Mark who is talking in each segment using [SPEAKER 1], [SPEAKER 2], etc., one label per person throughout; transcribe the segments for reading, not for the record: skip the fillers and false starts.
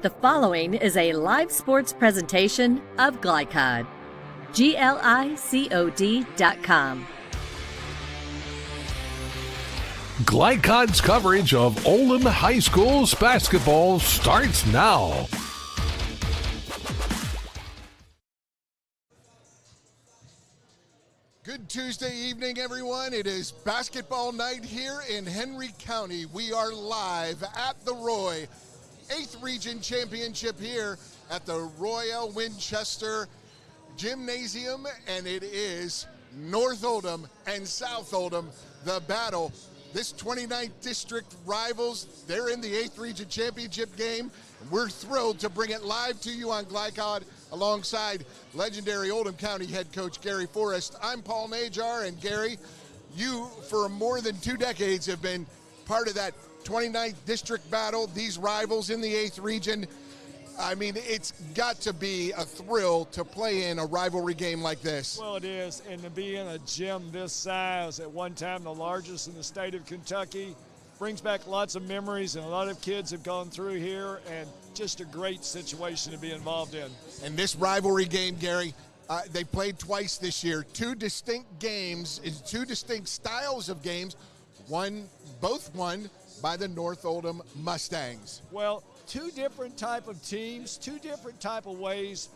[SPEAKER 1] The following is a live sports presentation of Glycod. GLICOD.com.
[SPEAKER 2] Glycod's coverage of Oldham High School's basketball starts now.
[SPEAKER 3] Good Tuesday evening, everyone. It is basketball night here in Henry County. We are live at the Roy 8th Region Championship here at the Royal Winchester Gymnasium, and it is North Oldham and South Oldham, the battle. This 29th district rivals, they're in the 8th Region Championship game. We're thrilled to bring it live to you on Glycod alongside legendary Oldham County head coach Gary Forrest. I'm Paul Najar, and Gary, you for more than 2 decades have been part of that 29th district battle, these rivals in the 8th region. I mean, it's got to be a thrill to play in a rivalry game like this.
[SPEAKER 4] Well, it is, and to be in a gym this size, at one time the largest in the state of Kentucky, brings back lots of memories, and a lot of kids have gone through here, and just a great situation to be involved in.
[SPEAKER 3] And this rivalry game, Gary, they played twice this year. 2 distinct games, 2 distinct styles of games, both won by the North Oldham Mustangs.
[SPEAKER 4] Well, 2 different type of teams, 2 different type of ways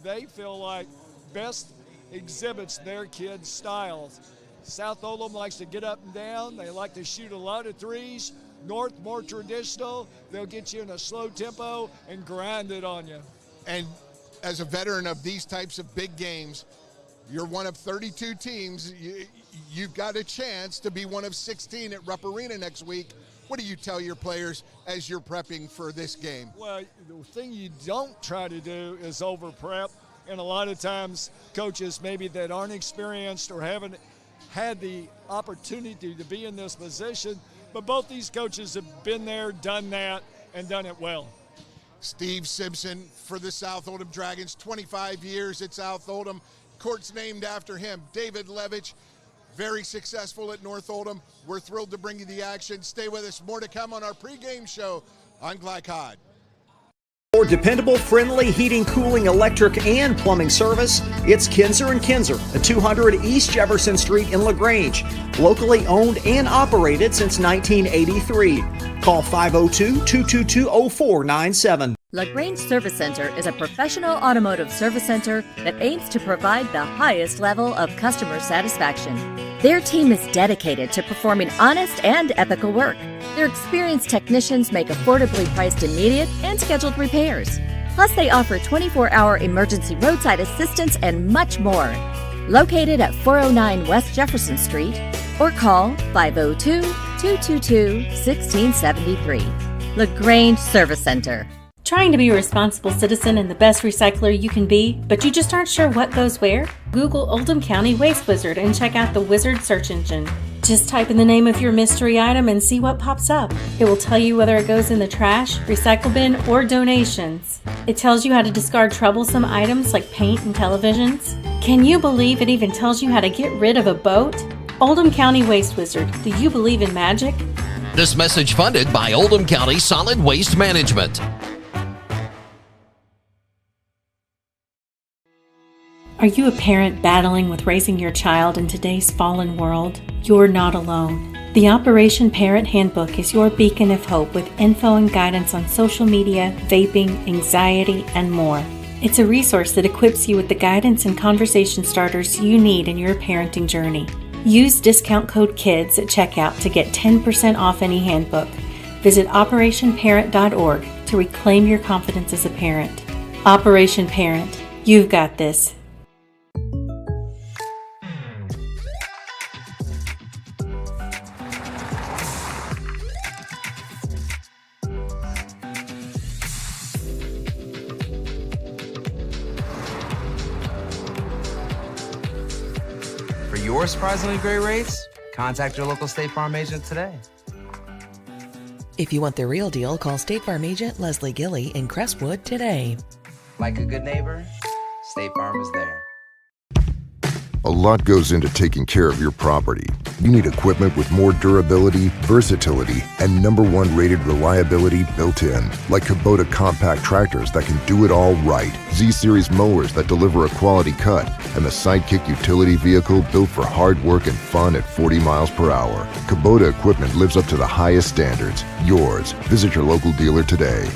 [SPEAKER 4] they feel like best exhibits their kids' styles. South Oldham likes to get up and down. They like to shoot a lot of threes. North, more traditional. They'll get you in a slow tempo and grind it on you.
[SPEAKER 3] And as a veteran of these types of big games, you're one of 32 teams. You've got a chance to be one of 16 at Rupp Arena next week. What do you tell your players as you're prepping for this game?
[SPEAKER 4] Well, the thing you don't try to do is over prep. And a lot of times coaches maybe that aren't experienced or haven't had the opportunity to be in this position, but both these coaches have been there, done that, and done it well.
[SPEAKER 3] Steve Simpson for the South Oldham Dragons, 25 years at South Oldham. Court's named after him. David Levitch, very successful at North Oldham. We're thrilled to bring you the action. Stay with us. More to come on our pregame show on Glycod.
[SPEAKER 5] For dependable, friendly heating, cooling, electric, and plumbing service, it's Kinzer & Kinzer at 200 East Jefferson Street in LaGrange. Locally owned and operated since 1983. Call 502-222-0497.
[SPEAKER 1] LaGrange Service Center is a professional automotive service center that aims to provide the highest level of customer satisfaction. Their team is dedicated to performing honest and ethical work. Their experienced technicians make affordably priced immediate and scheduled repairs. Plus, they offer 24-hour emergency roadside assistance and much more. Located at 409 West Jefferson Street, or call 502-222-1673. LaGrange Service Center.
[SPEAKER 6] Trying to be a responsible citizen and the best recycler you can be, but you just aren't sure what goes where? Google Oldham County Waste Wizard and check out the Wizard search engine. Just type in the name of your mystery item and see what pops up. It will tell you whether it goes in the trash, recycle bin, or donations. It tells you how to discard troublesome items like paint and televisions. Can you believe it even tells you how to get rid of a boat? Oldham County Waste Wizard. Do you believe in magic?
[SPEAKER 7] This message funded by Oldham County Solid Waste Management.
[SPEAKER 6] Are you a parent battling with raising your child in today's fallen world? You're not alone. The Operation Parent Handbook is your beacon of hope with info and guidance on social media, vaping, anxiety, and more. It's a resource that equips you with the guidance and conversation starters you need in your parenting journey. Use discount code KIDS at checkout to get 10% off any handbook. Visit operationparent.org to reclaim your confidence as a parent. Operation Parent, you've got this.
[SPEAKER 8] For your surprisingly great rates, contact your local State Farm agent today.
[SPEAKER 9] If you want the real deal, call State Farm agent Leslie Gilly in Crestwood today.
[SPEAKER 8] Like a good neighbor, State Farm is there.
[SPEAKER 10] A lot goes into taking care of your property. You need equipment with more durability, versatility, and #1 rated reliability built in, like Kubota compact tractors that can do it all right, Z-Series mowers that deliver a quality cut, and the Sidekick utility vehicle built for hard work and fun at 40 miles per hour. Kubota equipment lives up to the highest standards. Yours. Visit your local dealer today.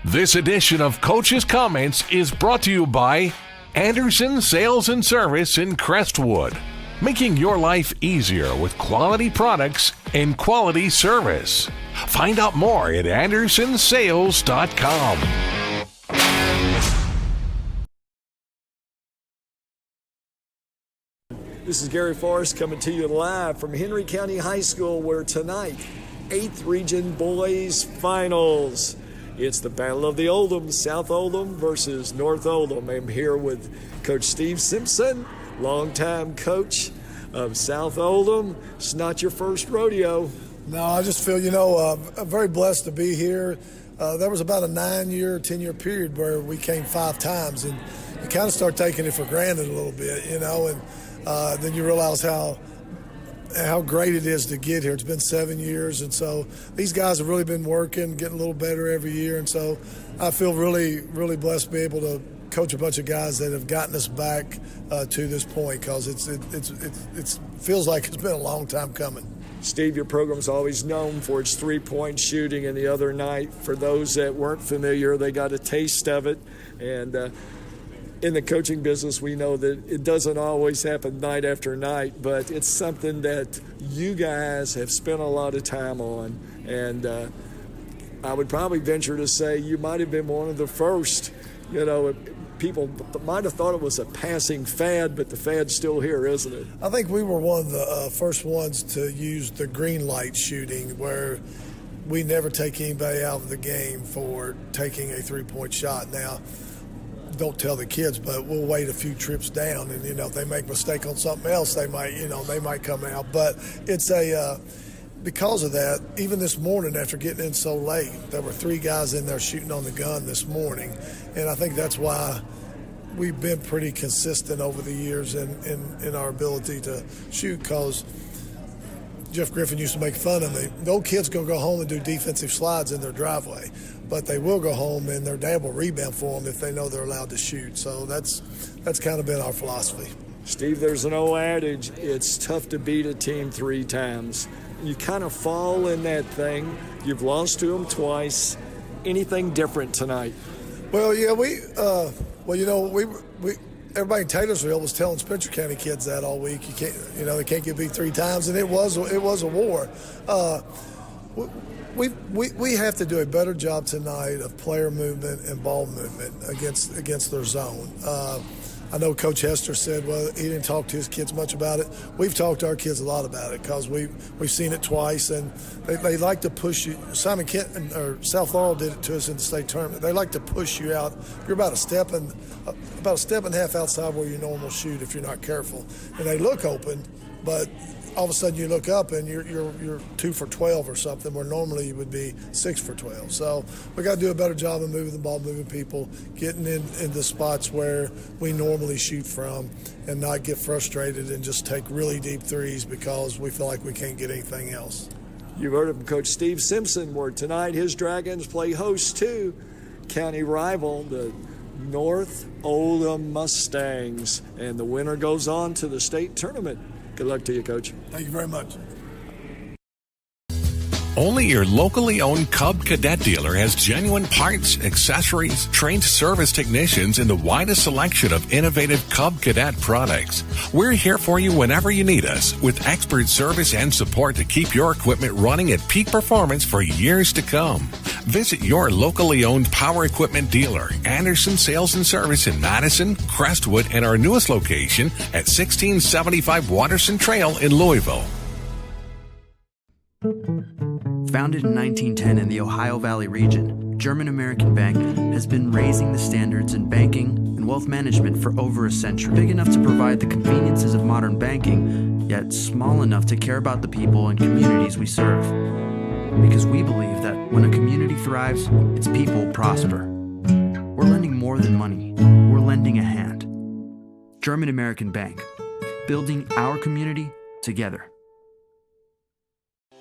[SPEAKER 2] This edition of Coach's Comments is brought to you by Anderson Sales and Service in Crestwood, making your life easier with quality products and quality service. Find out more at andersonsales.com.
[SPEAKER 4] This is Gary Forrest coming to you live from Henry County High School, where tonight, 8th Region Boys Finals. It's the Battle of the Oldham, South Oldham versus North Oldham. I'm here with Coach Steve Simpson, longtime coach of South Oldham. It's not your first rodeo.
[SPEAKER 11] No, I just feel, I'm very blessed to be here. There was about a 9-year, 10-year period where we came 5 times, and you kind of start taking it for granted a little bit, and then you realize how great it is to get here. It's been 7 years, and so these guys have really been working, getting a little better every year, and so I feel really, really blessed to be able to coach a bunch of guys that have gotten us back to this point, because it feels like it's been a long time coming.
[SPEAKER 4] Steve, your program's always known for its three-point shooting, and the other night, for those that weren't familiar, they got a taste of it, and in the coaching business, we know that it doesn't always happen night after night, but it's something that you guys have spent a lot of time on. And I would probably venture to say you might have been one of the first. People might have thought it was a passing fad, but the fad's still here, isn't it?
[SPEAKER 11] I think we were one of the first ones to use the green light shooting, where we never take anybody out of the game for taking a three-point shot. Now, don't tell the kids, but we'll wait a few trips down, and if they make a mistake on something else, they might come out. But it's because of that, even this morning after getting in so late, there were 3 guys in there shooting on the gun this morning, and I think that's why we've been pretty consistent over the years in our ability to shoot, because Jeff Griffin used to make fun of me. No kid's going to go home and do defensive slides in their driveway, but they will go home and their dad will rebound for them if they know they're allowed to shoot. So that's kind of been our philosophy.
[SPEAKER 4] Steve, there's an old adage, it's tough to beat a team 3 times. You kind of fall in that thing. You've lost to them twice. Anything different tonight?
[SPEAKER 11] Well, yeah, everybody in Taylorsville was telling Spencer County kids that all week. You can't, they can't get beat 3 times, and it was a war. We have to do a better job tonight of player movement and ball movement against their zone. I know Coach Hester said, well, he didn't talk to his kids much about it. We've talked to our kids a lot about it, because we've seen it twice, and they like to push you. Simon Kenton or South Laurel did it to us in the state tournament. They like to push you out. You're about a step and a half outside where you normally shoot if you're not careful, and they look open, but all of a sudden you look up and you're 2 for 12 or something, where normally you would be 6 for 12. So we got to do a better job of moving the ball, moving people, getting in the spots where we normally shoot from, and not get frustrated and just take really deep threes because we feel like we can't get anything else.
[SPEAKER 4] You heard it from Coach Steve Simpson, where tonight his Dragons play host to county rival, the North Oldham Mustangs, and the winner goes on to the state tournament. Good luck to you, Coach.
[SPEAKER 11] Thank you very much.
[SPEAKER 2] Only your locally owned Cub Cadet dealer has genuine parts, accessories, trained service technicians, and the widest selection of innovative Cub Cadet products. We're here for you whenever you need us, with expert service and support to keep your equipment running at peak performance for years to come. Visit your locally owned power equipment dealer, Anderson Sales and Service in Madison, Crestwood, and our newest location at 1675 Waterson Trail in Louisville.
[SPEAKER 12] Founded in 1910 in the Ohio Valley region, German American Bank has been raising the standards in banking and wealth management for over a century. Big enough to provide the conveniences of modern banking, yet small enough to care about the people and communities we serve. because we believe that when a community thrives, its people prosper. We're lending more than money. We're lending a hand. German American Bank, building our community together.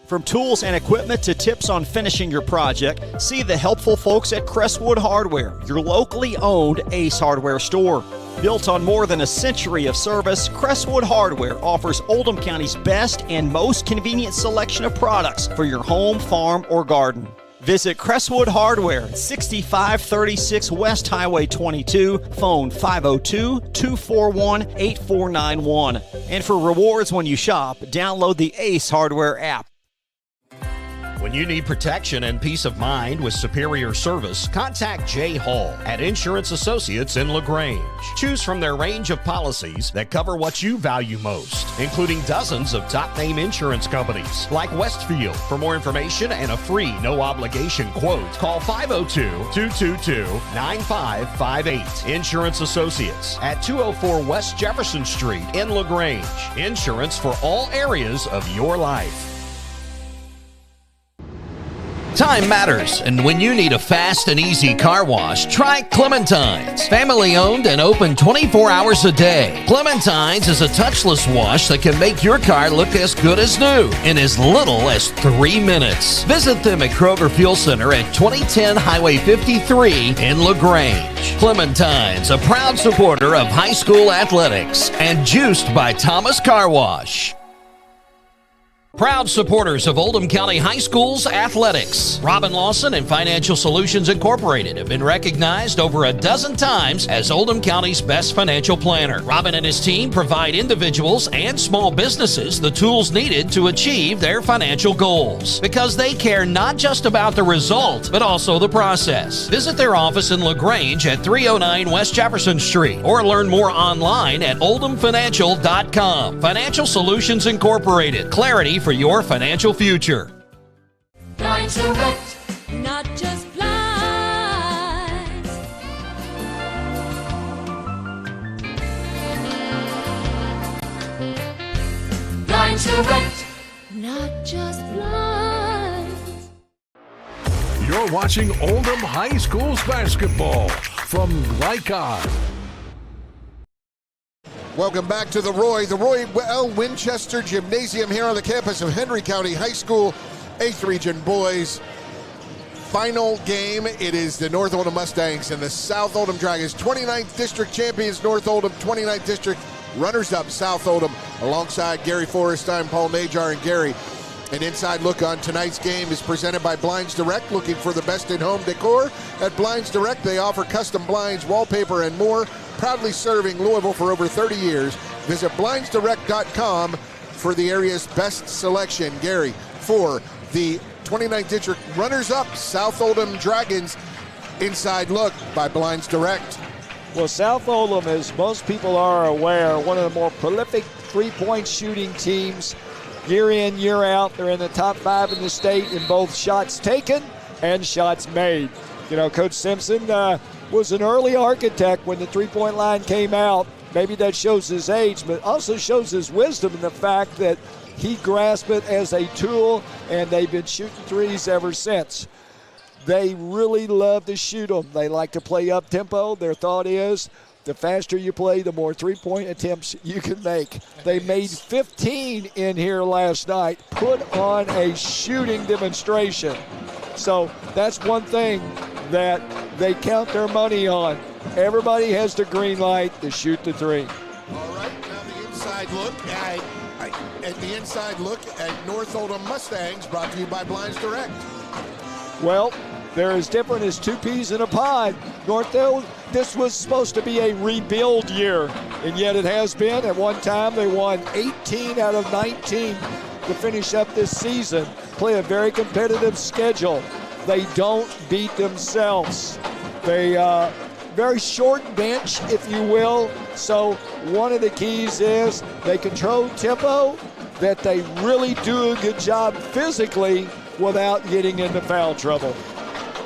[SPEAKER 5] From tools and equipment to tips on finishing your project, see the helpful folks at Crestwood Hardware, your locally owned Ace Hardware store. Built on more than a century of service, Crestwood Hardware offers Oldham County's best and most convenient selection of products for your home, farm, or garden. Visit Crestwood Hardware, 6536 West Highway 22, phone 502-241-8491. And for rewards when you shop, download the Ace Hardware app.
[SPEAKER 7] When you need protection and peace of mind with superior service, contact Jay Hall at Insurance Associates in LaGrange. Choose from their range of policies that cover what you value most, including dozens of top-name insurance companies like Westfield. For more information and a free no-obligation quote, call 502-222-9558. Insurance Associates at 204 West Jefferson Street in LaGrange. Insurance for all areas of your life. Time matters, and when you need a fast and easy car wash, try Clementine's. Family owned and open 24 hours a day. Clementine's is a touchless wash that can make your car look as good as new in as little as 3 minutes. Visit them at Kroger Fuel Center at 2010 Highway 53 in LaGrange. Clementine's, a proud supporter of high school athletics and juiced by Thomas Car Wash. Proud supporters of Oldham County High School's athletics. Robin Lawson and Financial Solutions Incorporated have been recognized over a dozen times as Oldham County's best financial planner. Robin and his team provide individuals and small businesses the tools needed to achieve their financial goals, because they care not just about the result, but also the process. Visit their office in LaGrange at 309 West Jefferson Street or learn more online at oldhamfinancial.com. Financial Solutions Incorporated. Clarity for your financial future.
[SPEAKER 13] Blinds Direct, not just blinds. Blinds Direct, not just blinds.
[SPEAKER 2] You're watching Oldham High School's basketball from Lycon.
[SPEAKER 3] Welcome back to the Roy L. Winchester Gymnasium here on the campus of Henry County High School, 8th Region Boys. Final game, it is the North Oldham Mustangs and the South Oldham Dragons. 29th District champions North Oldham, 29th District runners-up South Oldham, alongside Gary Forrestein, Paul Najar, and Gary. An inside look on tonight's game is presented by Blinds Direct. Looking for the best in home decor? At Blinds Direct, they offer custom blinds, wallpaper, and more. Proudly serving Louisville for over 30 years. Visit blindsdirect.com for the area's best selection. Gary, for the 29th District runners-up South Oldham Dragons, inside look by Blinds Direct.
[SPEAKER 4] Well, South Oldham, as most people are aware, one of the more prolific three-point shooting teams. Year in, year out, they're in the top 5 in the state in both shots taken and shots made. You know, Coach Simpson was an early architect when the three-point line came out. Maybe that shows his age, but also shows his wisdom in the fact that he grasped it as a tool, and they've been shooting threes ever since. They really love to shoot them. They like to play up-tempo. Their thought is, the faster you play, the more three-point attempts you can make. They made 15 in here last night, put on a shooting demonstration. So that's one thing that they count their money on. Everybody has the green light to shoot the three.
[SPEAKER 3] All right, now the inside look at North Oldham Mustangs, brought to you by Blinds Direct.
[SPEAKER 4] Well, they're as different as two peas in a pod. North Oldham, this was supposed to be a rebuild year, and yet it has been. At one time, they won 18 out of 19 to finish up this season. Play a very competitive schedule. They don't beat themselves. They very short bench, if you will. So one of the keys is they control tempo, that they really do a good job physically without getting into foul trouble.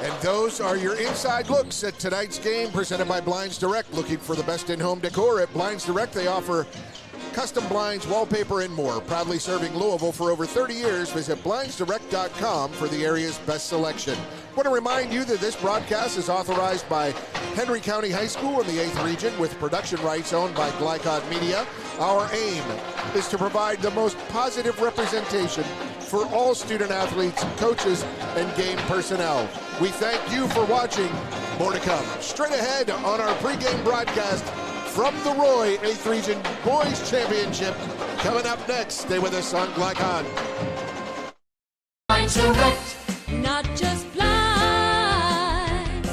[SPEAKER 3] And those are your inside looks at tonight's game, presented by Blinds Direct. Looking for the best in-home decor at Blinds Direct. They offer custom blinds, wallpaper, and more. Proudly serving Louisville for over 30 years. Visit blindsdirect.com for the area's best selection. I want to remind you that this broadcast is authorized by Henry County High School in the 8th region with production rights owned by Glycod Media. Our aim is to provide the most positive representation for all student athletes, coaches, and game personnel. We thank you for watching. More to come. Straight ahead on our pregame broadcast from the Roy 8th Region Boys Championship. Coming up next, stay with us on Glycod.
[SPEAKER 13] Not just blind.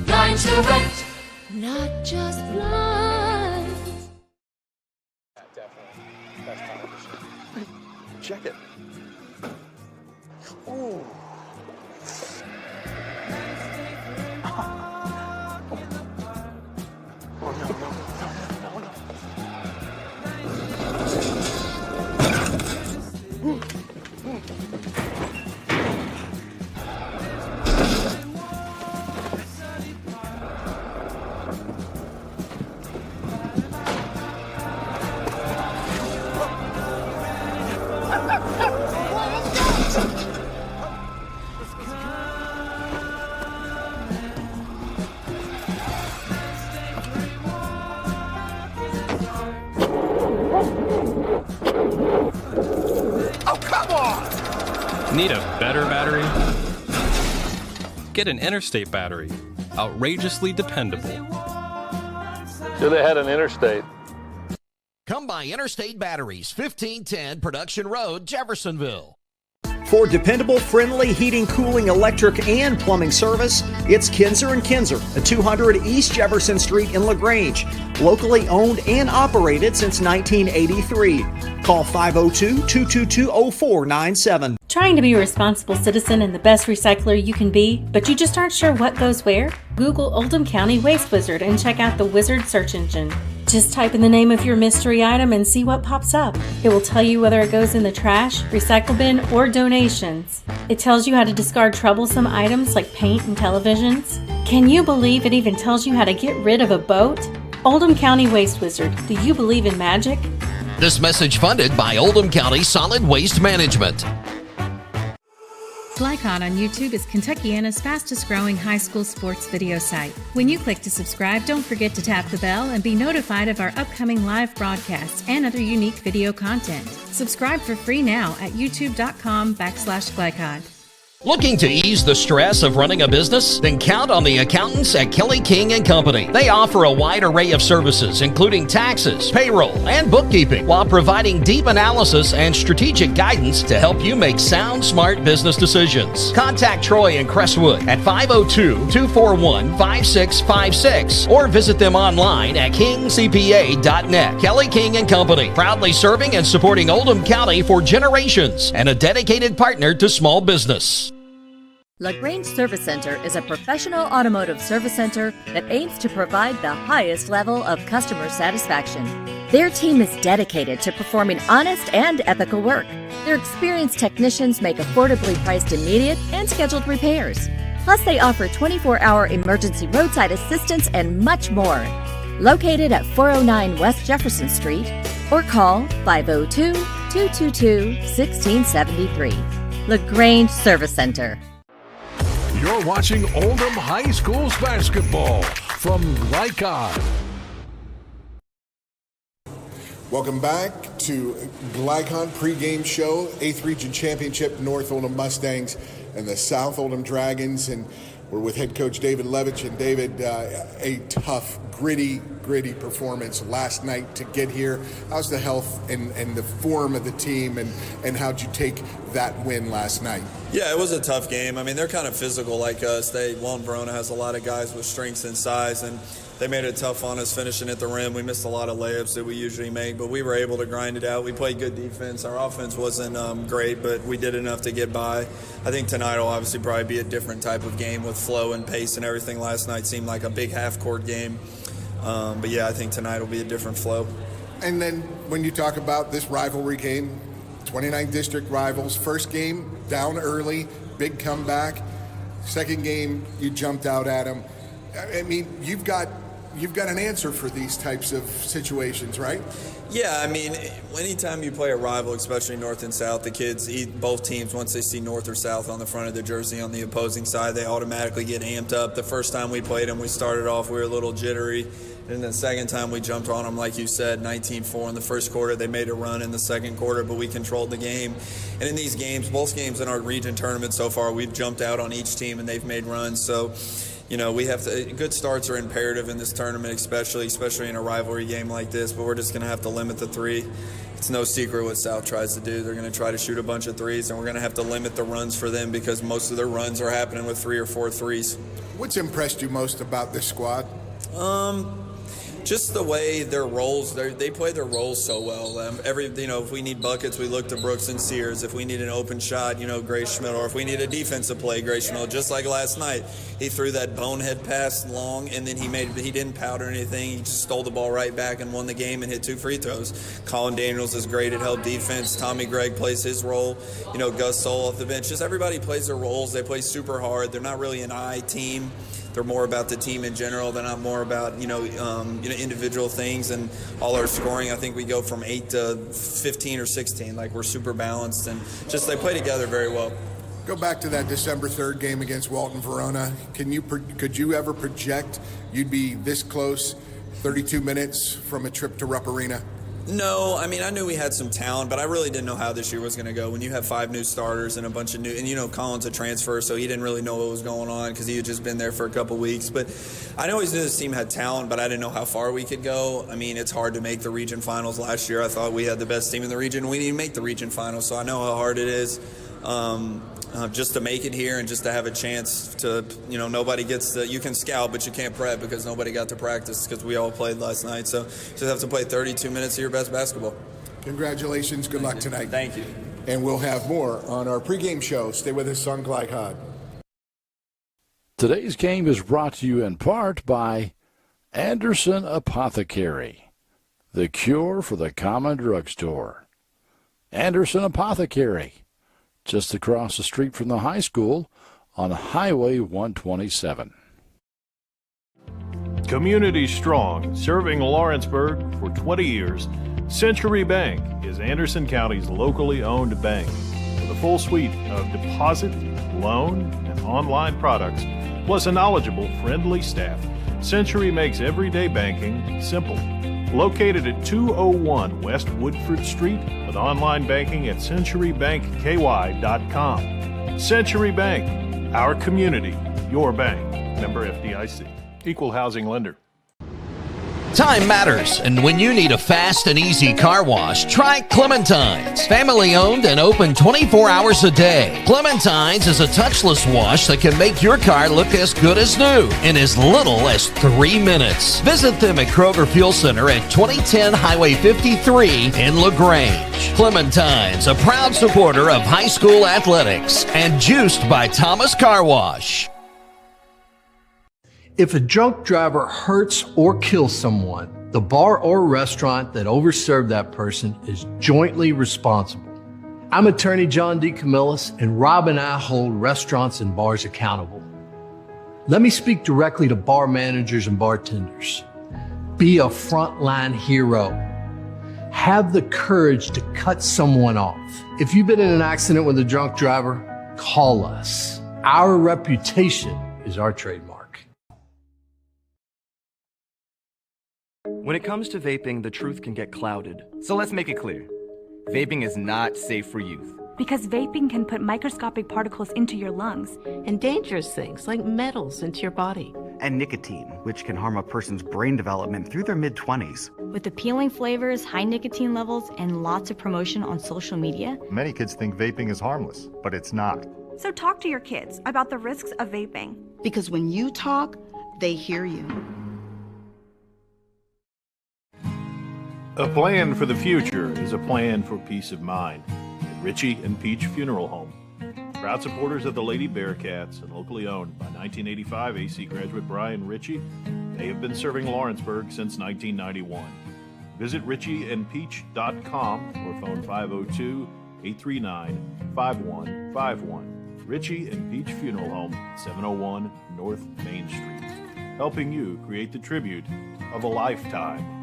[SPEAKER 13] Blind direct, not just blind.
[SPEAKER 14] Definitely. Best competition. Check it. Ooh. Oh, no, no, no, no, no.
[SPEAKER 15] Need a better battery? Get an Interstate battery. Outrageously dependable.
[SPEAKER 16] Should have had an Interstate.
[SPEAKER 7] Come by Interstate Batteries, 1510 Production Road, Jeffersonville.
[SPEAKER 5] For dependable, friendly heating, cooling, electric, and plumbing service, it's Kinzer & Kinzer at 200 East Jefferson Street in LaGrange. Locally owned and operated since 1983. Call 502-222-0497.
[SPEAKER 6] Trying to be a responsible citizen and the best recycler you can be, but you just aren't sure what goes where? Google Oldham County Waste Wizard and check out the Wizard search engine. Just type in the name of your mystery item and see what pops up. It will tell you whether it goes in the trash, recycle bin, or donations. It tells you how to discard troublesome items like paint and televisions. Can you believe it even tells you how to get rid of a boat? Oldham County Waste Wizard, do you believe in magic?
[SPEAKER 7] This message funded by Oldham County Solid Waste Management.
[SPEAKER 17] Glycod on YouTube is Kentuckiana's fastest growing high school sports video site. When you click to subscribe, don't forget to tap the bell and be notified of our upcoming live broadcasts and other unique video content. Subscribe for free now at youtube.com/Glycod.
[SPEAKER 7] Looking to ease the stress of running a business? Then count on the accountants at Kelly King & Company. They offer a wide array of services, including taxes, payroll, and bookkeeping, while providing deep analysis and strategic guidance to help you make sound, smart business decisions. Contact Troy in Crestwood at 502-241-5656 or visit them online at kingcpa.net. Kelly King & Company, proudly serving and supporting Oldham County for generations and a dedicated partner to small business.
[SPEAKER 1] LaGrange Service Center is a professional automotive service center that aims to provide the highest level of customer satisfaction. Their team is dedicated to performing honest and ethical work. Their experienced technicians make affordably priced immediate and scheduled repairs. Plus, they offer 24-hour emergency roadside assistance and much more. Located at 409 West Jefferson Street or call 502-222-1673. LaGrange Service Center.
[SPEAKER 2] You're watching Oldham High School's basketball from Glycod.
[SPEAKER 3] Welcome back to Glycod pregame show, 8th Region Championship, North Oldham Mustangs and the South Oldham Dragons. And we're with head coach David Levitch. And David, a tough, gritty performance last night to get here. How's the health and the form of the team, and how'd you take that win last night?
[SPEAKER 18] Yeah, it was a tough game. I mean, they're kind of physical like us. Lone Verona has a lot of guys with strength and size, and they made it tough on us finishing at the rim. We missed a lot of layups that we usually make, but we were able to grind it out. We played good defense. Our offense wasn't great, but we did enough to get by. I think tonight will obviously probably be a different type of game with flow and pace and everything. Last night seemed like a big half-court game. But, yeah, I think tonight will be a different flow.
[SPEAKER 3] And then when you talk about this rivalry game, 29th district rivals, first game down early, big comeback. Second game, you jumped out at them. I mean, you've got an answer for these types of situations, right?
[SPEAKER 18] Yeah, I mean, anytime you play a rival, especially North and South, the kids, both teams, once they see North or South on the front of the jersey on the opposing side, they automatically get amped up. The first time we played them, we started off, we were a little jittery. And the second time we jumped on them, like you said, 19-4 in the first quarter. They made a run in the second quarter, but we controlled the game. And in these games, both games in our region tournament so far, we've jumped out on each team and they've made runs. So, you know, we have to. Good starts are imperative in this tournament, especially in a rivalry game like this. But we're just going to have to limit the three. It's no secret what South tries to do. They're going to try to shoot a bunch of threes, and we're going to have to limit the runs for them because most of their runs are happening with 3 or 4 threes.
[SPEAKER 3] What's impressed you most about this squad?
[SPEAKER 18] Just the way their roles, they play their roles so well. If we need buckets, we look to Brooks and Sears. If we need an open shot, Grace Schmidt. Or if we need a defensive play, Grace Schmidt. Just like last night, he threw that bonehead pass long, and then he didn't pout or anything. He just stole the ball right back and won the game and hit 2 free throws. Colin Daniels is great at help defense. Tommy Gregg plays his role. Gus Soul off the bench. Just everybody plays their roles. They play super hard. They're not really an I team. They're more about the team in general. They're not more about individual things. And all our scoring, I think we go from 8 to 15 or 16. Like, we're super balanced, and just they play together very well.
[SPEAKER 3] Go back to that December 3rd game against Walton Verona. Could you ever project you'd be this close, 32 minutes from a trip to Rupp Arena?
[SPEAKER 18] No, I mean, I knew we had some talent, but I really didn't know how this year was going to go. When you have 5 new starters and a bunch of new, and Colin's a transfer, so he didn't really know what was going on because he had just been there for a couple weeks. But I always knew this team had talent, but I didn't know how far we could go. I mean, it's hard to make the region finals. Last year, I thought we had the best team in the region. We didn't make the region finals, so I know how hard it is. Just to make it here and just to have a chance to, nobody gets you can scout, but you can't prep because nobody got to practice because we all played last night. So just have to play 32 minutes of your best basketball.
[SPEAKER 3] Congratulations. Good luck tonight.
[SPEAKER 18] Thank you.
[SPEAKER 3] And we'll have more on our pregame show. Stay with us on Glycod.
[SPEAKER 19] Today's game is brought to you in part by Anderson Apothecary, the cure for the common drugstore. Anderson Apothecary, just across the street from the high school on Highway 127.
[SPEAKER 16] Community strong, serving Lawrenceburg for 20 years, Century Bank is Anderson County's locally owned bank. With a full suite of deposit, loan, and online products, plus a knowledgeable, friendly staff, Century makes everyday banking simple. Located at 201 West Woodford Street with online banking at centurybankky.com. Century Bank, our community, your bank. Member FDIC. Equal housing lender.
[SPEAKER 7] Time matters, and when you need a fast and easy car wash, try Clementine's. Family owned and open 24 hours a day. Clementine's is a touchless wash that can make your car look as good as new in as little as 3 minutes. Visit them at Kroger Fuel Center at 2010 Highway 53 in LaGrange. Clementine's, a proud supporter of high school athletics and juiced by Thomas Car Wash.
[SPEAKER 20] If a drunk driver hurts or kills someone, the bar or restaurant that overserved that person is jointly responsible. I'm attorney John D. Camillus, and Rob and I hold restaurants and bars accountable. Let me speak directly to bar managers and bartenders. Be a frontline hero. Have the courage to cut someone off. If you've been in an accident with a drunk driver, call us. Our reputation is our trademark.
[SPEAKER 21] When it comes to vaping, the truth can get clouded. So let's make it clear. Vaping is not safe for youth.
[SPEAKER 22] Because vaping can put microscopic particles into your lungs.
[SPEAKER 23] And dangerous things like metals into your body.
[SPEAKER 24] And nicotine, which can harm a person's brain development through their mid-20s.
[SPEAKER 22] With appealing flavors, high nicotine levels, and lots of promotion on social media.
[SPEAKER 25] Many kids think vaping is harmless, but it's not.
[SPEAKER 26] So talk to your kids about the risks of vaping.
[SPEAKER 23] Because when you talk, they hear you.
[SPEAKER 16] A plan for the future is a plan for peace of mind. At Ritchie and Peach Funeral Home. Proud supporters of the Lady Bearcats and locally owned by 1985 AC graduate Brian Ritchie, they have been serving Lawrenceburg since 1991. Visit ritchieandpeach.com or phone 502-839-5151. Ritchie and Peach Funeral Home, 701 North Main Street, helping you create the tribute of a lifetime.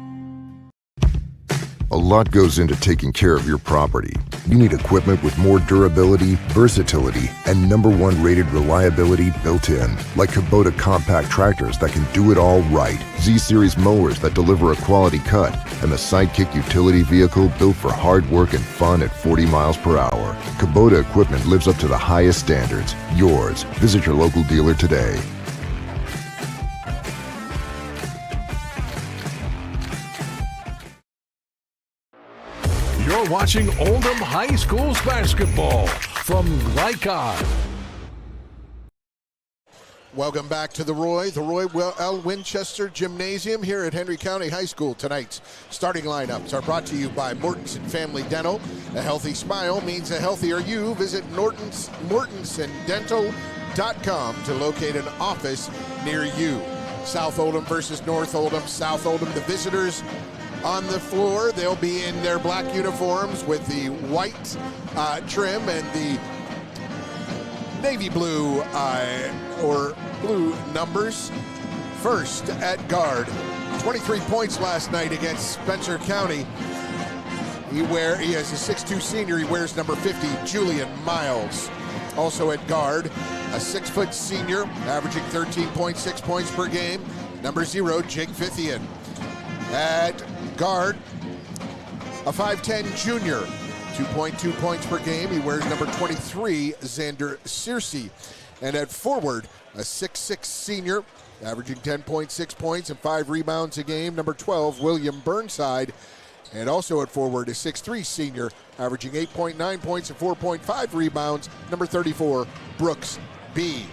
[SPEAKER 4] A lot goes into taking care of your property. You need equipment with more durability, versatility, and #1 rated reliability built in, like Kubota compact tractors that can do it all right, Z-Series mowers that deliver a quality cut, and the Sidekick utility vehicle built for hard work and fun at 40 miles per hour. Kubota equipment lives up to the highest standards. Yours. Visit your local dealer today.
[SPEAKER 2] You're watching Oldham High School's basketball from Glycod.
[SPEAKER 3] Welcome back to the Roy L. Winchester Gymnasium here at Henry County High School. Tonight's starting lineups are brought to you by Mortensen Family Dental. A healthy smile means a healthier you. Visit mortensondental.com to locate an office near you. South Oldham versus North Oldham. South Oldham, the visitors on the floor. They'll be in their black uniforms with the white trim and the navy blue or blue numbers. First at guard, 23 points last night against Spencer County. He has a 6'2 senior. He wears number 50, Julian Miles. Also at guard, a 6' senior, averaging 13.6 points per game, number 0, Jake Fithian. At guard, a 5'10 junior, 2.2 points per game. He wears number 23, Xander Searcy. And at forward, a 6'6 senior, averaging 10.6 points and 5 rebounds a game, number 12, William Burnside. And also at forward, a 6'3 senior, averaging 8.9 points and 4.5 rebounds, number 34, Brooks B.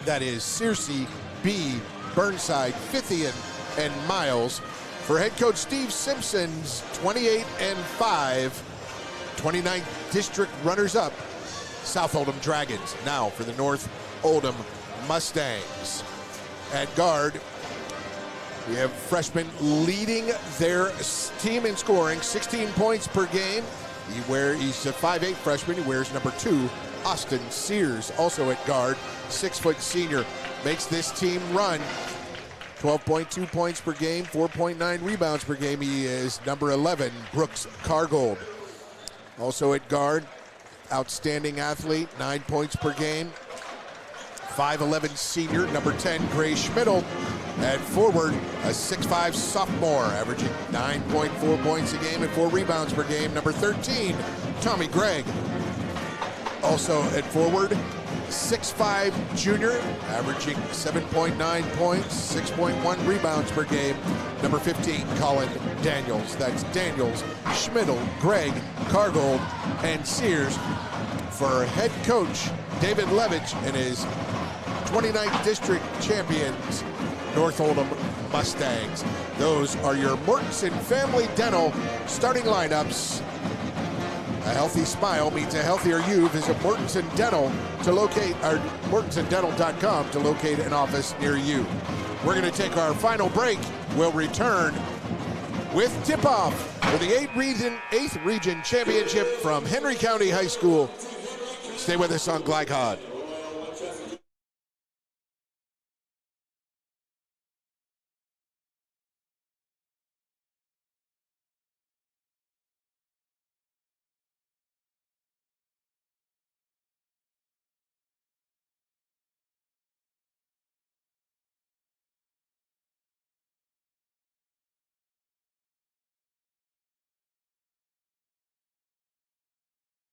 [SPEAKER 3] That is Searcy, B, Burnside, Fithian, and Miles. For head coach Steve Simpson's 28-5, 29th district runners-up, South Oldham Dragons. Now for the North Oldham Mustangs. At guard, we have freshmen leading their team in scoring, 16 points per game. He's a 5'8 freshman. He wears number 2, Austin Sears. Also at guard, 6' senior, makes this team run. 12.2 points per game, 4.9 rebounds per game. He is number 11, Brooks Cargold. Also at guard, outstanding athlete, 9 points per game. 5'11 senior, number 10, Gray Schmidl. At forward, a 6'5 sophomore, averaging 9.4 points a game and 4 rebounds per game, number 13, Tommy Gregg. Also at forward, 6'5 junior, averaging 7.9 points, 6.1 rebounds per game, number 15, Colin Daniels. That's Daniels, Schmidl, Gregg, Cargold, and Sears. For head coach David Levitch and his 29th district champions, North Oldham Mustangs. Those are your Mortensen Family Dental starting lineups. A healthy smile means a healthier you. Visit Mortensen Dental to locate, or mortensondental.com to locate an office near you. We're going to take our final break. We'll return with tip-off for the 8th Region Championship from Henry County High School. Stay with us on Glycod.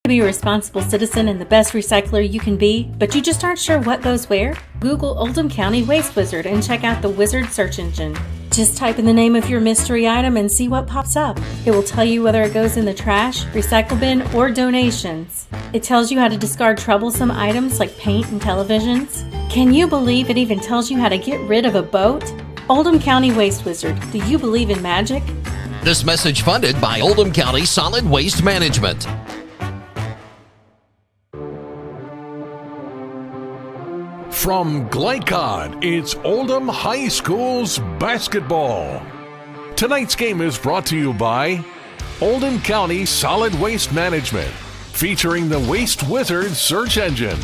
[SPEAKER 6] Be a responsible citizen and the best recycler you can be, but you just aren't sure what goes where? Google Oldham County Waste Wizard and check out the Wizard search engine. Just type in the name of your mystery item and see what pops up. It will tell you whether it goes in the trash, recycle bin, or donations. It tells you how to discard troublesome items like paint and televisions. Can you believe it even tells you how to get rid of a boat? Oldham County Waste Wizard. Do you believe in magic?
[SPEAKER 7] This message funded by Oldham County Solid Waste Management.
[SPEAKER 2] From Glycod, it's Oldham High School's basketball. Tonight's game is brought to you by Oldham County Solid Waste Management, featuring the Waste Wizard search engine.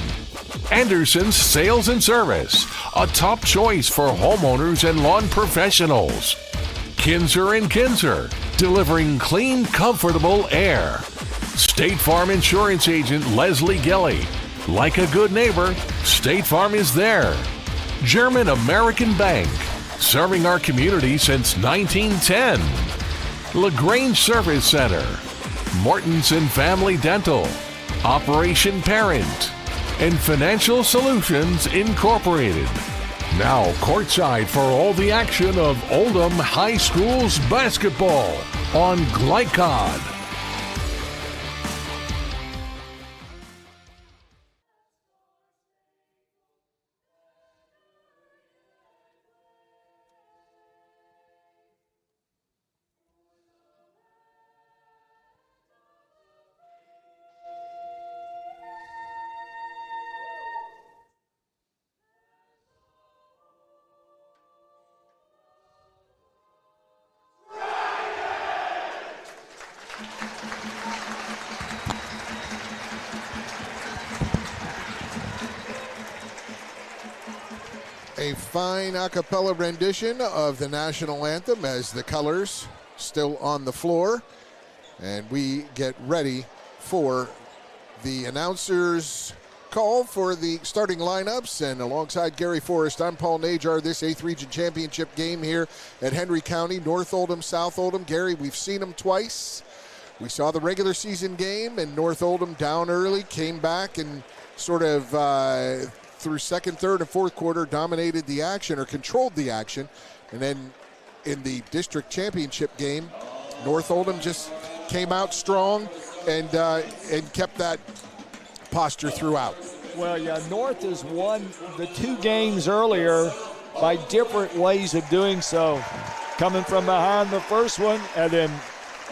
[SPEAKER 2] Anderson's Sales and Service, a top choice for homeowners and lawn professionals. Kinzer & Kinzer, delivering clean, comfortable air. State Farm Insurance Agent Leslie Gelly. Like a good neighbor, State Farm is there. German American Bank, serving our community since 1910. LaGrange Service Center, Mortensen Family Dental, Operation Parent, and Financial Solutions Incorporated. Now courtside for all the action of Oldham High School's basketball on Glycod.
[SPEAKER 3] A fine a cappella rendition of the national anthem as the colors still on the floor. And we get ready for the announcers' call for the starting lineups. And alongside Gary Forrest, I'm Paul Najar. This 8th Region Championship game here at Henry County, North Oldham, South Oldham. Gary, we've seen them twice. We saw the regular season game, and North Oldham down early, came back and sort of through second, third, and fourth quarter dominated the action or controlled the action. And then in the district championship game, North Oldham just came out strong and kept that posture throughout.
[SPEAKER 8] Well, yeah, North has won the 2 games earlier by different ways of doing so. Coming from behind the first one, and then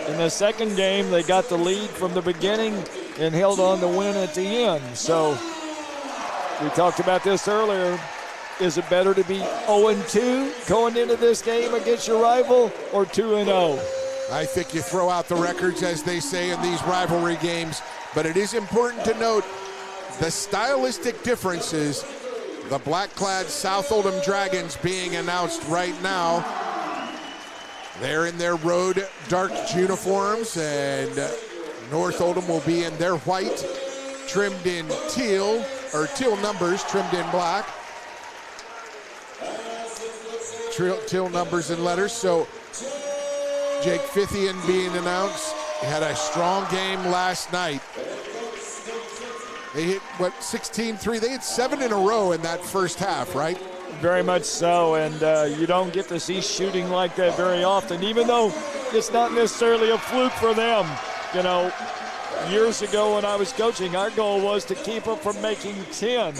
[SPEAKER 8] in the second game, they got the lead from the beginning and held on to win at the end. So we talked about this earlier. Is it better to be 0-2 going into this game against your rival or 2-0?
[SPEAKER 3] I think you throw out the records, as they say in these rivalry games, but it is important to note the stylistic differences. The black-clad South Oldham Dragons being announced right now. They're in their road dark uniforms, and North Oldham will be in their white, trimmed in teal, or teal numbers trimmed in black. Teal numbers and letters. So Jake Fithian being announced. He had a strong game last night. They hit, 16-3? They hit 7 in a row in that first half, right?
[SPEAKER 8] Very much so, and you don't get to see shooting like that very often, even though it's not necessarily a fluke for them. You know, years ago when I was coaching, our goal was to keep them from making 10.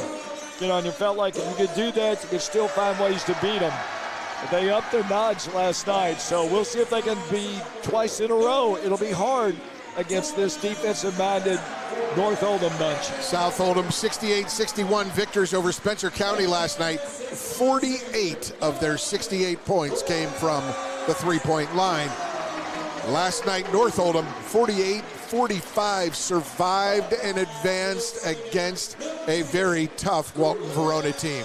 [SPEAKER 8] You know, and you felt like if you could do that, you could still find ways to beat them. But they upped their notch last night, so we'll see if they can be twice in a row. It'll be hard against this defensive-minded North Oldham bunch.
[SPEAKER 3] South Oldham 68-61 victors over Spencer County last night. 48 of their 68 points came from the three-point line. Last night, North Oldham 48-45 survived and advanced against a very tough Walton Verona team.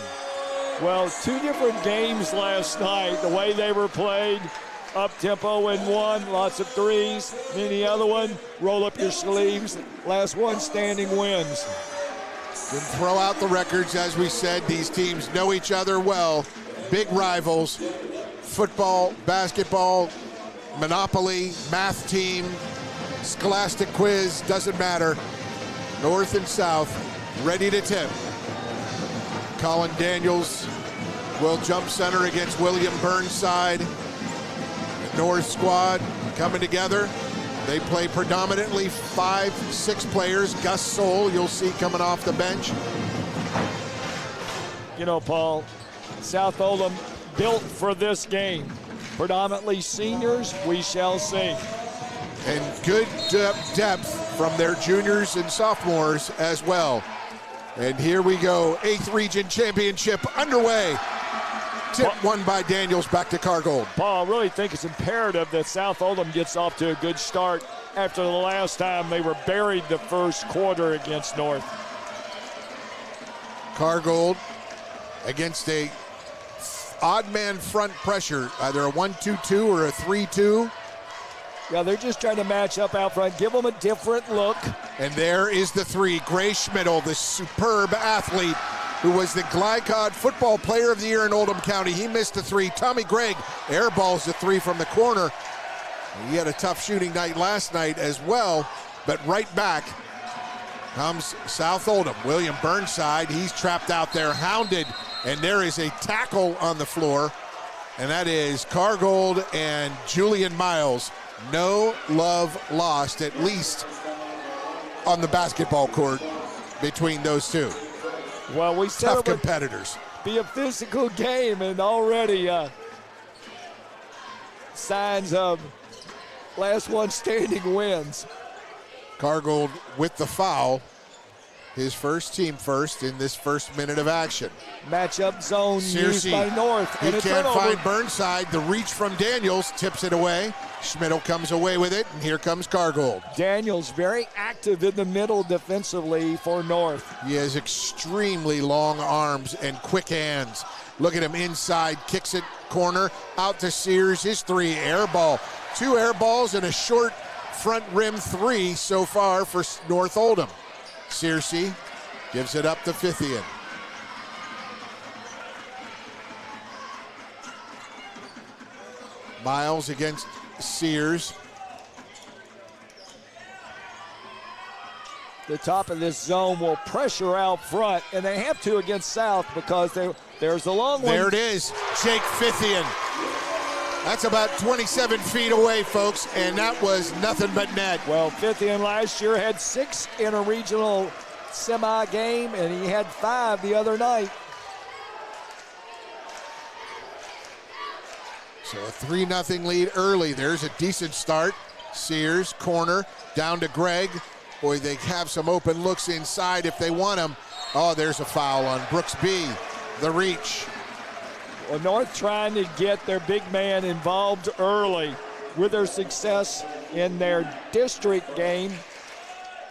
[SPEAKER 8] Well, 2 different games last night, the way they were played. Up-tempo in one, lots of threes. Then the other one, roll up your sleeves. Last one, standing wins.
[SPEAKER 3] Then throw out the records. As we said, these teams know each other well. Big rivals. Football, basketball, Monopoly, math team, Scholastic quiz, doesn't matter. North and South, ready to tip. Colin Daniels will jump center against William Burnside. North squad coming together. They play predominantly 5-6 players. Gus Soul, you'll see coming off the bench.
[SPEAKER 8] You know, Paul, South Oldham built for this game. Predominantly seniors, we shall see.
[SPEAKER 3] And good depth from their juniors and sophomores as well. And here we go, 8th Region Championship underway. Tip won by Daniels, back to Cargold.
[SPEAKER 8] Paul, I really think it's imperative that South Oldham gets off to a good start after the last time they were buried the first quarter against North.
[SPEAKER 3] Cargold against a odd man front pressure, either a 1-2-2 or a 3-2.
[SPEAKER 8] Yeah, they're just trying to match up out front, give them a different look.
[SPEAKER 3] And there is the three. Gray Schmidl, the superb athlete who was the Glycod Football Player of the Year in Oldham County. He missed the three. Tommy Gregg airballs the three from the corner. He had a tough shooting night last night as well, but right back comes South Oldham. William Burnside, he's trapped out there, hounded, and there is a tackle on the floor, and that is Cargold and Julian Miles. No love lost, at least on the basketball court, between those two.
[SPEAKER 8] Well, we said
[SPEAKER 3] tough
[SPEAKER 8] it would
[SPEAKER 3] competitors.
[SPEAKER 8] Be a physical game, and already signs of last one standing wins.
[SPEAKER 3] Cargold with the foul. His first team first in this first minute of action.
[SPEAKER 8] Matchup zone used by North.
[SPEAKER 3] He can't find Burnside. The reach from Daniels tips it away. Schmidl comes away with it, and here comes Cargold.
[SPEAKER 8] Daniels very active in the middle defensively for North.
[SPEAKER 3] He has extremely long arms and quick hands. Look at him inside, kicks it corner, out to Sears, his three, air ball. 2 air balls and a short front rim three so far for North Oldham. Searcy gives it up to Fithian. Miles against Sears.
[SPEAKER 8] The top of this zone will pressure out front, and they have to against South because there's the long one.
[SPEAKER 3] There it is, Jake Fithian. That's about 27 feet away, folks, and that was nothing but net.
[SPEAKER 8] Well, Fithian last year had 6 in a regional semi game, and he had 5 the other night.
[SPEAKER 3] So a 3-0 lead early. There's a decent start. Sears, corner, down to Gregg. Boy, they have some open looks inside if they want them. Oh, there's a foul on Brooks B. The reach.
[SPEAKER 8] Well, North trying to get their big man involved early. With their success in their district game,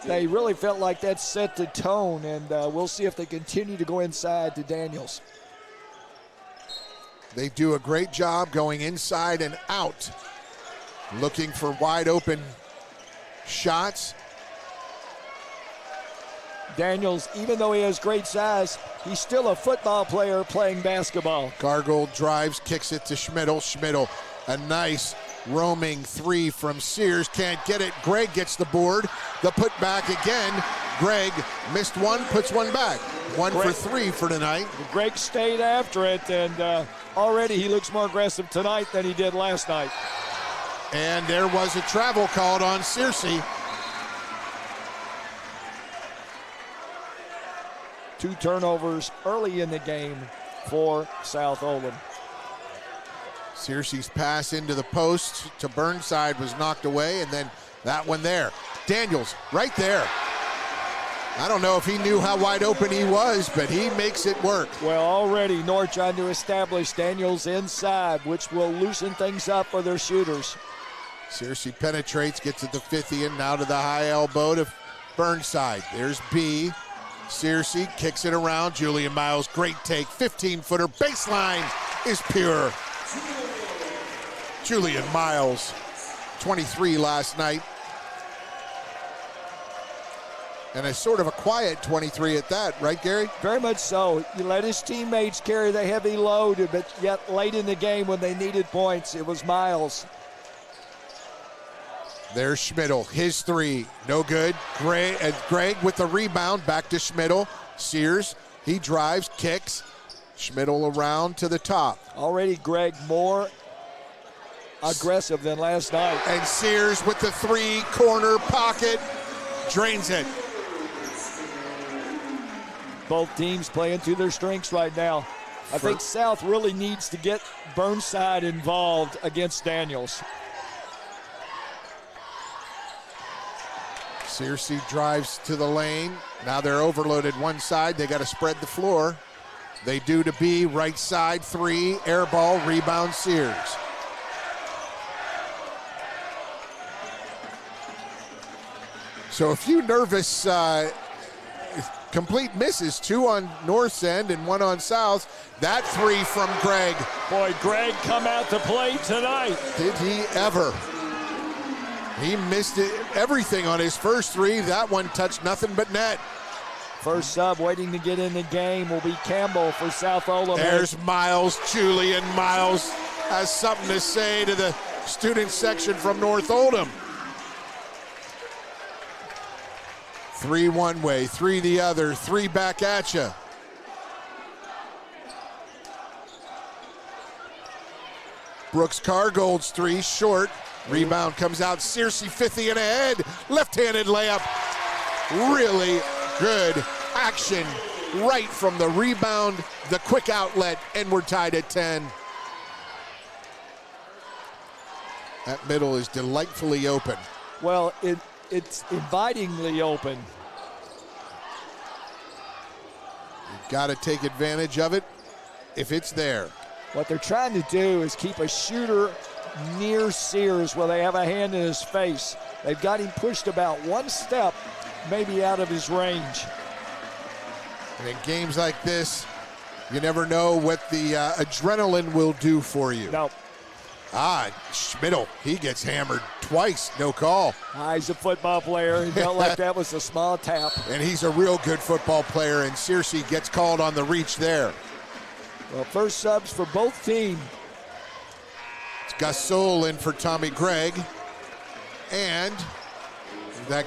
[SPEAKER 8] they really felt like that set the tone, and we'll see if they continue to go inside to Daniels.
[SPEAKER 3] They do a great job going inside and out, looking for wide open shots.
[SPEAKER 8] Daniels, even though he has great size, he's still a football player playing basketball.
[SPEAKER 3] Cargold drives, kicks it to Schmidl. Schmidl, a nice roaming three from Sears. Can't get it. Gregg gets the board. The put back again. Gregg missed one, puts one back. One for 3 for tonight.
[SPEAKER 8] Gregg stayed after it, and already he looks more aggressive tonight than he did last night.
[SPEAKER 3] And there was a travel called on Searcy.
[SPEAKER 8] 2 turnovers early in the game for South Oldham.
[SPEAKER 3] Searcy's pass into the post to Burnside was knocked away, and then that one there. Daniels right there. I don't know if he knew how wide open he was, but he makes it work.
[SPEAKER 8] Well, already North trying to establish Daniels inside, which will loosen things up for their shooters.
[SPEAKER 3] Searcy penetrates, gets it to Fithian, now to the high elbow to Burnside. There's B. Searcy kicks it around. Julian Miles, great take. 15-footer. Baseline is pure. Julian Miles, 23 last night. And a sort of a quiet 23 at that, right, Gary?
[SPEAKER 8] Very much so. You let his teammates carry the heavy load, but yet late in the game when they needed points, it was Miles.
[SPEAKER 3] There's Schmidl, his three, no good. Gregg with the rebound, back to Schmidl. Sears, he drives, kicks. Schmidl around to the top.
[SPEAKER 8] Already Gregg more aggressive than last night.
[SPEAKER 3] And Sears with the 3, corner pocket, drains it.
[SPEAKER 8] Both teams playing to their strengths right now. I think South really needs to get Burnside involved against Daniels.
[SPEAKER 3] Searcy drives to the lane. Now they're overloaded one side. They got to spread the floor. They do to B, right side, 3, air ball, rebound Sears. So a few nervous complete misses, 2 on North's end and 1 on South. That 3 from Greg.
[SPEAKER 8] Boy, Greg come out to play tonight.
[SPEAKER 3] Did he ever? He missed everything on his first 3. That one touched nothing but net.
[SPEAKER 8] First sub waiting to get in the game will be Campbell for South Oldham.
[SPEAKER 3] There's Miles. Julian Miles has something to say to the student section from North Oldham. 3 one way, 3 the other, 3 back at you. Brooks Cargold's 3 short. Rebound comes out. Searcy Fithian ahead. Left-handed layup. Really good action right from the rebound, the quick outlet, and we're tied at 10. That middle is delightfully open.
[SPEAKER 8] Well, it's invitingly open.
[SPEAKER 3] You've got to take advantage of it if it's there.
[SPEAKER 8] What they're trying to do is keep a shooter near Sears where they have a hand in his face. They've got him pushed about 1 step, maybe out of his range.
[SPEAKER 3] And in games like this, you never know what the adrenaline will do for you.
[SPEAKER 8] No.
[SPEAKER 3] Schmidl, he gets hammered twice, no call.
[SPEAKER 8] He's a football player. He felt like that was a small tap.
[SPEAKER 3] And he's a real good football player, and Searcy gets called on the reach there.
[SPEAKER 8] Well, first subs for both teams.
[SPEAKER 3] It's Gasol in for Tommy Gregg. And that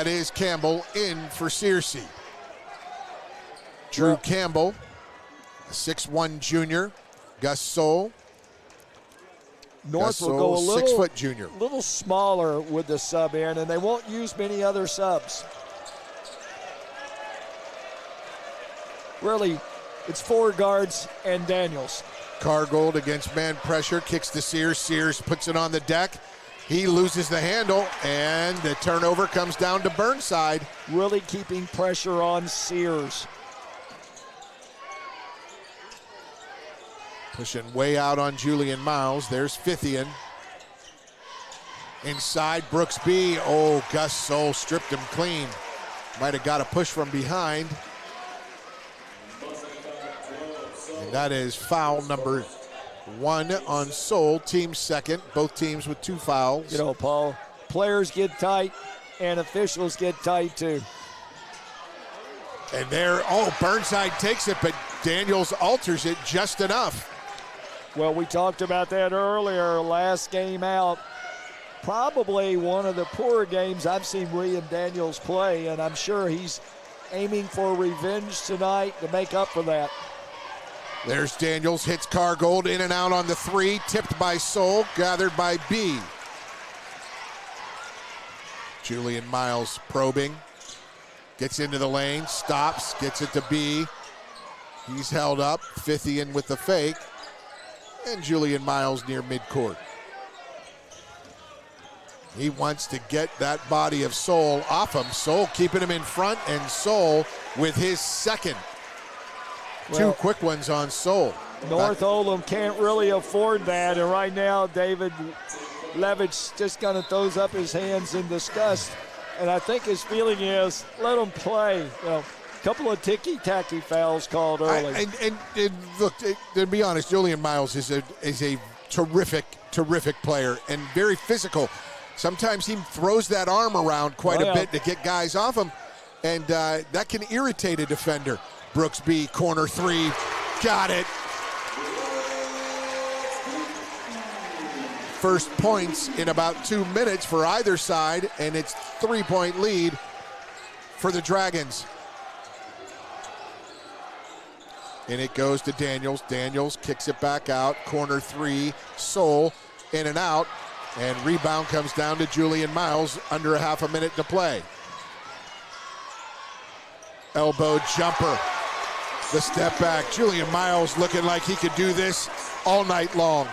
[SPEAKER 3] is Campbell in for Searcy. Drew Campbell, a 6'1 junior. Gasol.
[SPEAKER 8] North will go a little
[SPEAKER 3] 6-foot junior.
[SPEAKER 8] Little smaller with the sub in, and they won't use many other subs. Really, it's 4 guards and Daniels.
[SPEAKER 3] Cargold against man pressure, kicks to Sears. Sears puts it on the deck. He loses the handle, and the turnover comes down to Burnside.
[SPEAKER 8] Really keeping pressure on Sears.
[SPEAKER 3] Pushing way out on Julian Miles. There's Fithian. Inside, Brooks B. Oh, Gus Soul stripped him clean. Might have got a push from behind. And that is foul number 1 on Soul, team second. Both teams with 2 fouls.
[SPEAKER 8] You know, Paul, players get tight and officials get tight too.
[SPEAKER 3] And there, Burnside takes it, but Daniels alters it just enough.
[SPEAKER 8] Well, we talked about that earlier, last game out. Probably one of the poorer games I've seen William Daniels play, and I'm sure he's aiming for revenge tonight to make up for that.
[SPEAKER 3] There's Daniels, hits Cargold, in and out on the 3, tipped by Soul, gathered by B. Julian Miles probing, gets into the lane, stops, gets it to B. He's held up, Fithian with the fake, and Julian Miles near midcourt. He wants to get that body of Soul off him. Soul keeping him in front, and Soul with his second. Well, 2 quick ones on Soul.
[SPEAKER 8] North Oldham can't really afford that, and right now David Levitch just kind of throws up his hands in disgust, and I think his feeling is, let him play. A couple of ticky-tacky fouls called early.
[SPEAKER 3] And look, to be honest, Julian Miles is a terrific player and very physical. Sometimes he throws that arm around quite a bit to get guys off him, and that can irritate a defender. Brooks B, corner 3, got it. First points in about 2 minutes for either side, and it's 3-point lead for the Dragons. And it goes to Daniels. Daniels kicks it back out, corner 3, Soul, in and out, and rebound comes down to Julian Miles, under a half a minute to play. Elbow jumper. The step back. Julian Miles looking like he could do this all night long.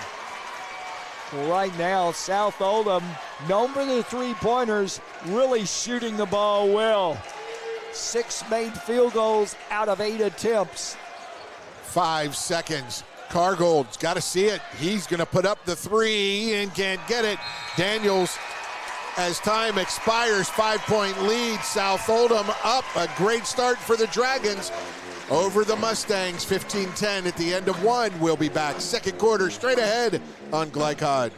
[SPEAKER 8] Well, right now, South Oldham, known for the 3-pointers, really shooting the ball well. 6 made field goals out of 8 attempts.
[SPEAKER 3] 5 seconds. Cargold's got to see it. He's going to put up the 3 and can't get it. Daniels as time expires. 5-point lead. South Oldham up. A great start for the Dragons over the Mustangs. 15-10 at the end of one. We'll be back second quarter straight ahead on Glycod.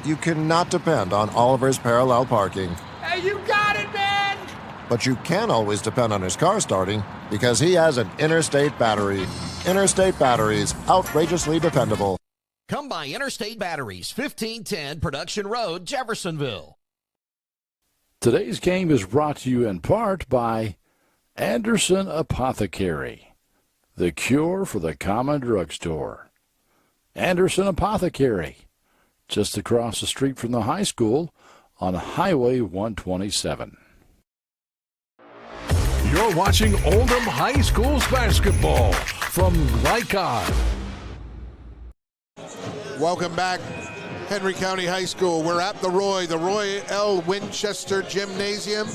[SPEAKER 9] You cannot depend on Oliver's parallel parking.
[SPEAKER 10] Hey, you got it, man!
[SPEAKER 9] But you can always depend on his car starting because he has an Interstate battery. Interstate batteries, outrageously dependable.
[SPEAKER 7] Come by Interstate Batteries, 1510 Production Road, Jeffersonville.
[SPEAKER 19] Today's game is brought to you in part by Anderson Apothecary, the cure for the common drugstore. Anderson Apothecary, just across the street from the high school on Highway 127.
[SPEAKER 2] You're watching Oldham High School's basketball from Glycod.
[SPEAKER 3] Welcome back, Henry County High School. We're at the Roy L. Winchester Gymnasium.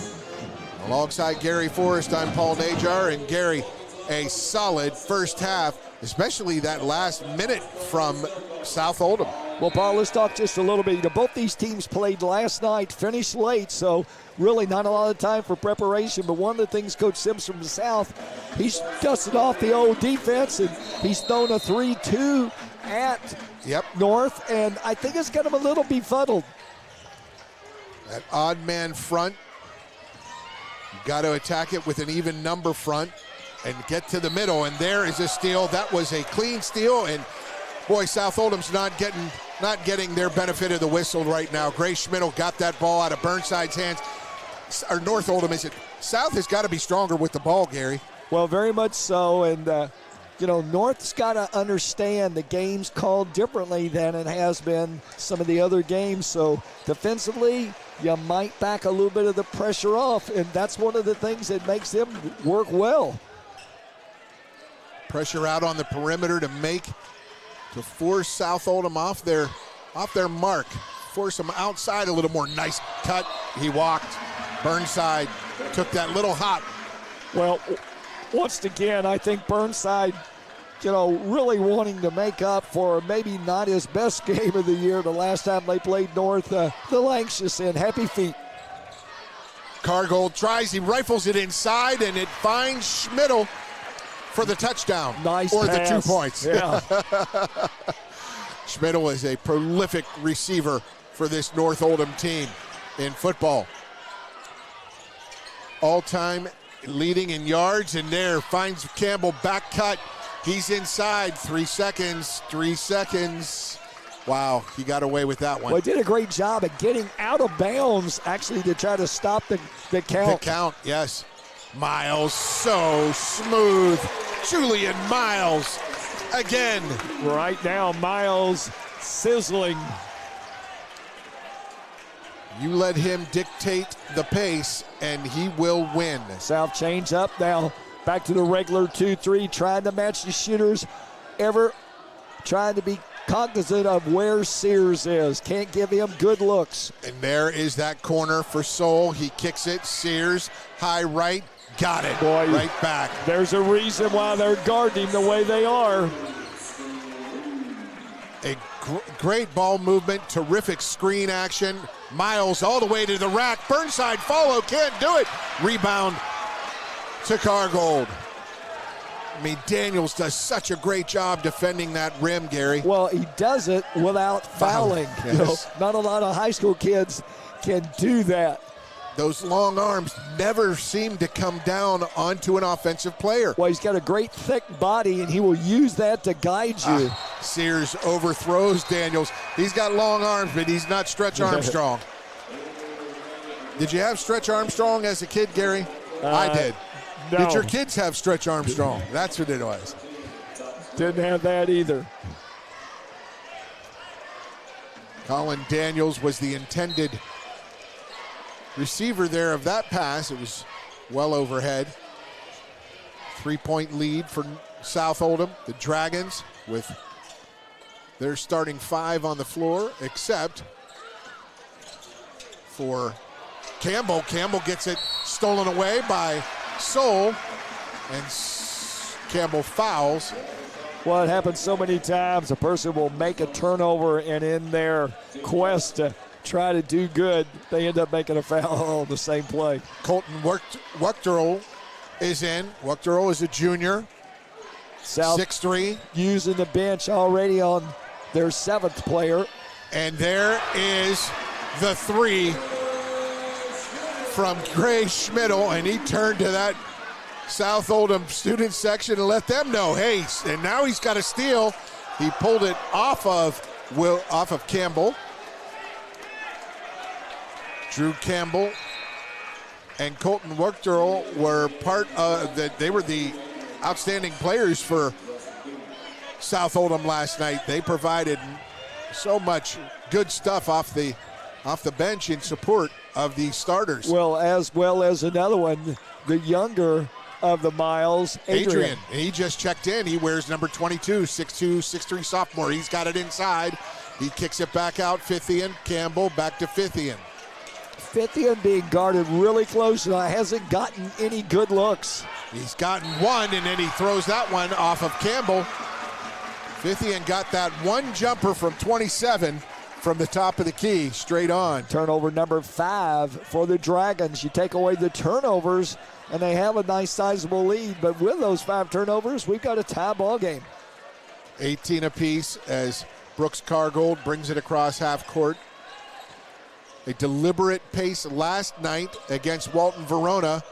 [SPEAKER 3] Alongside Gary Forrest, I'm Paul Najar. And Gary, a solid first half, especially that last minute from South Oldham.
[SPEAKER 8] Well, Paul, let's talk just a little bit. Both these teams played last night, finished late, so really not a lot of time for preparation. But one of the things Coach Sims from the South, he's dusted off the old defense, and he's thrown a 3-2 at North, and I think it's got him a little befuddled.
[SPEAKER 3] That odd man front, you got to attack it with an even number front and get to the middle, and there is a steal. That was a clean steal, and boy, South Oldham's not getting their benefit of the whistle right now. Grace Schmidl got that ball out of Burnside's hands. Or North Oldham, is it? South has got to be stronger with the ball, Gary.
[SPEAKER 8] Well, very much so, and North's got to understand the game's called differently than it has been some of the other games. So defensively, you might back a little bit of the pressure off, and that's one of the things that makes them work well.
[SPEAKER 3] Pressure out on the perimeter to force South Oldham off their mark. Force them outside a little more. Nice cut. He walked. Burnside took that little hop.
[SPEAKER 8] Well, once again, I think Burnside, really wanting to make up for maybe not his best game of the year the last time they played North. A little anxious in. Happy feet.
[SPEAKER 3] Cargold tries. He rifles it inside, and it finds Schmidl for the touchdown.
[SPEAKER 8] Nice
[SPEAKER 3] or
[SPEAKER 8] pass.
[SPEAKER 3] The 2 points.
[SPEAKER 8] Yeah.
[SPEAKER 3] Schmidl is a prolific receiver for this North Oldham team in football. All-time leading in yards, and there finds Campbell, back cut. He's inside. 3 seconds. Wow, he got away with that one.
[SPEAKER 8] Well, he did a great job of getting out of bounds, actually, to try to stop the count.
[SPEAKER 3] The count, yes. Miles, so smooth. Julian Miles again.
[SPEAKER 8] Right now, Miles sizzling.
[SPEAKER 3] You let him dictate the pace, and he will win.
[SPEAKER 8] South change up now. Back to the regular 2-3, trying to match the shooters. Trying to be cognizant of where Sears is. Can't give him good looks.
[SPEAKER 3] And there is that corner for Soul. He kicks it. Sears, high right. Got it.
[SPEAKER 8] Boy,
[SPEAKER 3] right back.
[SPEAKER 8] There's a reason why they're guarding the way they are.
[SPEAKER 3] A great ball movement, terrific screen action. Miles all the way to the rack. Burnside follow, can't do it. Rebound to Cargold. I mean, Daniels does such a great job defending that rim, Gary.
[SPEAKER 8] Well, he does it without fouling.
[SPEAKER 3] Yes.
[SPEAKER 8] Not a lot of high school kids can do that.
[SPEAKER 3] Those long arms never seem to come down onto an offensive player.
[SPEAKER 8] Well, he's got a great thick body, and he will use that to guide you.
[SPEAKER 3] Sears overthrows Daniels. He's got long arms, but he's not Stretch Armstrong. Did you have Stretch Armstrong as a kid, Gary? I did.
[SPEAKER 8] No.
[SPEAKER 3] Did your kids have Stretch Armstrong? That's what it was.
[SPEAKER 8] Didn't have that either.
[SPEAKER 3] Colin Daniels was the intended receiver there of that pass. It was well overhead. 3-point lead for South Oldham. The Dragons with their starting 5 on the floor, except for Campbell. Campbell gets it stolen away by Soul, and Campbell fouls.
[SPEAKER 8] Well, it happens so many times. A person will make a turnover, and in their quest to try to do good, they end up making a foul on the same play.
[SPEAKER 3] Colton Wuchterl is in. Wuchterl is a junior.
[SPEAKER 8] South
[SPEAKER 3] 6'3".
[SPEAKER 8] Using the bench already on their 7th player.
[SPEAKER 3] And there is the 3 from Gray Schmidl, and he turned to that South Oldham student section and let them know, hey, and now he's got a steal. He pulled it off of Campbell. Drew Campbell and Colton Wuchterl were part of they were the outstanding players for South Oldham last night. They provided so much good stuff off the bench in support of the starters.
[SPEAKER 8] Well as another one, the younger of the Miles, Adrian.
[SPEAKER 3] He just checked in. He wears number 22, 6'2", 6'3" sophomore. He's got it inside. He kicks it back out. Fithian, Campbell, back to Fithian.
[SPEAKER 8] Fithian being guarded really close and hasn't gotten any good looks.
[SPEAKER 3] He's gotten one, and then he throws that one off of Campbell. Fithian got that one jumper from 27 from the top of the key, straight on.
[SPEAKER 8] Turnover number 5 for the Dragons. You take away the turnovers, and they have a nice sizable lead, but with those 5 turnovers, we've got a tie ball game.
[SPEAKER 3] 18 apiece as Brooks Cargold brings it across half court. A deliberate pace last night against Walton Verona.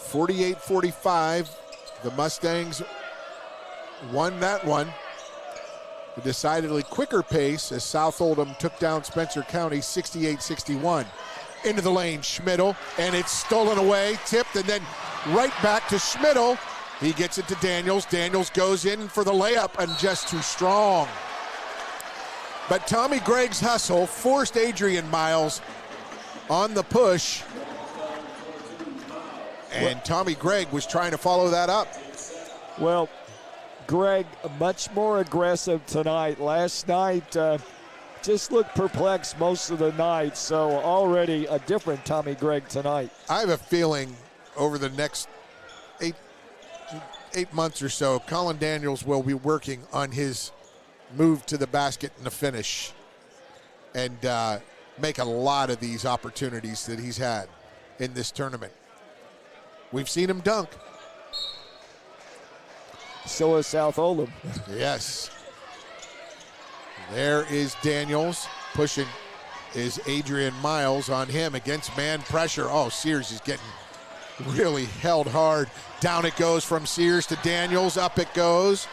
[SPEAKER 3] 48-45. The Mustangs won that one. A decidedly quicker pace as South Oldham took down Spencer County 68-61. Into the lane, Schmidl, and it's stolen away, tipped, and then right back to Schmidl. He gets it to Daniels. Daniels goes in for the layup and just too strong. But Tommy Gregg's hustle forced Adrian Miles on the push. And Tommy Gregg was trying to follow that up.
[SPEAKER 8] Well, Gregg much more aggressive tonight. Last night just looked perplexed most of the night. So already a different Tommy Gregg tonight.
[SPEAKER 3] I have a feeling over the next eight months or so, Colin Daniels will be working on his move to the basket and the finish and make a lot of these opportunities that he's had in this tournament. We've seen him dunk.
[SPEAKER 8] So is South Oldham.
[SPEAKER 3] Yes. There is Daniels. Pushing is Adrian Miles on him against man pressure. Oh, Sears is getting really held hard. Down it goes from Sears to Daniels. Up it goes.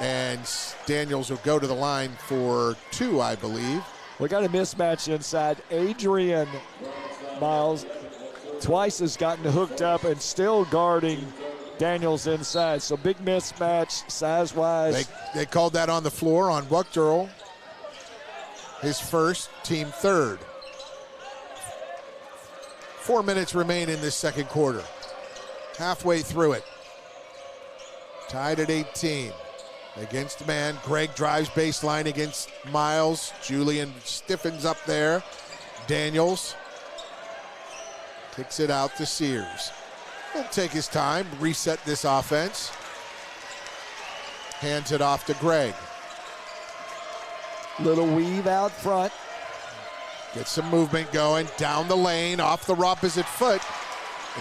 [SPEAKER 3] And Daniels will go to the line for 2, I believe.
[SPEAKER 8] We got a mismatch inside. Adrian Miles twice has gotten hooked up and still guarding Daniels inside. So big mismatch size-wise.
[SPEAKER 3] They called that on the floor on Wuchterl. His first, team third. 4 minutes remain in this second quarter. Halfway through it. Tied at 18. Against man, Gregg drives baseline against Miles. Julian stiffens up there. Daniels kicks it out to Sears. He'll take his time, reset this offense. Hands it off to Gregg.
[SPEAKER 8] Little weave out front.
[SPEAKER 3] Get some movement going. Down the lane, off the opposite foot.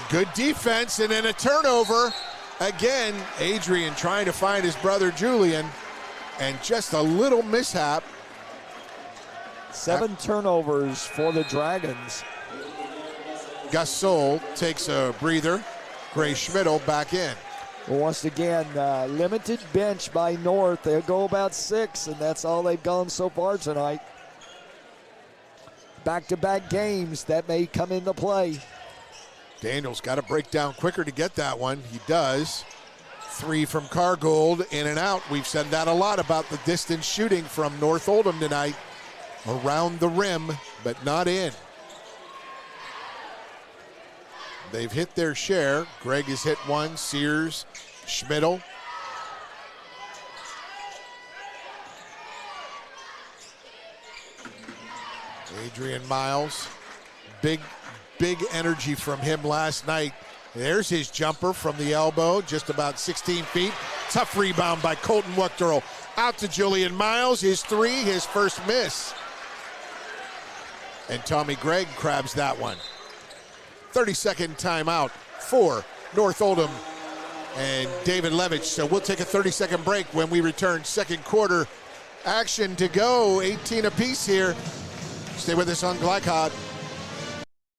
[SPEAKER 3] Good defense, and then a turnover. Again, Adrian trying to find his brother Julian, and just a little mishap.
[SPEAKER 8] 7 turnovers for the Dragons.
[SPEAKER 3] Gasol takes a breather. Gray Schmidl back in.
[SPEAKER 8] Well, once again, limited bench by North. They'll go about 6, and that's all they've gone so far tonight. Back-to-back games, that may come into play.
[SPEAKER 3] Daniels got to break down quicker to get that one. He does. 3 from Cargold, in and out. We've said that a lot about the distance shooting from North Oldham tonight. Around the rim, but not in. They've hit their share. Gregg has hit 1. Sears, Schmidl. Adrian Miles. Big energy from him last night. There's his jumper from the elbow, just about 16 feet. Tough rebound by Colton Wuchterl. Out to Julian Miles, his three, his first miss. And Tommy Gregg grabs that one. 30-second timeout for North Oldham and David Levitch. So we'll take a 30-second break. When we return, second quarter action to go. 18 apiece here. Stay with us on Glycod.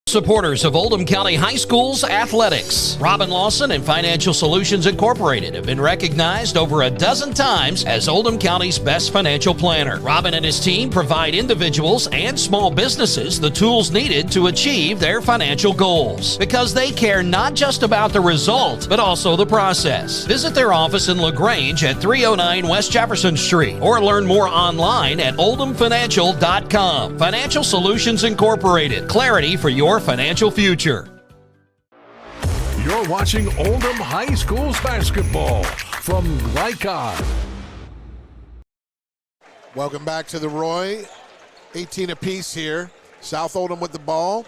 [SPEAKER 7] Supporters of Oldham County High School's athletics. Robin Lawson and Financial Solutions Incorporated have been recognized over a dozen times as Oldham County's best financial planner. Robin and his team provide individuals and small businesses the tools needed to achieve their financial goals, because they care not just about the result, but also the process. Visit their office in LaGrange at 309 West Jefferson Street or learn more online at oldhamfinancial.com. Financial Solutions Incorporated. Clarity for your financial future.
[SPEAKER 2] You're watching Oldham High School's basketball from Glycod.
[SPEAKER 3] Welcome back to the Roy. 18 apiece here. South Oldham with the ball.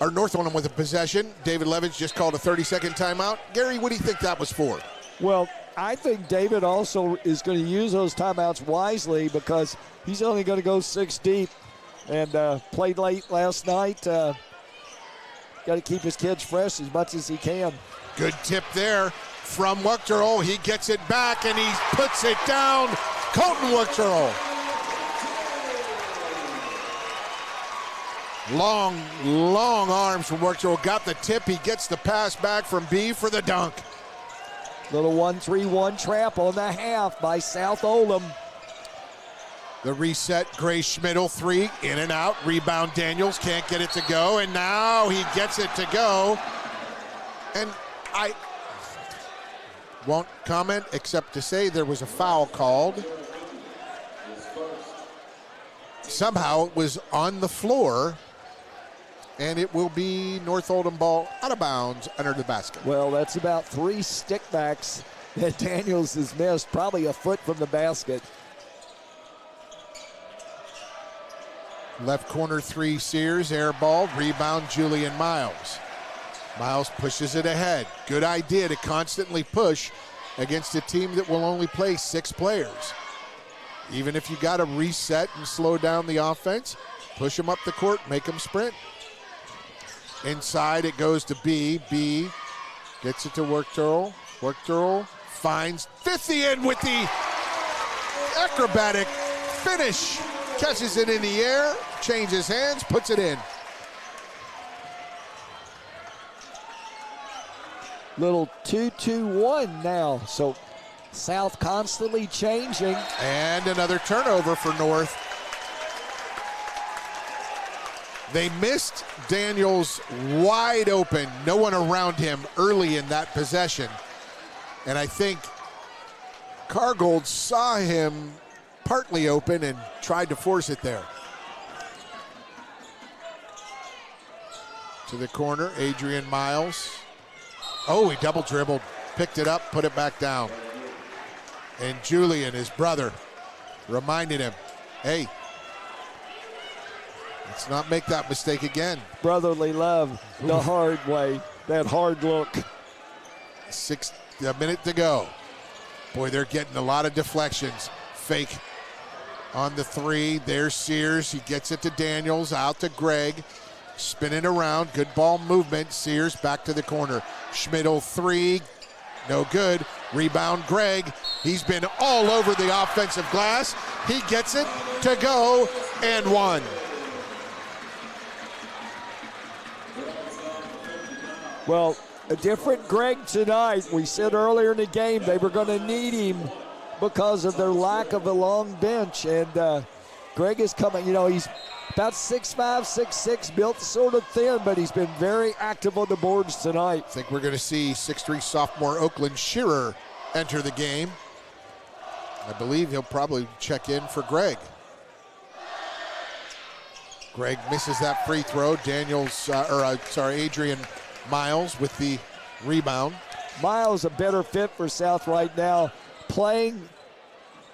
[SPEAKER 3] Or North Oldham with the possession. David Levitch just called a 30-second timeout. Gary, what do you think that was for?
[SPEAKER 8] Well, I think David also is going to use those timeouts wisely, because he's only going to go 6 deep, and played late last night. Got to keep his kids fresh as much as he can.
[SPEAKER 3] Good tip there from Wuchterl. He gets it back and he puts it down. Colton Wuchterl. Long arms from Wuchterl. Got the tip. He gets the pass back from B for the dunk.
[SPEAKER 8] Little 1-3-1 trap on the half by South Oldham.
[SPEAKER 3] The reset, Gray Schmidl, three, in and out. Rebound, Daniels, can't get it to go, and now he gets it to go. And I won't comment except to say there was a foul called. Somehow it was on the floor, and it will be North Oldham ball out of bounds under the basket.
[SPEAKER 8] Well, that's about 3 stickbacks that Daniels has missed, probably a foot from the basket.
[SPEAKER 3] Left corner three, Sears, air ball, rebound, Julian Miles. Miles pushes it ahead. Good idea to constantly push against a team that will only play 6 players. Even if you got to reset and slow down the offense, push them up the court, make them sprint. Inside it goes to B. B gets it to Wuchterl. Wuchterl finds 50 in with the acrobatic finish. Catches it in the air, changes hands, puts it in.
[SPEAKER 8] Little 2-2-1 now. So South constantly changing.
[SPEAKER 3] And another turnover for North. They missed Daniels wide open, no one around him early in that possession. And I think Cargold saw him partly open and tried to force it there. To the corner, Adrian Miles. Oh, he double dribbled, picked it up, put it back down. And Julian, his brother, reminded him, hey, let's not make that mistake again.
[SPEAKER 8] Brotherly love, the hard way, that hard look.
[SPEAKER 3] A minute to go. Boy, they're getting a lot of deflections. Fake on the three. There's Sears. He gets it to Daniels. Out to Gregg. Spinning around. Good ball movement. Sears back to the corner. Schmidl three. No good. Rebound Gregg. He's been all over the offensive glass. He gets it to go and one.
[SPEAKER 8] Well, a different Gregg tonight. We said earlier in the game they were going to need him because of their lack of a long bench. And Gregg is coming, he's about 6'5", 6'6", built sort of thin, but he's been very active on the boards tonight.
[SPEAKER 3] I think we're going to see 6'3" sophomore Oakland Shearer enter the game. I believe he'll probably check in for Gregg. Gregg misses that free throw. Adrian Miles with the rebound.
[SPEAKER 8] Miles a better fit for South right now, playing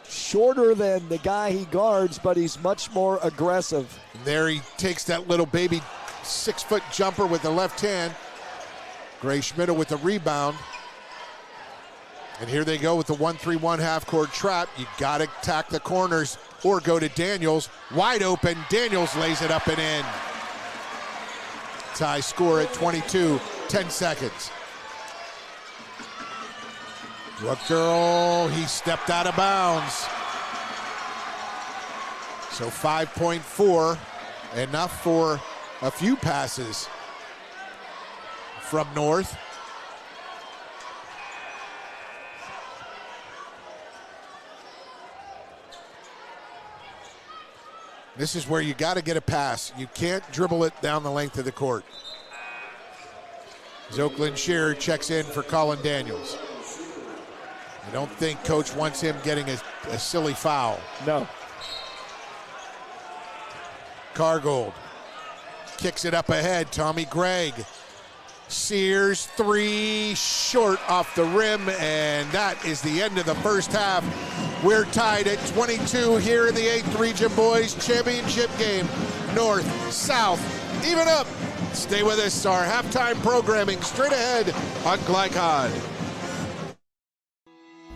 [SPEAKER 8] shorter than the guy he guards, but he's much more aggressive.
[SPEAKER 3] And there he takes that little baby 6-foot jumper with the left hand. Gray Schmidt with the rebound. And here they go with the 1-3-1 half-court trap. You got to attack the corners or go to Daniels. Wide open. Daniels lays it up and in. Tie score at 22, 10 seconds. Rutger, he stepped out of bounds. So 5.4, enough for a few passes from North. This is where you got to get a pass. You can't dribble it down the length of the court. Oakland Shearer checks in for Colin Daniels. I don't think Coach wants him getting a silly foul.
[SPEAKER 8] No.
[SPEAKER 3] Cargold kicks it up ahead. Tommy Gregg. Sears, three, short off the rim, and that is the end of the first half. We're tied at 22 here in the 8th Region Boys Championship game. North, South, even up. Stay with us. Our halftime programming straight ahead on Glycod.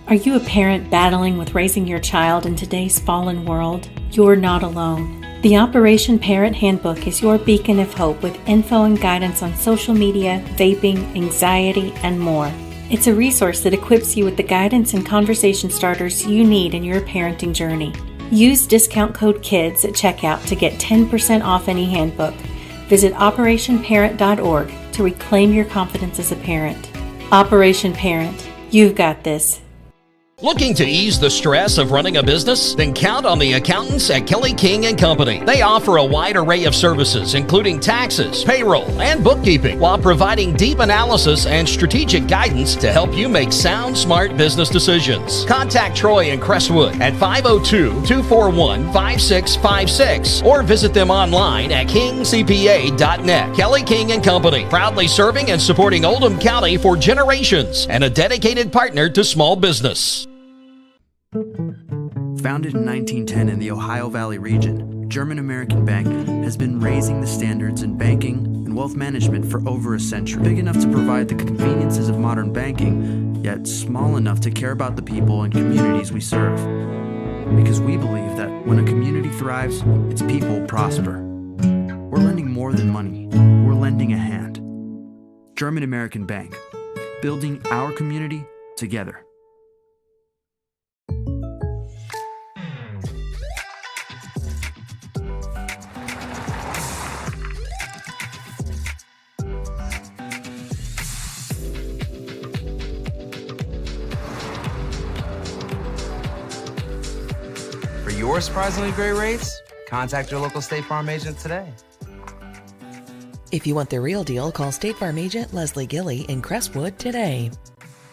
[SPEAKER 6] Are you a parent battling with raising your child in today's fallen world? You're not alone. The Operation Parent Handbook is your beacon of hope with info and guidance on social media, vaping, anxiety, and more. It's a resource that equips you with the guidance and conversation starters you need in your parenting journey. Use discount code KIDS at checkout to get 10% off any handbook. Visit operationparent.org to reclaim your confidence as a parent. Operation Parent, you've got this.
[SPEAKER 7] Looking to ease the stress of running a business? Then count on the accountants at Kelly King & Company. They offer a wide array of services, including taxes, payroll, and bookkeeping, while providing deep analysis and strategic guidance to help you make sound, smart business decisions. Contact Troy in Crestwood at 502-241-5656 or visit them online at kingcpa.net. Kelly King & Company, proudly serving and supporting Oldham County for generations and a dedicated partner to small business.
[SPEAKER 5] Founded in 1910 in the Ohio Valley region, German American Bank has been raising the standards in banking and wealth management for over a century. Big enough to provide the conveniences of modern banking, yet small enough to care about the people and communities we serve. Because we believe that when a community thrives, its people prosper. We're lending more than money. We're lending a hand. German American Bank, building our community together.
[SPEAKER 11] For your surprisingly great rates, contact your local State Farm agent today.
[SPEAKER 12] If you want the real deal, call State Farm agent Leslie Gilly in Crestwood today.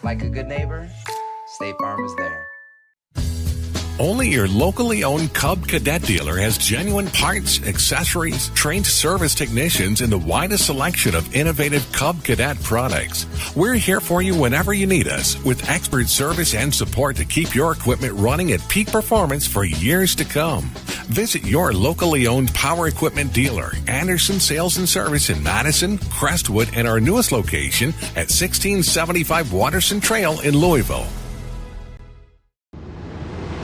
[SPEAKER 11] Like a good neighbor, State Farm is there.
[SPEAKER 2] Only your locally owned Cub Cadet dealer has genuine parts, accessories, trained service technicians, and the widest selection of innovative Cub Cadet products. We're here for you whenever you need us with expert service and support to keep your equipment running at peak performance for years to come. Visit your locally owned power equipment dealer, Anderson Sales and Service in Madison, Crestwood, and our newest location at 1675 Watterson Trail in Louisville.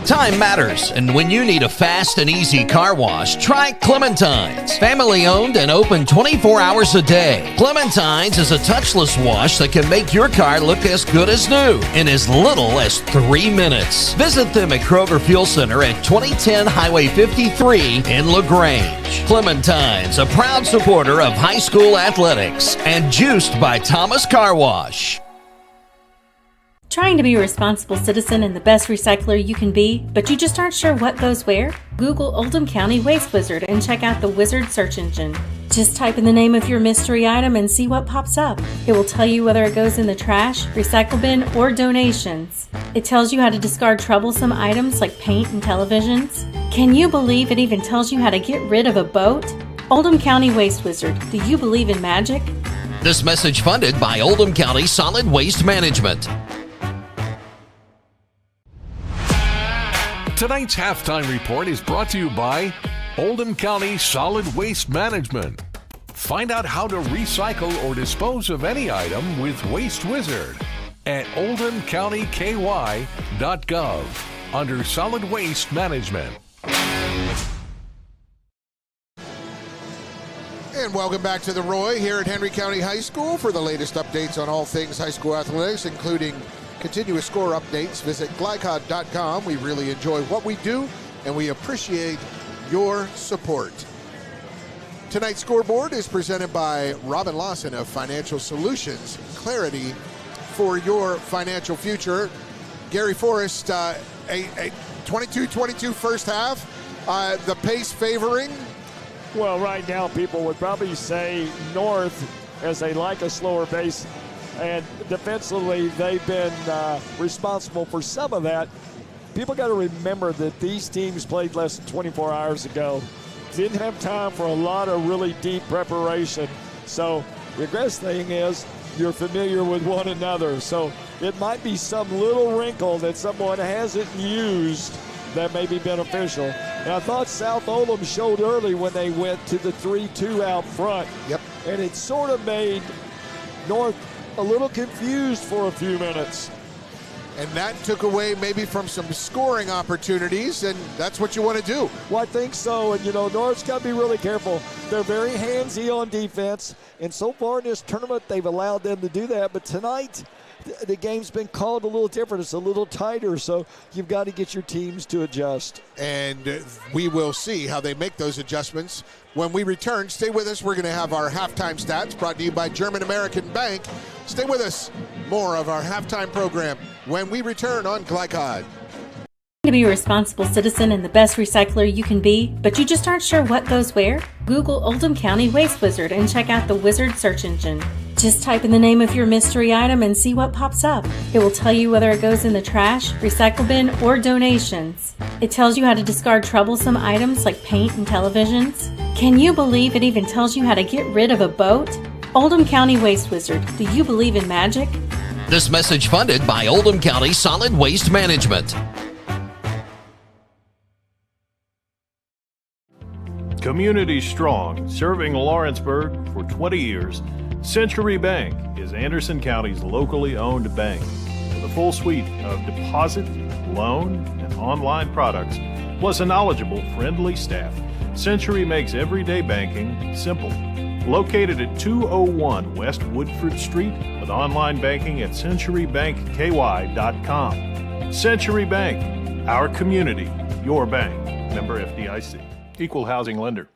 [SPEAKER 7] Time matters, and when you need a fast and easy car wash, try Clementine's. Family owned and open 24 hours a day. Clementine's is a touchless wash that can make your car look as good as new in as little as 3 minutes. Visit them at Kroger Fuel Center at 2010 Highway 53 in LaGrange. Clementine's, a proud supporter of high school athletics and juiced by Thomas Car Wash.
[SPEAKER 6] Trying to be a responsible citizen and the best recycler you can be, but you just aren't sure what goes where? Google Oldham County Waste Wizard and check out the Wizard search engine. Just type in the name of your mystery item and see what pops up. It will tell you whether it goes in the trash, recycle bin, or donations. It tells you how to discard troublesome items like paint and televisions. Can you believe it even tells you how to get rid of a boat? Oldham County Waste Wizard, do you believe in magic?
[SPEAKER 7] This message funded by Oldham County Solid Waste Management.
[SPEAKER 2] Tonight's halftime report is brought to you by Oldham County Solid Waste Management. Find out how to recycle or dispose of any item with Waste Wizard at oldhamcountyky.gov under Solid Waste Management.
[SPEAKER 3] And welcome back to the Roy here at Henry County High School. For the latest updates on all things high school athletics, including continuous score updates, visit glycod.com. We really enjoy what we do, and we appreciate your support. Tonight's scoreboard is presented by Robin Lawson of Financial Solutions. Clarity for your financial future. Gary Forrest, a 22-22 first half. The pace favoring.
[SPEAKER 8] Well, right now people would probably say North, as they like a slower pace, and defensively they've been responsible for some of that. People got to remember that these teams played less than 24 hours ago. Didn't have time for a lot of really deep preparation. So the best thing is you're familiar with one another. So it might be some little wrinkle that someone hasn't used that may be beneficial. And I thought South Oldham showed early when they went to the 3-2 out front.
[SPEAKER 3] Yep.
[SPEAKER 8] And it sort of made North a little confused for a few minutes.
[SPEAKER 3] And that took away maybe from some scoring opportunities, and that's what you want to do.
[SPEAKER 8] Well, I think so, and North's got to be really careful. They're very handsy on defense, and so far in this tournament, they've allowed them to do that. But tonight, the game's been called a little different. It's a little tighter, so you've got to get your teams to adjust.
[SPEAKER 3] And we will see how they make those adjustments when we return. Stay with us. We're going to have our halftime stats brought to you by German American Bank. Stay with us. More of our halftime program when we return on Glycod.
[SPEAKER 6] To be a responsible citizen and the best recycler you can be, but you just aren't sure what goes where? Google Oldham County Waste Wizard and check out the Wizard search engine. Just type in the name of your mystery item and see what pops up. It will tell you whether it goes in the trash, recycle bin, or donations. It tells you how to discard troublesome items like paint and televisions. Can you believe it even tells you how to get rid of a boat? Oldham County Waste Wizard, do you believe in magic?
[SPEAKER 7] This message funded by Oldham County Solid Waste Management.
[SPEAKER 16] Community strong, serving Lawrenceburg for 20 years, Century Bank is Anderson County's locally owned bank. With a full suite of deposit, loan, and online products, plus a knowledgeable, friendly staff, Century makes everyday banking simple. Located at 201 West Woodford Street with online banking at centurybankky.com. Century Bank, our community, your bank. Member FDIC. Equal housing lender.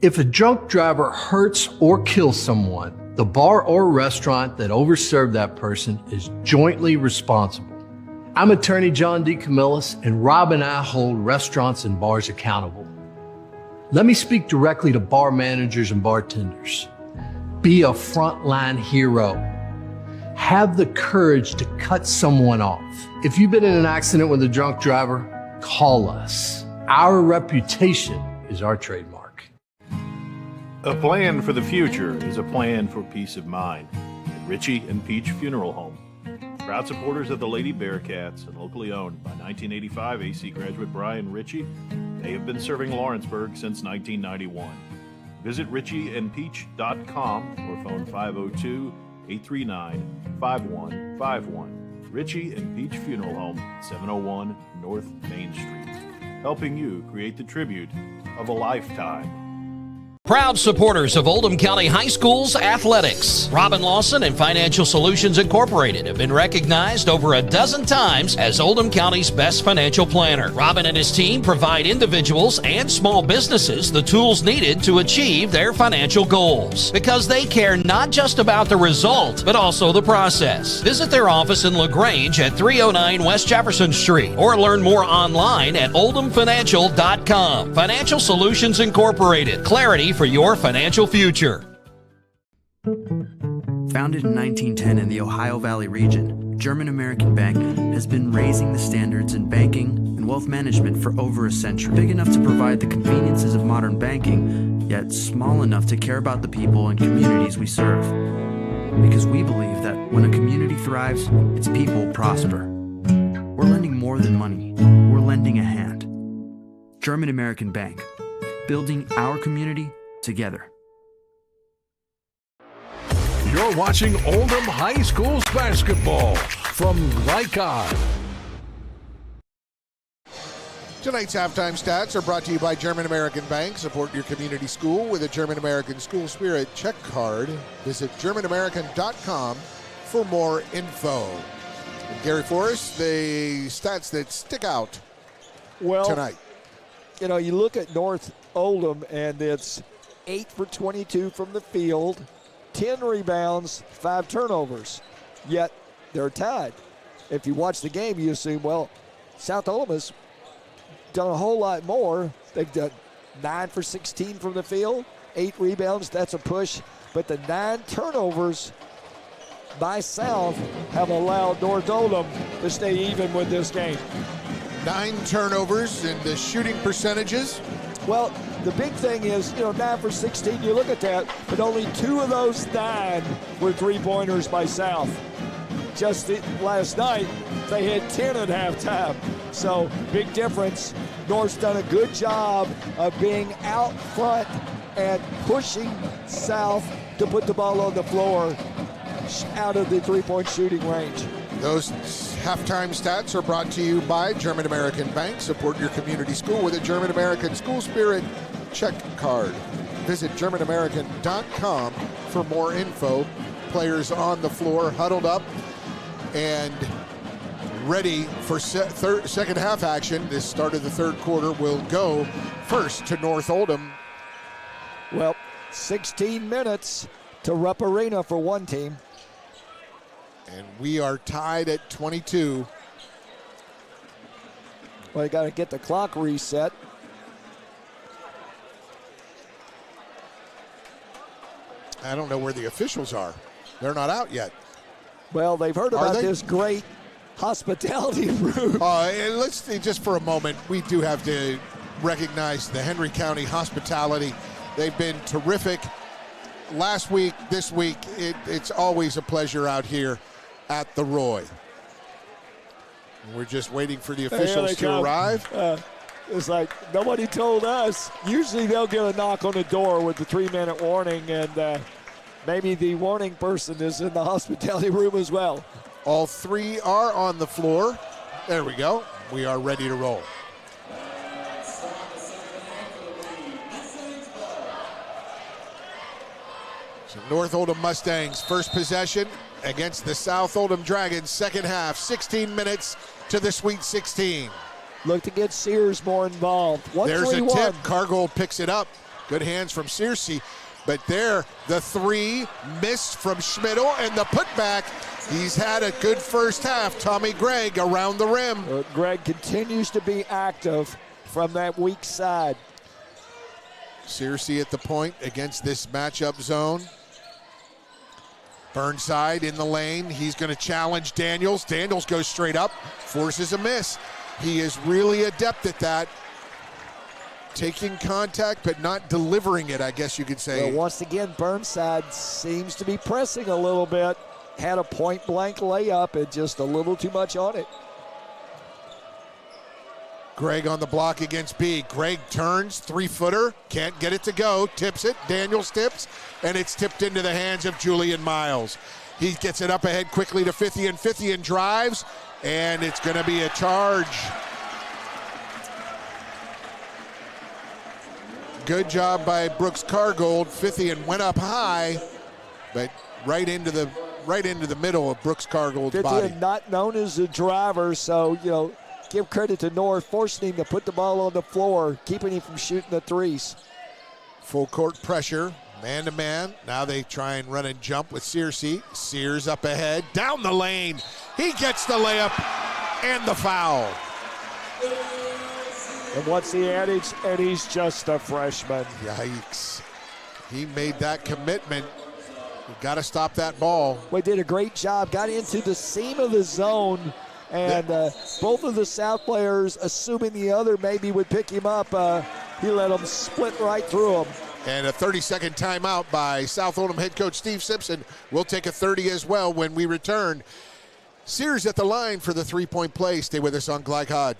[SPEAKER 20] If a drunk driver hurts or kills someone, the bar or restaurant that overserved that person is jointly responsible. I'm attorney John D. Camillus, and Rob and I hold restaurants and bars accountable. Let me speak directly to bar managers and bartenders. Be a frontline hero. Have the courage to cut someone off. If you've been in an accident with a drunk driver, call us. Our reputation is our trademark.
[SPEAKER 16] A plan for the future is a plan for peace of mind. At Ritchie and Peach Funeral Home. Proud supporters of the Lady Bearcats and locally owned by 1985 AC graduate Brian Ritchie, they have been serving Lawrenceburg since 1991. Visit ritchieandpeach.com or phone 502-839-5151. Ritchie and Peach Funeral Home, 701 North Main Street. Helping you create the tribute of a lifetime.
[SPEAKER 7] Proud supporters of Oldham County High School's athletics. Robin Lawson and Financial Solutions Incorporated have been recognized over a dozen times as Oldham County's best financial planner. Robin and his team provide individuals and small businesses the tools needed to achieve their financial goals because they care not just about the result, but also the process. Visit their office in LaGrange at 309 West Jefferson Street or learn more online at oldhamfinancial.com. Financial Solutions Incorporated. Clarity for your financial future.
[SPEAKER 5] Founded in 1910 in the Ohio Valley region, German American Bank has been raising the standards in banking and wealth management for over a century. Big enough to provide the conveniences of modern banking, yet small enough to care about the people and communities we serve. Because we believe that when a community thrives, its people prosper. We're lending more than money. We're lending a hand. German American Bank, building our community together.
[SPEAKER 2] You're watching Oldham High School's basketball from Glycod.
[SPEAKER 3] Tonight's halftime stats are brought to you by German American Bank. Support your community school with a German American School Spirit check card. Visit GermanAmerican.com for more info. And Gary Forrest, the stats that stick out tonight.
[SPEAKER 8] You know, you look at North Oldham, and it's 8 for 22 from the field, 10 rebounds, 5 turnovers. Yet they're tied. If you watch the game, you assume, well, South Oldham has done a whole lot more. They've done 9 for 16 from the field, 8 rebounds. That's a push. But the 9 turnovers by South have allowed North Oldham to stay even with this game.
[SPEAKER 3] 9 turnovers and the shooting percentages.
[SPEAKER 8] Well, the big thing is, 9 for 16, you look at that, but only 2 of those 9 were three-pointers by South. Just last night, they had 10 at halftime. So, big difference. North's done a good job of being out front and pushing South to put the ball on the floor out of the three-point shooting range.
[SPEAKER 3] Those halftime stats are brought to you by German American Bank. Support your community school with a German American School Spirit check card. Visit GermanAmerican.com for more info. Players on the floor, huddled up and ready for second half action. This start of the third quarter will go first to North Oldham.
[SPEAKER 8] Well, 16 minutes to Rupp Arena for one team.
[SPEAKER 3] And we are tied at 22.
[SPEAKER 8] Well, you got to get the clock reset.
[SPEAKER 3] I don't know where the officials are. They're not out yet.
[SPEAKER 8] Well, they've heard about this great hospitality room.
[SPEAKER 3] Let's just for a moment, we do have to recognize the Henry County hospitality. They've been terrific. Last week, this week, it's always a pleasure out here at the Roy. We're just waiting for the officials to arrive.
[SPEAKER 8] It's like nobody told us. Usually they'll get a knock on the door with the 3-minute warning, and maybe the warning person is in the hospitality room as well.
[SPEAKER 3] All 3 are on the floor. There we go. We are ready to roll. So North Oldham Mustangs, first possession against the South Oldham Dragons, second half, 16 minutes to the Sweet 16.
[SPEAKER 8] Look to get Sears more involved.
[SPEAKER 3] There's a tip. Cargold picks it up. Good hands from Searcy. But there, the 3 missed from Schmidl, and the putback. He's had a good first half. Tommy Gregg around the rim.
[SPEAKER 8] Gregg continues to be active from that weak side.
[SPEAKER 3] Searcy at the point against this matchup zone. Burnside in the lane. He's going to challenge Daniels. Daniels goes straight up, forces a miss. He is really adept at that. Taking contact, but not delivering it, I guess you could say.
[SPEAKER 8] Well, once again, Burnside seems to be pressing a little bit. Had a point-blank layup and just a little too much on it.
[SPEAKER 3] Gregg on the block against B. Gregg turns, 3-footer, can't get it to go, tips it, Daniels tips, and it's tipped into the hands of Julian Miles. He gets it up ahead quickly to Fithian. Fithian drives, and it's going to be a charge. Good job by Brooks Cargold. Fithian went up high, but right into the middle of Brooks Cargold's body.
[SPEAKER 8] Fithian not known as a driver, so, give credit to North, forcing him to put the ball on the floor, keeping him from shooting the threes.
[SPEAKER 3] Full court pressure, man-to-man. Now they try and run and jump with Searcy. Sears up ahead, down the lane. He gets the layup and the foul.
[SPEAKER 8] And what's the adage? Eddie's just a freshman.
[SPEAKER 3] Yikes. He made that commitment. You got to stop that ball.
[SPEAKER 8] We did a great job. Got into the seam of the zone. And both of the South players, assuming the other maybe would pick him up, he let them split right through him.
[SPEAKER 3] And a 30-second timeout by South Oldham head coach Steve Simpson. We'll take a 30 as well when we return. Sears at the line for the three-point play. Stay with us on Glycod.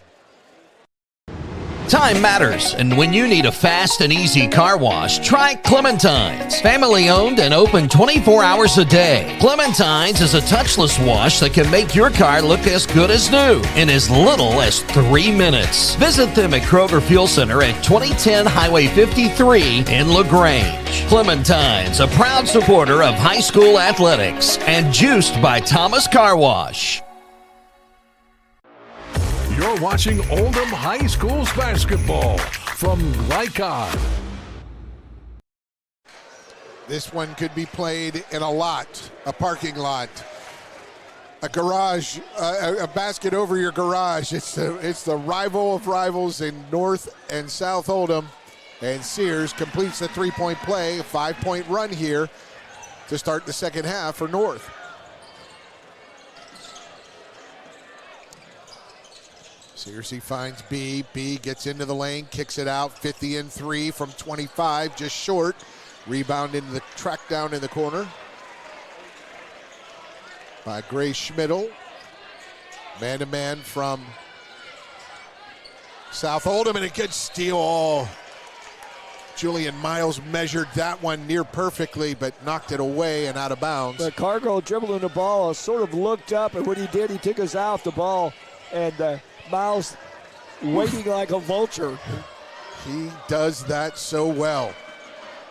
[SPEAKER 7] Time matters, and when you need a fast and easy car wash, try Clementine's. Family owned and open 24 hours a day. Clementine's is a touchless wash that can make your car look as good as new in as little as 3 minutes. Visit them at Kroger Fuel Center at 2010 Highway 53 in LaGrange. Clementine's, a proud supporter of high school athletics, and juiced by Thomas Car Wash.
[SPEAKER 2] You're watching Oldham High School's basketball from Lycott.
[SPEAKER 3] This one could be played in a lot, a parking lot, a garage, a basket over your garage. It's the rival of rivals in North and South Oldham. And Sears completes the three-point play, a 5-point run here to start the second half for North. Searcy finds B. B gets into the lane, kicks it out. 50 and 3 from 25, just short. Rebound into the track down in the corner by Gray Schmidl. Man-to-man from South Oldham, and a good steal. Oh, Julian Miles measured that one near perfectly, but knocked it away and out of bounds.
[SPEAKER 8] The Cargill dribbling the ball, sort of looked up, and what he did, he took his eye off the ball, and Miles waiting like a vulture.
[SPEAKER 3] He does that so well.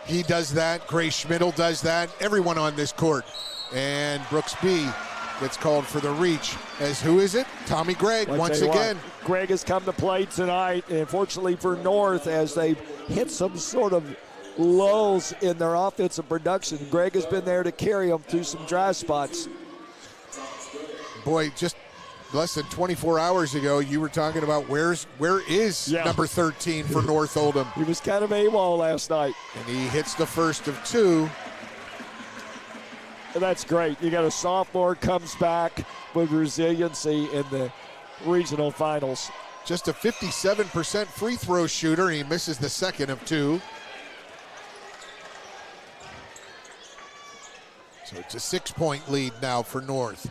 [SPEAKER 3] He does that. Gray Schmidl does that. Everyone on this court. And Brooks B gets called for the reach. As who is it? Tommy Gregg once again.
[SPEAKER 8] Gregg has come to play tonight, and unfortunately for North, as they hit some sort of lulls in their offensive production, Gregg has been there to carry them through some dry spots.
[SPEAKER 3] Boy, just less than 24 hours ago, you were talking about where is number 13 for North Oldham.
[SPEAKER 8] He was kind of AWOL last night.
[SPEAKER 3] And he hits the first of two.
[SPEAKER 8] And that's great. You got a sophomore comes back with resiliency in the regional finals.
[SPEAKER 3] Just a 57% free throw shooter. He misses the second of two. So it's a 6-point lead now for North.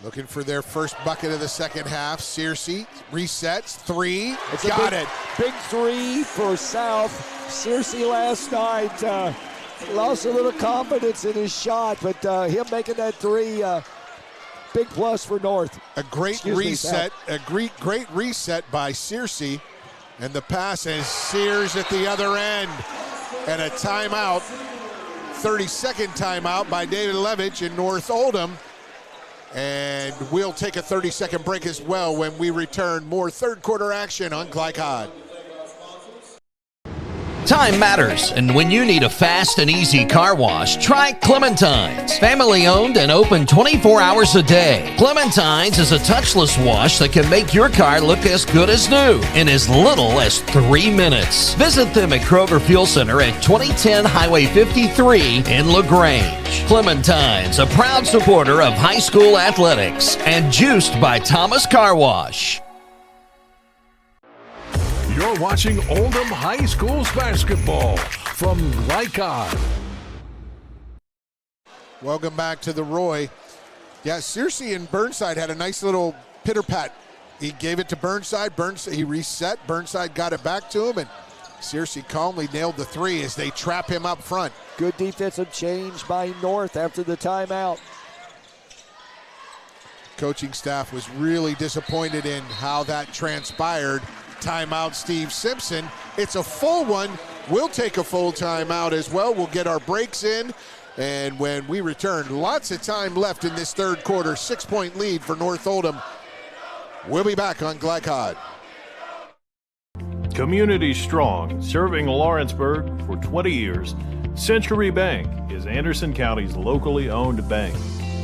[SPEAKER 3] Looking for their first bucket of the second half. Searcy resets, three, got it.
[SPEAKER 8] Big three for South. Searcy last night lost a little confidence in his shot, but him making that three, big plus for North.
[SPEAKER 3] A great reset, a great reset by Searcy, and the pass is Sears at the other end. And a timeout, 30-second timeout by David Levitch in North Oldham. And we'll take a 30-second break as well when we return. More third quarter action on Glycod.
[SPEAKER 7] Time matters, and when you need a fast and easy car wash, try Clementine's. Family owned and open 24 hours a day. Clementine's is a touchless wash that can make your car look as good as new in as little as 3 minutes. Visit them at Kroger Fuel Center at 2010 Highway 53 in LaGrange. Clementine's, a proud supporter of high school athletics, and juiced by Thomas Car Wash.
[SPEAKER 2] You're watching Oldham High School's basketball from Lycott.
[SPEAKER 3] Welcome back to the Roy. Yeah, Searcy and Burnside had a nice little pitter-pat. He gave it to Burnside. He reset. Burnside got it back to him, and Searcy calmly nailed the three as they trap him up front.
[SPEAKER 8] Good defensive change by North after the timeout.
[SPEAKER 3] Coaching staff was really disappointed in how that transpired. Timeout, Steve Simpson. It's a full one. We'll take a full timeout as well. We'll get our breaks in. And when we return, lots of time left in this third quarter. 6-point lead for North Oldham. We'll be back on Glycod.
[SPEAKER 16] Community strong, serving Lawrenceburg for 20 years, Century Bank is Anderson County's locally owned bank.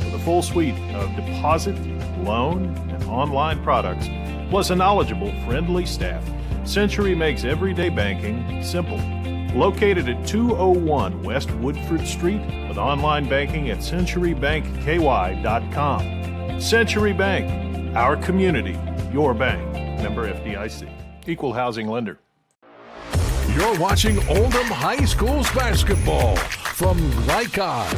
[SPEAKER 16] With a full suite of deposit, loan, and online products, plus a knowledgeable, friendly staff, Century makes everyday banking simple. Located at 201 West Woodford Street with online banking at centurybankky.com. Century Bank, our community, your bank. Member FDIC. Equal housing lender.
[SPEAKER 2] You're watching Oldham High School's basketball from Lycott.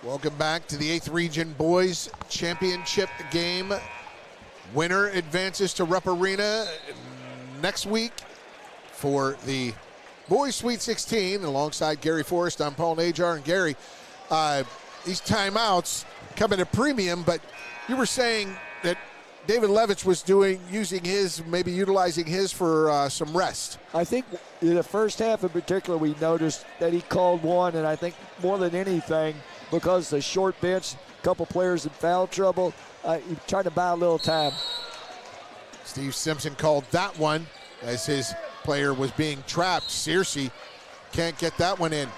[SPEAKER 3] Welcome back to the 8th Region Boys Championship game Winner advances to Rupp Arena next week for the Boys Sweet 16. Alongside Gary Forrest, I'm Paul Najar. And Gary, these timeouts come at a premium, but you were saying that David Levitch was utilizing his for some rest.
[SPEAKER 8] I think in the first half in particular, we noticed that he called one, and I think more than anything, because the short bench, a couple players in foul trouble, he tried to buy a little time.
[SPEAKER 3] Steve Simpson called that one as his player was being trapped. Searcy can't get that one in.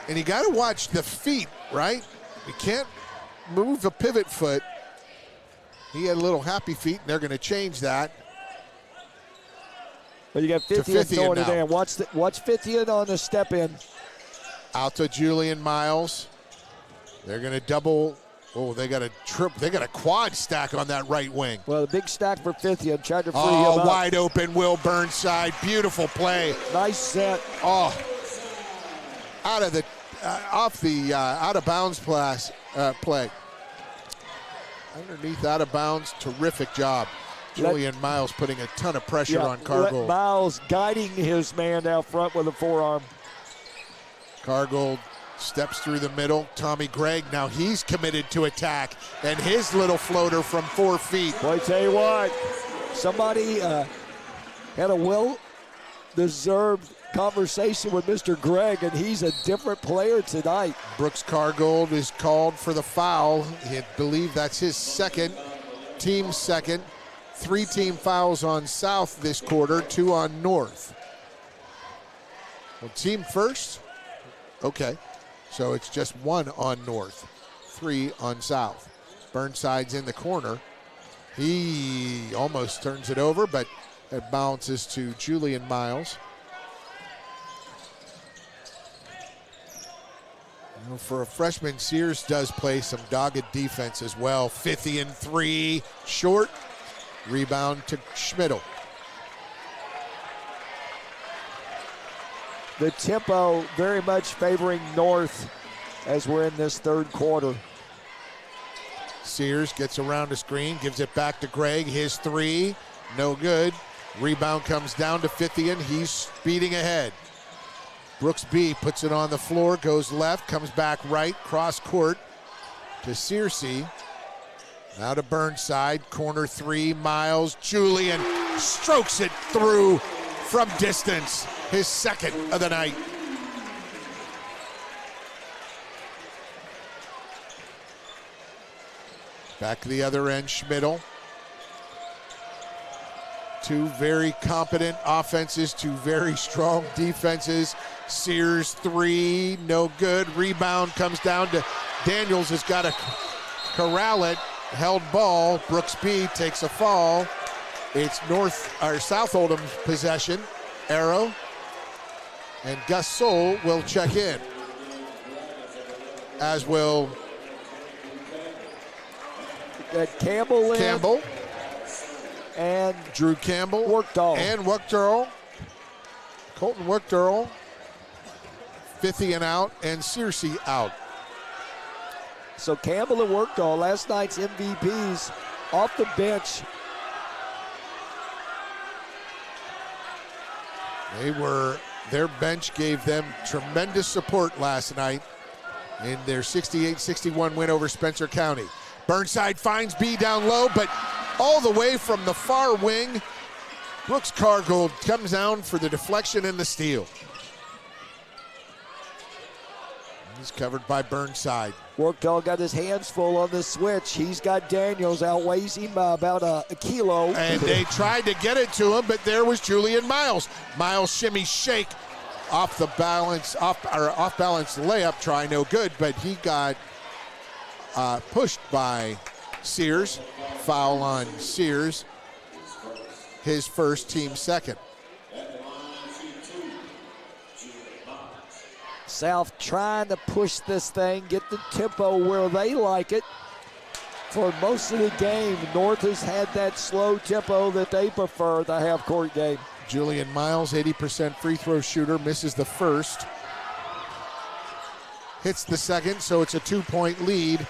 [SPEAKER 3] And you got to watch the feet, right? You can't move a pivot foot. He had a little happy feet, and they're going to change that.
[SPEAKER 8] But you got Fithian throwing it in. Watch Fithian on the step in.
[SPEAKER 3] Out to Julian Miles. They're going to double. Oh, they got a quad stack on that right wing.
[SPEAKER 8] Well, a big stack for Fithian. Tried to free him up.
[SPEAKER 3] Wide open Will Burnside. Beautiful play.
[SPEAKER 8] Nice set.
[SPEAKER 3] Oh, out of bounds play. Underneath out of bounds, terrific job. Julian Miles putting a ton of pressure on Cargold.
[SPEAKER 8] Miles guiding his man out front with a forearm.
[SPEAKER 3] Cargold steps through the middle. Tommy Gregg, now he's committed to attack. And his little floater from 4 feet.
[SPEAKER 8] Boy, I tell you what, somebody had a well-deserved conversation with Mr. Gregg, and he's a different player tonight.
[SPEAKER 3] Brooks Cargold is called for the foul. I believe that's his team second. 3 team fouls on South this quarter, 2 on North. Well, team first? Okay. So it's just 1 on North, 3 on South. Burnside's in the corner. He almost turns it over, but it bounces to Julian Miles. For a freshman, Sears does play some dogged defense as well. Fithian 3, short. Rebound to Schmidl.
[SPEAKER 8] The tempo very much favoring North as we're in this third quarter.
[SPEAKER 3] Sears gets around the screen, gives it back to Gregg. His 3, no good. Rebound comes down to Fithian. He's speeding ahead. Brooks B puts it on the floor, goes left, comes back right, cross court to Searcy. Now to Burnside, corner 3, Miles. Julian strokes it through from distance, his second of the night. Back to the other end, Schmidl. 2 very competent offenses, 2 very strong defenses. Sears 3, no good. Rebound comes down to Daniels, has got to corral it. Held ball. Brooks B takes a fall. It's South Oldham's possession. Arrow. And Gus Soul will check in. As will
[SPEAKER 8] Campbell. And
[SPEAKER 3] Drew Campbell.
[SPEAKER 8] Workdahl.
[SPEAKER 3] And Workdahl. Colton Workdahl. Fithian out and Searcy out.
[SPEAKER 8] So Campbell and Workdahl, last night's MVPs, off the bench.
[SPEAKER 3] Their bench gave them tremendous support last night in their 68-61 win over Spencer County. Burnside finds B down low, but all the way from the far wing, Brooks Cargold comes down for the deflection and the steal. He's covered by Burnside.
[SPEAKER 8] Workdahl got his hands full on the switch. He's got Daniels, outweighs him by about a kilo.
[SPEAKER 3] And they tried to get it to him, but there was Julian Miles. Miles shimmy shake off balance layup try, no good, but he got pushed by Sears. Foul on Sears. His first, team second.
[SPEAKER 8] South trying to push this thing, get the tempo where they like it. For most of the game, North has had that slow tempo that they prefer the half-court game.
[SPEAKER 3] Julian Miles, 80% free throw shooter, misses the first. Hits the second, so it's a 2-point lead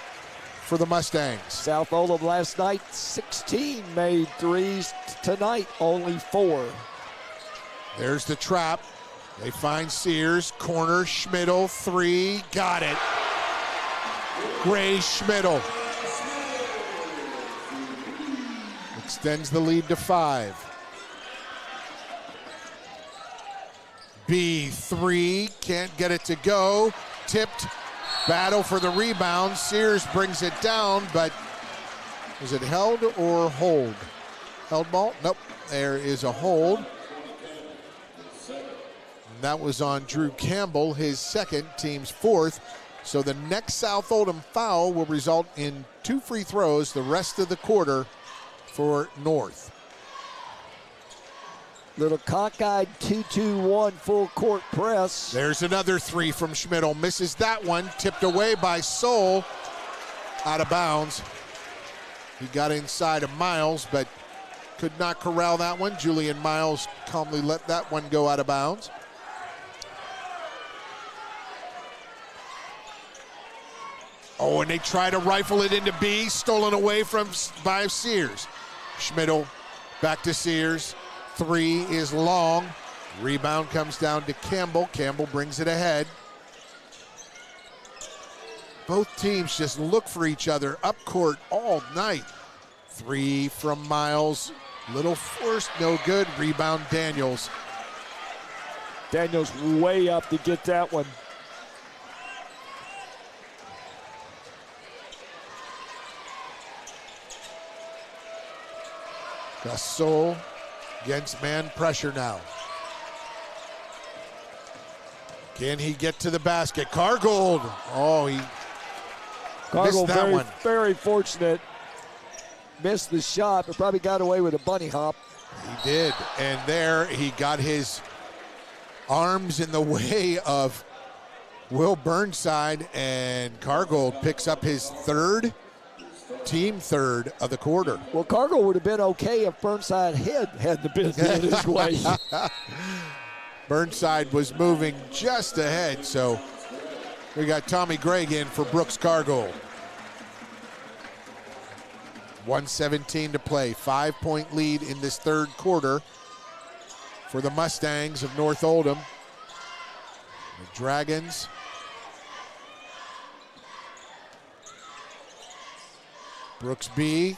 [SPEAKER 3] for the Mustangs.
[SPEAKER 8] South Oldham last night, 16 made threes. Tonight, only 4.
[SPEAKER 3] There's the trap. They find Sears, corner, Schmidl, 3, got it. Gray Schmidl extends the lead to 5. B3, can't get it to go. Tipped, battle for the rebound. Sears brings it down, but is it held or hold? Held ball? Nope, there is a hold. And that was on Drew Campbell, his second, team's 4th. So the next South Oldham foul will result in 2 free throws the rest of the quarter for North.
[SPEAKER 8] Little cockeyed 2-2-1 full court press.
[SPEAKER 3] There's another 3 from Schmidl. Misses that one. Tipped away by Soul. Out of bounds. He got inside of Miles, but could not corral that one. Julian Miles calmly let that one go out of bounds. Oh, and they try to rifle it into B. Stolen away by Sears. Schmidl back to Sears. 3 is long. Rebound comes down to Campbell. Campbell brings it ahead. Both teams just look for each other up court all night. 3 from Miles. Little forced, no good. Rebound Daniels.
[SPEAKER 8] Daniels way up to get that one.
[SPEAKER 3] Gasol against man pressure now. Can he get to the basket? Cargold. Oh, he missed that one.
[SPEAKER 8] Very fortunate. Missed the shot, but probably got away with a bunny hop.
[SPEAKER 3] He did. And there he got his arms in the way of Will Burnside, and Cargold picks up his team third of the quarter.
[SPEAKER 8] Well, Cargill would have been okay if Burnside had the business his way.
[SPEAKER 3] Burnside was moving just ahead, so we got Tommy Gregg in for Brooks Cargill. 1:17 to play. 5-point lead in this third quarter for the Mustangs of North Oldham. The Dragons Brooks B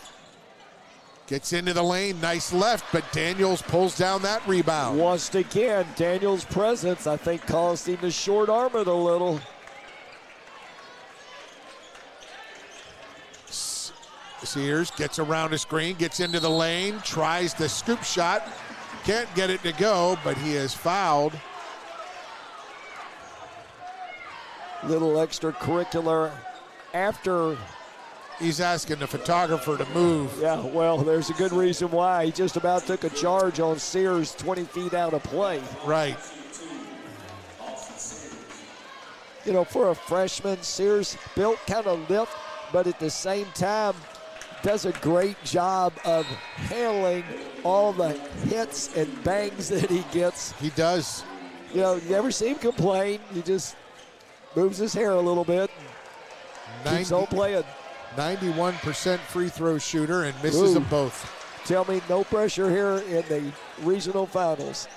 [SPEAKER 3] gets into the lane, nice left, but Daniels pulls down that rebound.
[SPEAKER 8] Once again, Daniels' presence, I think, caused him to short arm it a little.
[SPEAKER 3] Sears gets around a screen, gets into the lane, tries the scoop shot, can't get it to go, but he is fouled.
[SPEAKER 8] Little extracurricular after.
[SPEAKER 3] He's asking the photographer to move.
[SPEAKER 8] Yeah, well, there's a good reason why. He just about took a charge on Sears 20 feet out of play.
[SPEAKER 3] Right.
[SPEAKER 8] You know, for a freshman, Sears built kind of lift, but at the same time does a great job of handling all the hits and bangs that he gets.
[SPEAKER 3] He does.
[SPEAKER 8] You know, you never see him complain. He just moves his hair a little bit and keeps on playing.
[SPEAKER 3] 91% free throw shooter and misses them both.
[SPEAKER 8] Tell me no pressure here in the regional finals.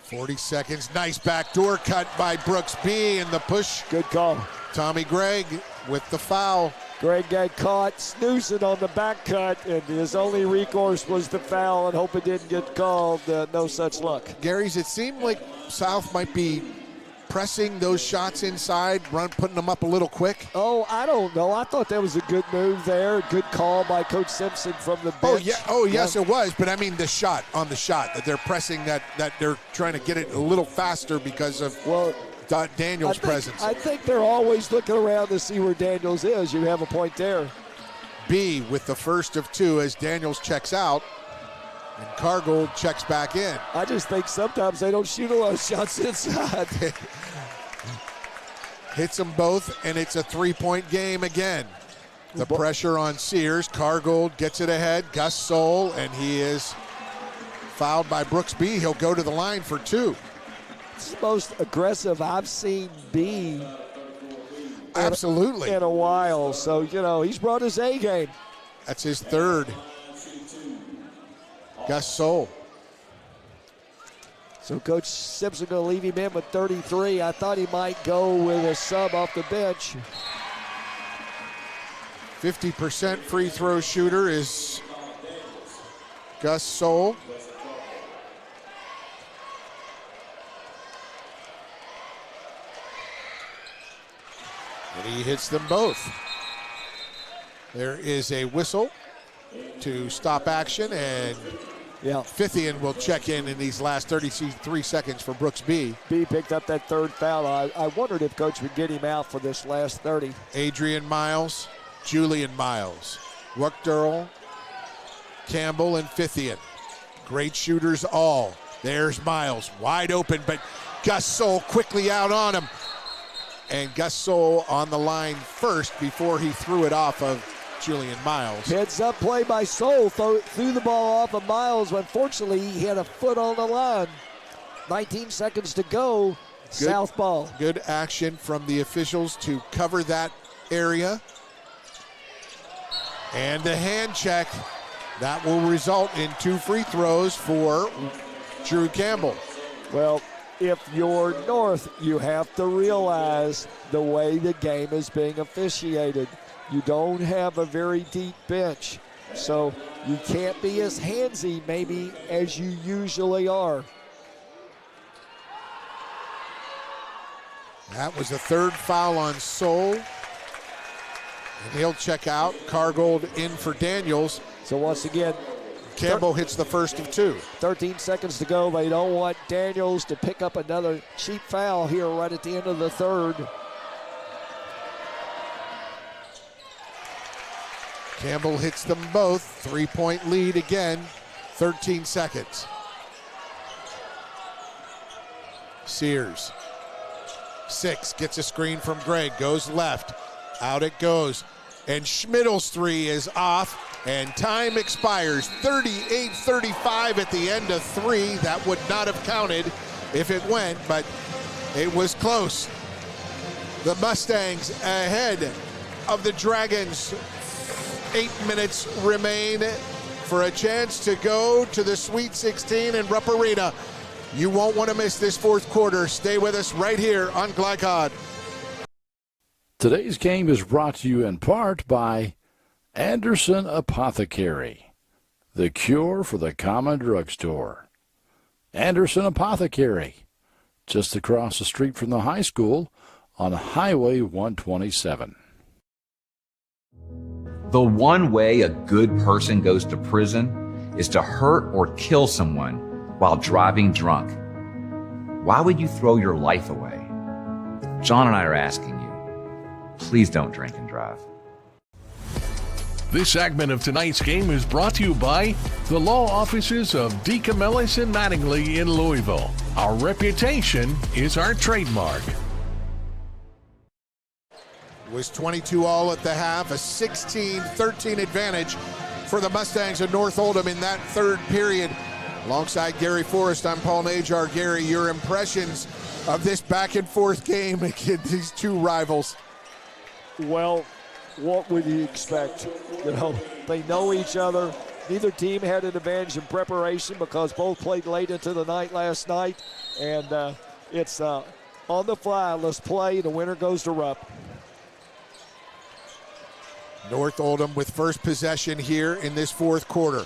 [SPEAKER 3] .40 seconds. Nice backdoor cut by Brooks B. and the push.
[SPEAKER 8] Good call.
[SPEAKER 3] Tommy Gregg with the foul.
[SPEAKER 8] Gregg got caught snoozing on the back cut, and his only recourse was the foul and hope it didn't get called. No such luck.
[SPEAKER 3] Gary's, it seemed like South might be pressing those shots inside, putting them up a little quick.
[SPEAKER 8] Oh, I don't know. I thought that was a good move there. Good call by Coach Simpson from the bench.
[SPEAKER 3] Yes, it was. But I mean the shot that they're pressing, that they're trying to get it a little faster because of Daniels' presence.
[SPEAKER 8] I think they're always looking around to see where Daniels is. You have a point there.
[SPEAKER 3] B with the first of 2 as Daniels checks out. And Cargold checks back in.
[SPEAKER 8] I just think sometimes they don't shoot a lot of shots inside.
[SPEAKER 3] Hits them both, and it's a 3-point game again. The pressure on Sears. Cargold gets it ahead. Gus Soul, and he is fouled by Brooks B. He'll go to the line for 2.
[SPEAKER 8] that's the most aggressive I've seen B
[SPEAKER 3] Absolutely.
[SPEAKER 8] in a while. So, he's brought his A game.
[SPEAKER 3] That's his third. Gus Soul.
[SPEAKER 8] So Coach Simpson going to leave him in with 33. I thought he might go with a sub off the bench.
[SPEAKER 3] 50% free throw shooter is Gus Soul. And he hits them both. There is a whistle to stop action, and Fithian will check in these last 33 seconds for Brooks B.
[SPEAKER 8] B picked up that third foul. I wondered if Coach would get him out for this last 30.
[SPEAKER 3] Adrian Miles, Julian Miles, Wuckdurl, Campbell, and Fithian. Great shooters all. There's Miles, wide open, but Gus Soul quickly out on him. And Gus Soul on the line first before he threw it off of Julian Miles.
[SPEAKER 8] Heads up play by Soul, threw the ball off of Miles. Unfortunately, he had a foot on the line. 19 seconds to go, south ball.
[SPEAKER 3] Good action from the officials to cover that area. And the hand check. That will result in 2 free throws for Drew Campbell.
[SPEAKER 8] Well, if you're North, you have to realize the way the game is being officiated. You don't have a very deep bench, so you can't be as handsy maybe as you usually are.
[SPEAKER 3] That was the third foul on Soul. And he'll check out. Cargold in for Daniels.
[SPEAKER 8] So once again,
[SPEAKER 3] Campbell hits the first of 2.
[SPEAKER 8] 13 seconds to go. They don't want Daniels to pick up another cheap foul here right at the end of the third.
[SPEAKER 3] Campbell hits them both. 3-point lead again. 13 seconds. Sears. 6 gets a screen from Gregg. Goes left. Out it goes. And Schmidl's 3 is off. And time expires. 38-35 at the end of 3. That would not have counted if it went, but it was close. The Mustangs ahead of the Dragons. 8 minutes remain for a chance to go to the Sweet 16 in Rupp Arena. You won't want to miss this fourth quarter. Stay with us right here on Glycod.
[SPEAKER 19] Today's game is brought to you in part by Anderson Apothecary, the cure for the common drugstore. Anderson Apothecary, just across the street from the high school on Highway 127.
[SPEAKER 1] The one way a good person goes to prison is to hurt or kill someone while driving drunk. Why would you throw your life away? John and I are asking you, please don't drink and drive.
[SPEAKER 2] This segment of tonight's game is brought to you by the law offices of DeCamillis and Mattingly in Louisville. Our reputation is our trademark.
[SPEAKER 3] It was 22-all at the half, a 16-13 advantage for the Mustangs of North Oldham in that third period. Alongside Gary Forrest, I'm Paul Najar. Gary, your impressions of this back-and-forth game against these two rivals?
[SPEAKER 8] Well, what would you expect? They know each other. Neither team had an advantage in preparation because both played late into the night last night. And it's on the fly. Let's play. The winner goes to Rupp.
[SPEAKER 3] North Oldham with first possession here in this fourth quarter.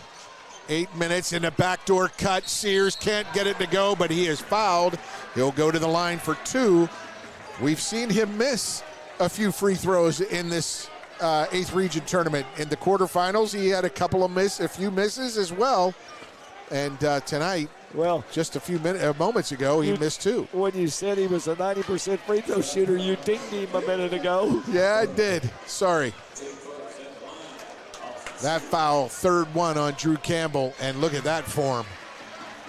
[SPEAKER 3] 8 minutes in a backdoor cut. Sears can't get it to go, but he is fouled. He'll go to the line for 2. We've seen him miss a few free throws in this 8th region tournament. In the quarterfinals, he had a few misses as well. And tonight, just a few moments ago, he missed 2.
[SPEAKER 8] When you said he was a 90% free throw shooter, you dinged him a minute ago.
[SPEAKER 3] Yeah, I did. Sorry. That foul, third one on Drew Campbell, and look at that form.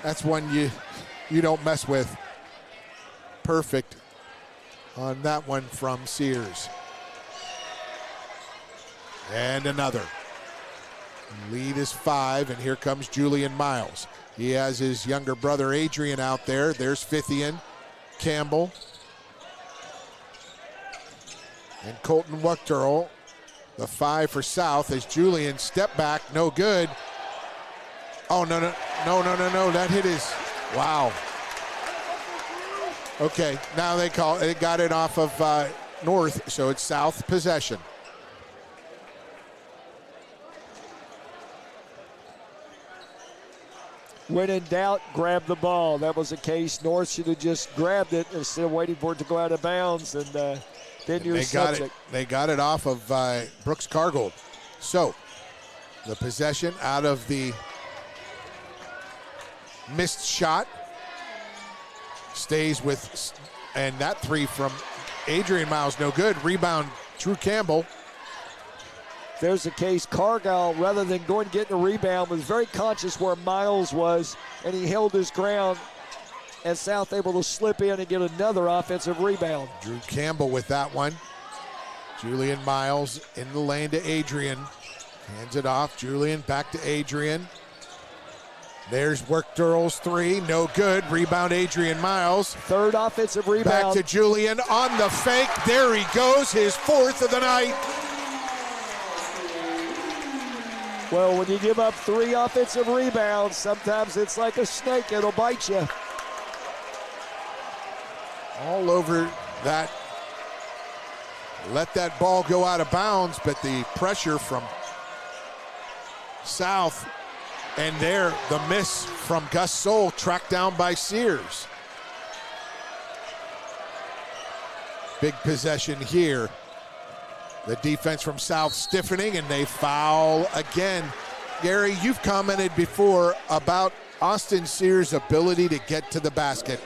[SPEAKER 3] That's one you don't mess with. Perfect on that one from Sears. And another. Lead is 5, and here comes Julian Miles. He has his younger brother Adrian out there. There's Fithian. Campbell. And Colton Wuchterl. The 5 for South as Julian step back, no good. Oh, no. That hit is, wow. Okay, now they got it off of North, so it's South possession.
[SPEAKER 8] When in doubt, grab the ball. That was the case. North should have just grabbed it instead of waiting for it to go out of bounds. And then you're subject.
[SPEAKER 3] They got it off of Brooks Cargold. So the possession out of the missed shot stays with, and that 3 from Adrian Miles, no good. Rebound, Drew Campbell.
[SPEAKER 8] There's the case. Cargill, rather than going to get the rebound, was very conscious where Miles was, and he held his ground, and South able to slip in and get another offensive rebound.
[SPEAKER 3] Drew Campbell with that one. Julian Miles in the lane to Adrian. Hands it off. Julian back to Adrian. There's Wuchterl's 3, no good. Rebound, Adrian Miles.
[SPEAKER 8] Third offensive rebound.
[SPEAKER 3] Back to Julian on the fake. There he goes, his 4th of the night.
[SPEAKER 8] Well, when you give up 3 offensive rebounds, sometimes it's like a snake, it'll bite you.
[SPEAKER 3] All over that. Let that ball go out of bounds, but the pressure from South, and there the miss from Gus Soul, tracked down by Sears. Big possession here. The defense from South stiffening, and they foul again. Gary, you've commented before about Austin Sears' ability to get to the basket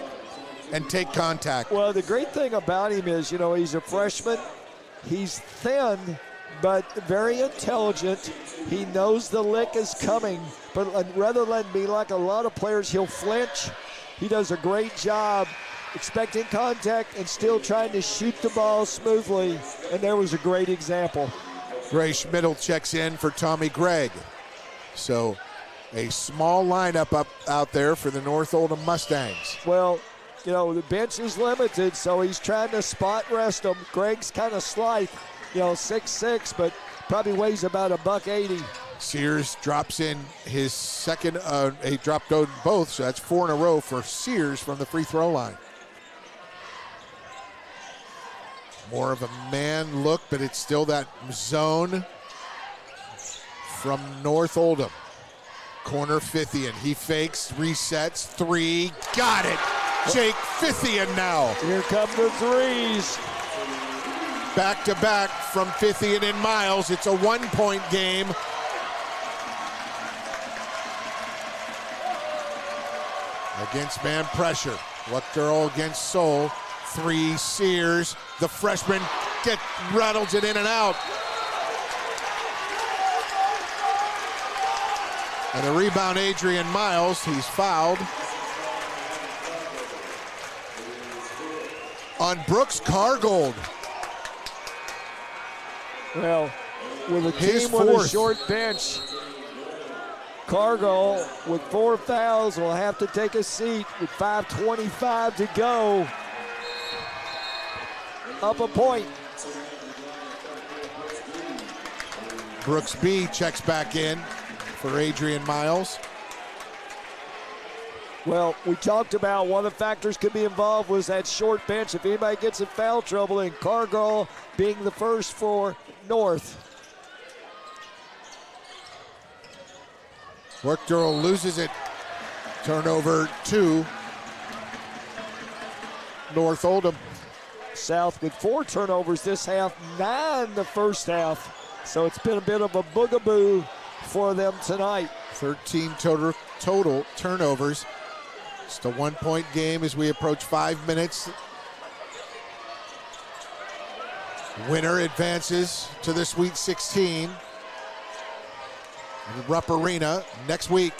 [SPEAKER 3] and take contact.
[SPEAKER 8] Well, the great thing about him is, he's a freshman. He's thin, but very intelligent. He knows the lick is coming, but rather than be like a lot of players, he'll flinch. He does a great job expecting contact and still trying to shoot the ball smoothly, and there was a great example.
[SPEAKER 3] Gray Schmidl checks in for Tommy Gregg. So a small lineup out there for the North Oldham Mustangs.
[SPEAKER 8] Well, the bench is limited, so he's trying to spot rest them. Gregg's kind of slight, 6'6", but probably weighs about $180.
[SPEAKER 3] Sears drops in his second, he dropped on both, so that's 4 in a row for Sears from the free throw line. More of a man look, but it's still that zone from North Oldham. Corner Fithian, he fakes, resets, 3, got it! Jake Fithian now.
[SPEAKER 8] Here come the 3s.
[SPEAKER 3] Back to back from Fithian and Miles. It's a 1-point game. Against man pressure. Wuchterl against Soul. 3, Sears. The freshman rattles it in and out. And the rebound, Adrian Miles. He's fouled on Brooks Cargold.
[SPEAKER 8] Well, with a
[SPEAKER 3] His
[SPEAKER 8] team with a
[SPEAKER 3] 4th.
[SPEAKER 8] short bench, Cargill with 4 fouls will have to take a seat with 5:25 to go. Up a point.
[SPEAKER 3] Brooks B checks back in for Adrian Miles.
[SPEAKER 8] Well, we talked about one of the factors could be involved was that short bench. If anybody gets in foul trouble, and Cargill being the first for North.
[SPEAKER 3] Wuchterl loses it. Turnover 2. North Oldham.
[SPEAKER 8] South with 4 turnovers this half, 9 the first half. So it's been a bit of a boogaboo for them tonight.
[SPEAKER 3] 13 total turnovers. Just a 1-point game as we approach 5 minutes. Winner advances to the Sweet 16 in Rupp Arena next week.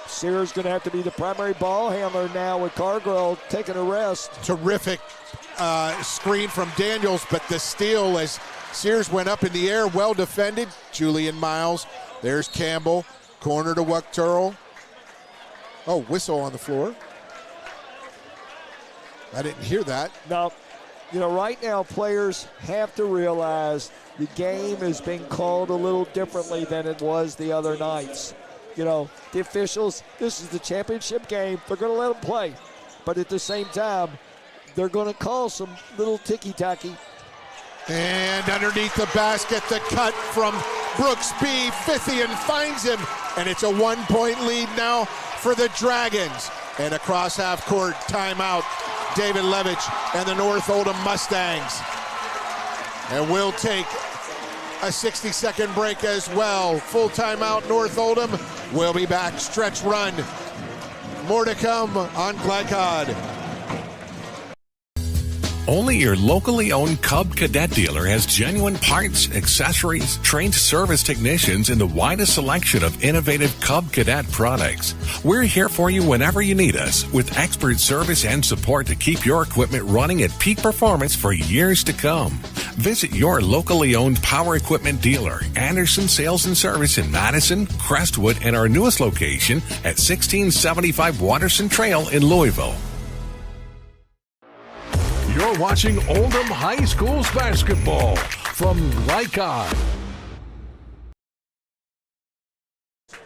[SPEAKER 8] Sears going to have to be the primary ball handler now with Cargill taking a rest.
[SPEAKER 3] Terrific screen from Daniels, but the steal as Sears went up in the air, well defended. Julian Miles, there's Campbell, corner to Wuchterl. Oh, whistle on the floor. I didn't hear that.
[SPEAKER 8] Now, right now players have to realize the game is being called a little differently than it was the other nights. The officials, this is the championship game. They're going to let them play. But at the same time, they're going to call some little ticky-tacky.
[SPEAKER 3] And underneath the basket, the cut from Brooks B. Fithian finds him. And it's a 1-point lead now for the Dragons. And across half court, timeout, David Levitch and the North Oldham Mustangs. And we'll take a 60-second break as well. Full timeout, North Oldham. We'll be back. Stretch run. More to come on Glycod.
[SPEAKER 2] Only your locally owned Cub Cadet dealer has genuine parts, accessories, trained service technicians, and the widest selection of innovative Cub Cadet products. We're here for you whenever you need us, with expert service and support to keep your equipment running at peak performance for years to come. Visit your locally owned power equipment dealer, Anderson Sales and Service in Madison, Crestwood, and our newest location at 1675 Watterson Trail in Louisville.
[SPEAKER 19] You're watching Oldham High School's basketball from Glycod.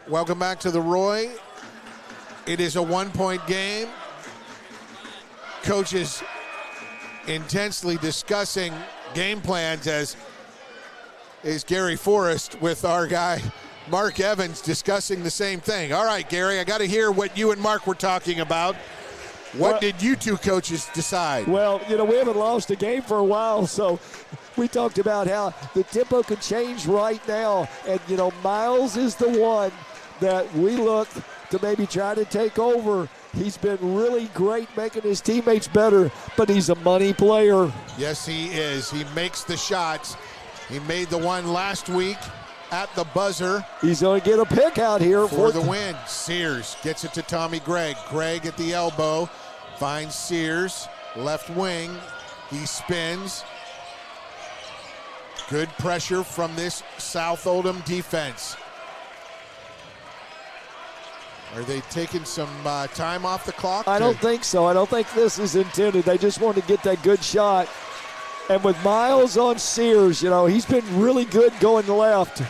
[SPEAKER 3] Welcome back to the Roy. It is a 1-point game. Coaches intensely discussing game plans, as is Gary Forrest with our guy Mark Evans discussing the same thing. All right, Gary, I got to hear what you and Mark were talking about. What did you two coaches decide?
[SPEAKER 8] Well, we haven't lost a game for a while, so we talked about how the tempo could change right now. And, Miles is the one that we look to maybe try to take over. He's been really great making his teammates better, but he's a money player.
[SPEAKER 3] Yes, he is. He makes the shots. He made the one last week at the buzzer.
[SPEAKER 8] He's going to get a pick out here
[SPEAKER 3] for the win. Sears gets it to Tommy Gregg. Gregg at the elbow. Finds Sears, left wing. He spins. Good pressure from this South Oldham defense. Are they taking some time off the clock?
[SPEAKER 8] I don't think so. I don't think this is intended. They just want to get that good shot. And with Miles on Sears, he's been really good going left.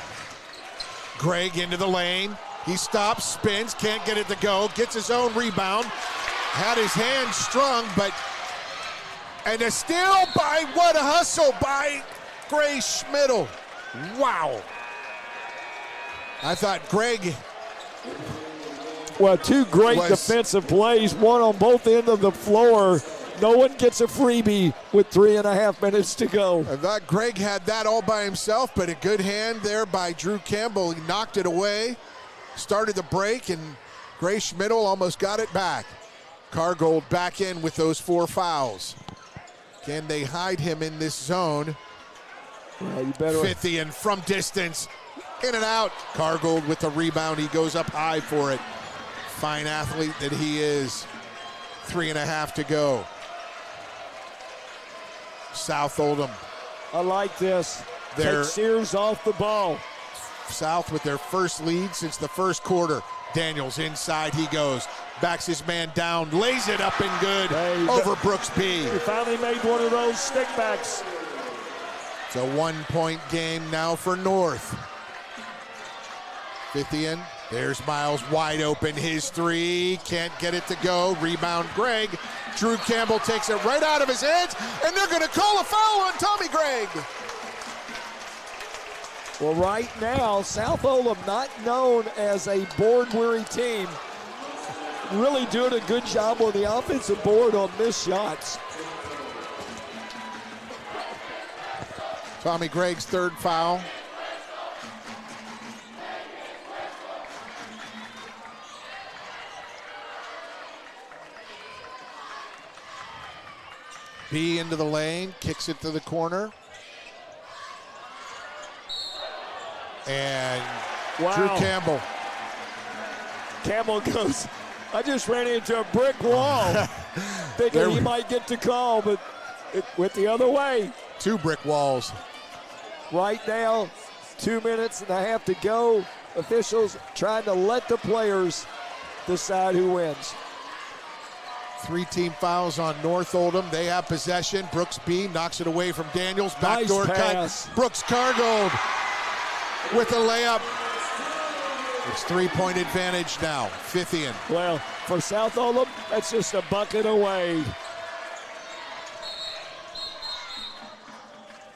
[SPEAKER 3] Gregg into the lane. He stops, spins, can't get it to go. Gets his own rebound. Had his hand strung, and a steal by, what a hustle by Gray Schmidl. Wow. I thought Gregg.
[SPEAKER 8] Well, two great defensive plays, one on both ends of the floor. No one gets a freebie with 3.5 minutes to go.
[SPEAKER 3] I thought Gregg had that all by himself, but a good hand there by Drew Campbell. He knocked it away, started the break, and Gray Schmidl almost got it back. Cargold back in with those 4 fouls. Can they hide him in this zone?
[SPEAKER 8] Yeah, you better.
[SPEAKER 3] Fithian from distance, in and out. Cargold with the rebound. He goes up high for it. Fine athlete that he is. 3.5 to go. South Oldham.
[SPEAKER 8] I like this. Take Sears off the ball.
[SPEAKER 3] South with their first lead since the first quarter. Daniels inside he goes. Backs his man down, lays it up and good over Brooks B.
[SPEAKER 8] He finally made one of those stickbacks.
[SPEAKER 3] It's a 1-point game now for North. Fithian, there's Miles wide open, his 3, can't get it to go. Rebound Gregg. Drew Campbell takes it right out of his hands, and they're going to call a foul on Tommy Gregg.
[SPEAKER 8] Well, right now, South Oldham, not known as a board-weary team, really doing a good job on the offensive board on missed shots.
[SPEAKER 3] Tommy Gregg's 3rd foul. B into the lane, kicks it to the corner. And Drew Campbell.
[SPEAKER 8] Campbell goes, I just ran into a brick wall. Thinking he might get to call, but it went the other way.
[SPEAKER 3] 2 brick walls.
[SPEAKER 8] Right now, 2.5 minutes to go. Officials trying to let the players decide who wins.
[SPEAKER 3] 3-team fouls on North Oldham. They have possession. Brooks B knocks it away from Daniels. Backdoor
[SPEAKER 8] pass.
[SPEAKER 3] cut. Brooks Cargold with a layup. It's 3-point advantage now. Fithian.
[SPEAKER 8] Well, for South Oldham, that's just a bucket away.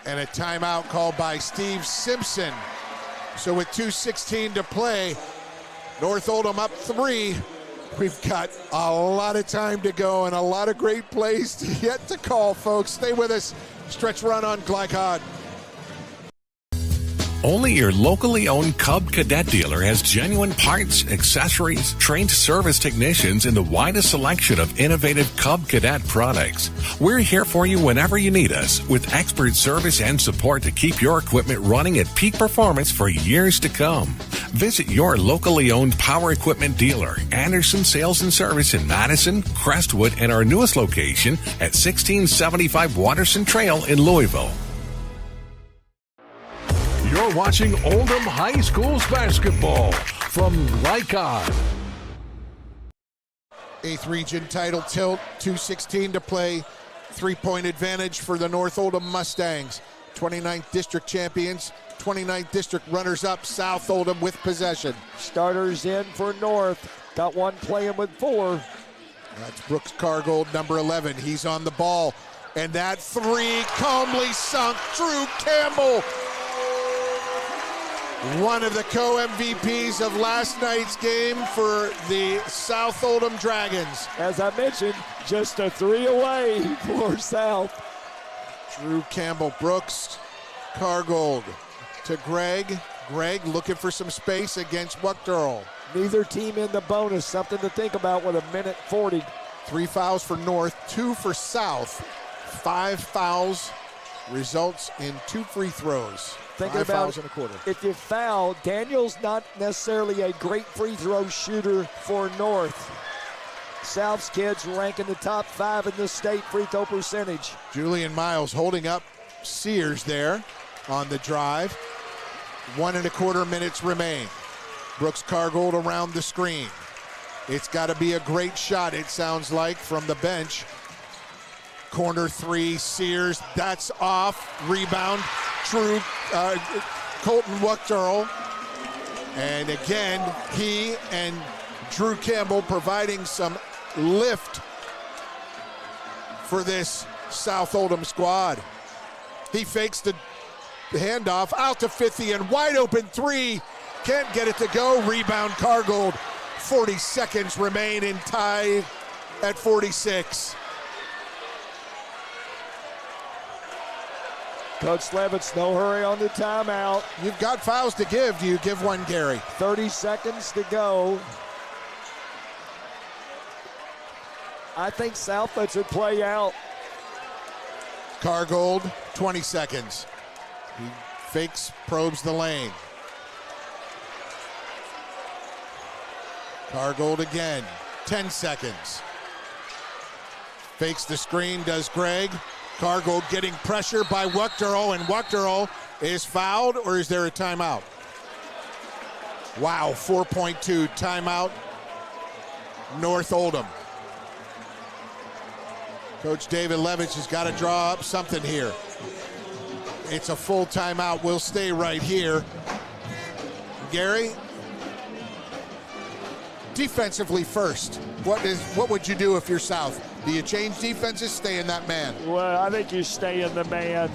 [SPEAKER 3] And a timeout called by Steve Simpson. So with 2:16 to play, North Oldham up 3. We've got a lot of time to go and a lot of great plays yet to call, folks. Stay with us. Stretch run on Glycod.
[SPEAKER 2] Only your locally owned Cub Cadet dealer has genuine parts, accessories, trained service technicians, and the widest selection of innovative Cub Cadet products. We're here for you whenever you need us, with expert service and support to keep your equipment running at peak performance for years to come. Visit your locally owned power equipment dealer, Anderson Sales and Service in Madison, Crestwood, and our newest location at 1675 Watterson Trail in Louisville.
[SPEAKER 19] You're watching Oldham High School's basketball from Glycod.
[SPEAKER 3] 8th region title tilt, 2:16 to play. 3-point advantage for the North Oldham Mustangs. 29th district champions, 29th district runners-up, South Oldham with possession.
[SPEAKER 8] Starters in for North. Got one playing with 4.
[SPEAKER 3] That's Brooks Cargold, number 11. He's on the ball. And that 3 calmly sunk. Drew Campbell, one of the co-MVPs of last night's game for the South Oldham Dragons.
[SPEAKER 8] As I mentioned, just a 3 away for South.
[SPEAKER 3] Drew Campbell, Brooks Cargold to Greg. Greg looking for some space against Wuchterl.
[SPEAKER 8] Neither team in the bonus, something to think about with 1:40.
[SPEAKER 3] 3 fouls for North, 2 for South. 5 fouls results in 2 free throws.
[SPEAKER 8] Thinking
[SPEAKER 3] 5
[SPEAKER 8] about
[SPEAKER 3] fouls and a quarter.
[SPEAKER 8] If you foul, Daniel's not necessarily a great free throw shooter for North. South's kids rank in the top 5 in the state free throw percentage.
[SPEAKER 3] Julian Miles holding up Sears there on the drive. 1 1/4 minutes remain. Brooks Cargold around the screen. It's got to be a great shot, it sounds like, from the bench. Corner 3, Sears, that's off. Rebound, Colton Wuchterl. And again, he and Drew Campbell providing some lift for this South Oldham squad. He fakes the handoff out to Fithian, wide open 3. Can't get it to go. Rebound Cargold. 40 seconds remain and tied at 46.
[SPEAKER 8] Coach Levitt's no hurry on the timeout.
[SPEAKER 3] You've got fouls to give. Do you give one, Gary?
[SPEAKER 8] 30 seconds to go. I think South lets it play out.
[SPEAKER 3] Cargold, 20 seconds. He fakes, probes the lane. Cargold again, 10 seconds. Fakes the screen, does Greg. Cargold getting pressure by Wuchterl, and Wuchterl is fouled, or is there a timeout? Wow, 4.2 timeout, North Oldham. Coach David Levitch has got to draw up something here. It's a full timeout. We'll stay right here. Gary, defensively first, what would you do if you're South? Do you change defenses, stay in that man?
[SPEAKER 8] Well, I think you stay in the man.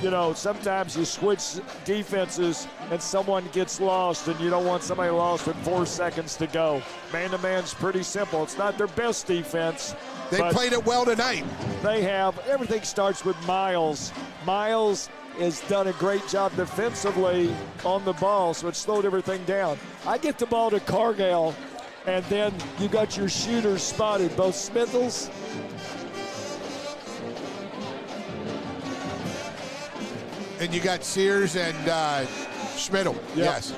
[SPEAKER 8] You know, sometimes you switch defenses and someone gets lost, and you don't want somebody lost with 4 seconds to go. Man-to-man's pretty simple. It's not their best defense.
[SPEAKER 3] They played it well tonight.
[SPEAKER 8] They have. Everything starts with Miles. Miles has done a great job defensively on the ball, so it slowed everything down. I get the ball to Cargill, and then you got your shooters spotted, both Smithles
[SPEAKER 3] and you got Sears and Schmidl. Yep. Yes.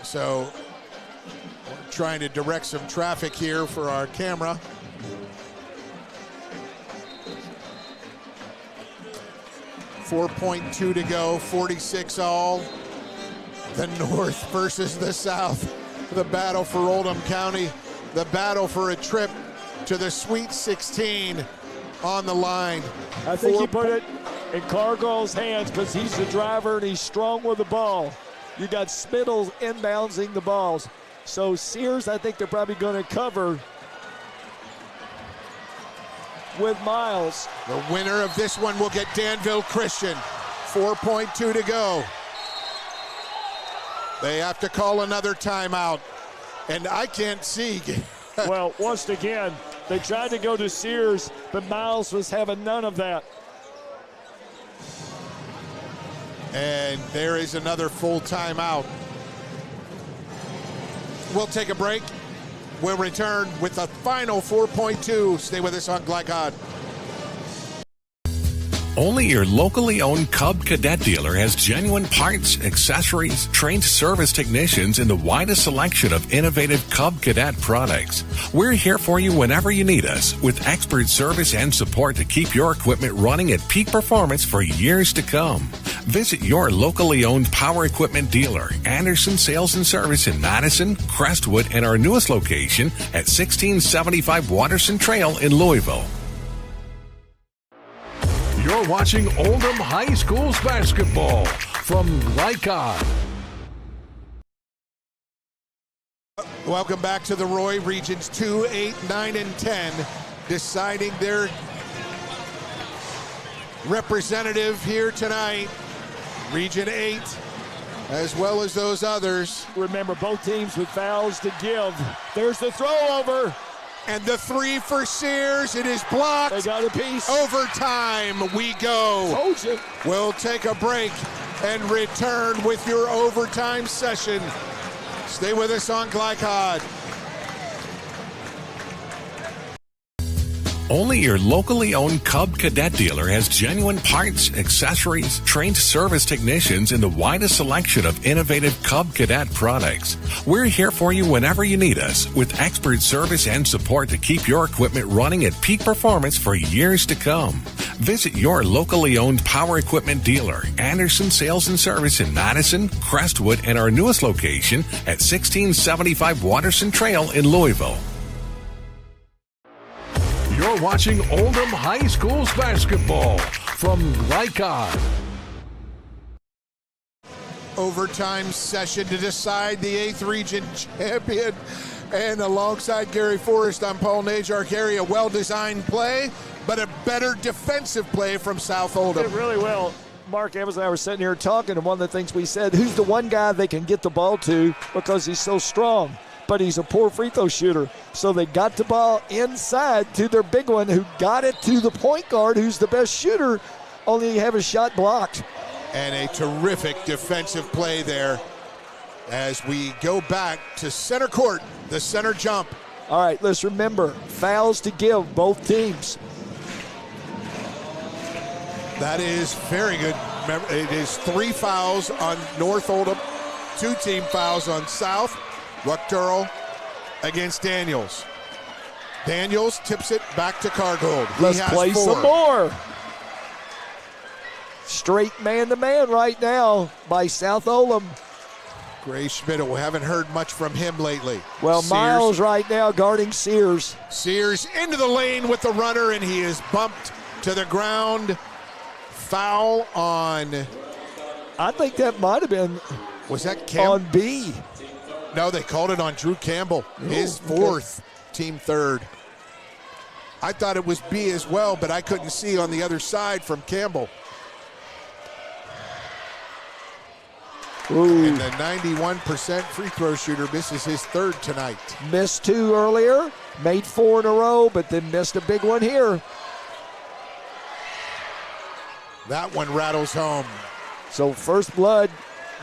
[SPEAKER 3] So we're trying to direct some traffic here for our camera. .2 to go, 46 all. The North versus the South. The battle for Oldham County, the battle for a trip to the Sweet 16 on the line.
[SPEAKER 8] I think he put it in Cargill's hands because he's the driver and he's strong with the ball. You got Spittle inbouncing the balls. So Sears, I think they're probably going to cover with Miles.
[SPEAKER 3] The winner of this one will get Danville Christian. 4.2 to go. They have to call another timeout. And I can't see.
[SPEAKER 8] Well, once again, they tried to go to Sears, but Miles was having none of that.
[SPEAKER 3] And there is another full timeout. We'll take a break. We'll return with the final 4.2. Stay with us on Glycod.
[SPEAKER 2] Only your locally owned Cub Cadet dealer has genuine parts, accessories, trained service technicians, and the widest selection of innovative Cub Cadet products. We're here for you whenever you need us, with expert service and support to keep your equipment running at peak performance for years to come. Visit your locally owned power equipment dealer, Anderson Sales and Service in Madison, Crestwood, and our newest location at 1675 Waterson Trail in Louisville.
[SPEAKER 19] You're watching Oldham High School's basketball from Glycod.
[SPEAKER 3] Welcome back to the Roy. Regions 2, 8, 9, and 10 deciding their representative here tonight. Region 8, as well as those others.
[SPEAKER 8] Remember, both teams with fouls to give. There's the throw over.
[SPEAKER 3] And the three for Sears, it is blocked.
[SPEAKER 8] They got a piece.
[SPEAKER 3] Overtime we go.
[SPEAKER 8] Told you.
[SPEAKER 3] We'll take a break and return with your overtime session. Stay with us on Glycod.
[SPEAKER 2] Only your locally owned Cub Cadet dealer has genuine parts, accessories, trained service technicians, and the widest selection of innovative Cub Cadet products. We're here for you whenever you need us, with expert service and support to keep your equipment running at peak performance for years to come. Visit your locally owned power equipment dealer, Anderson Sales and Service in Madison, Crestwood, and our newest location at 1675 Waterson Trail in Louisville.
[SPEAKER 19] You're watching Oldham High School's basketball from Glycod.
[SPEAKER 3] Overtime session to decide the 8th region champion. And alongside Gary Forrest, I'm Paul Najar. Gary, a well-designed play, but a better defensive play from South Oldham.
[SPEAKER 8] Did really well. Mark Evans and I were sitting here talking, and one of the things we said, who's the one guy they can get the ball to because he's so strong? But he's a poor free throw shooter. So they got the ball inside to their big one, who got it to the point guard, who's the best shooter, only have a shot blocked.
[SPEAKER 3] And a terrific defensive play there as we go back to center court, the center jump.
[SPEAKER 8] All right, let's remember, fouls to give both teams.
[SPEAKER 3] That is very good. Remember, it is 3 fouls on North Oldham, 2 team fouls on South. Wuchterl against Daniels. Daniels tips it back to Cargold.
[SPEAKER 8] Let's play 4. Some more. Straight man-to-man right now by South Oldham.
[SPEAKER 3] Gray Schmidt, we haven't heard much from him lately.
[SPEAKER 8] Well, Sears. Miles right now guarding Sears.
[SPEAKER 3] Sears into the lane with the runner, and he is bumped to the ground. Foul on...
[SPEAKER 8] I think that might have been...
[SPEAKER 3] Was that Campbell?
[SPEAKER 8] On B.
[SPEAKER 3] No, they called it on Drew Campbell, his 4th, team 3rd. I thought it was B as well, but I couldn't see on the other side from Campbell.
[SPEAKER 8] Ooh.
[SPEAKER 3] And the 91% free throw shooter misses his 3rd tonight.
[SPEAKER 8] Missed 2 earlier, made 4 in a row, but then missed a big one here.
[SPEAKER 3] That one rattles home.
[SPEAKER 8] So first blood,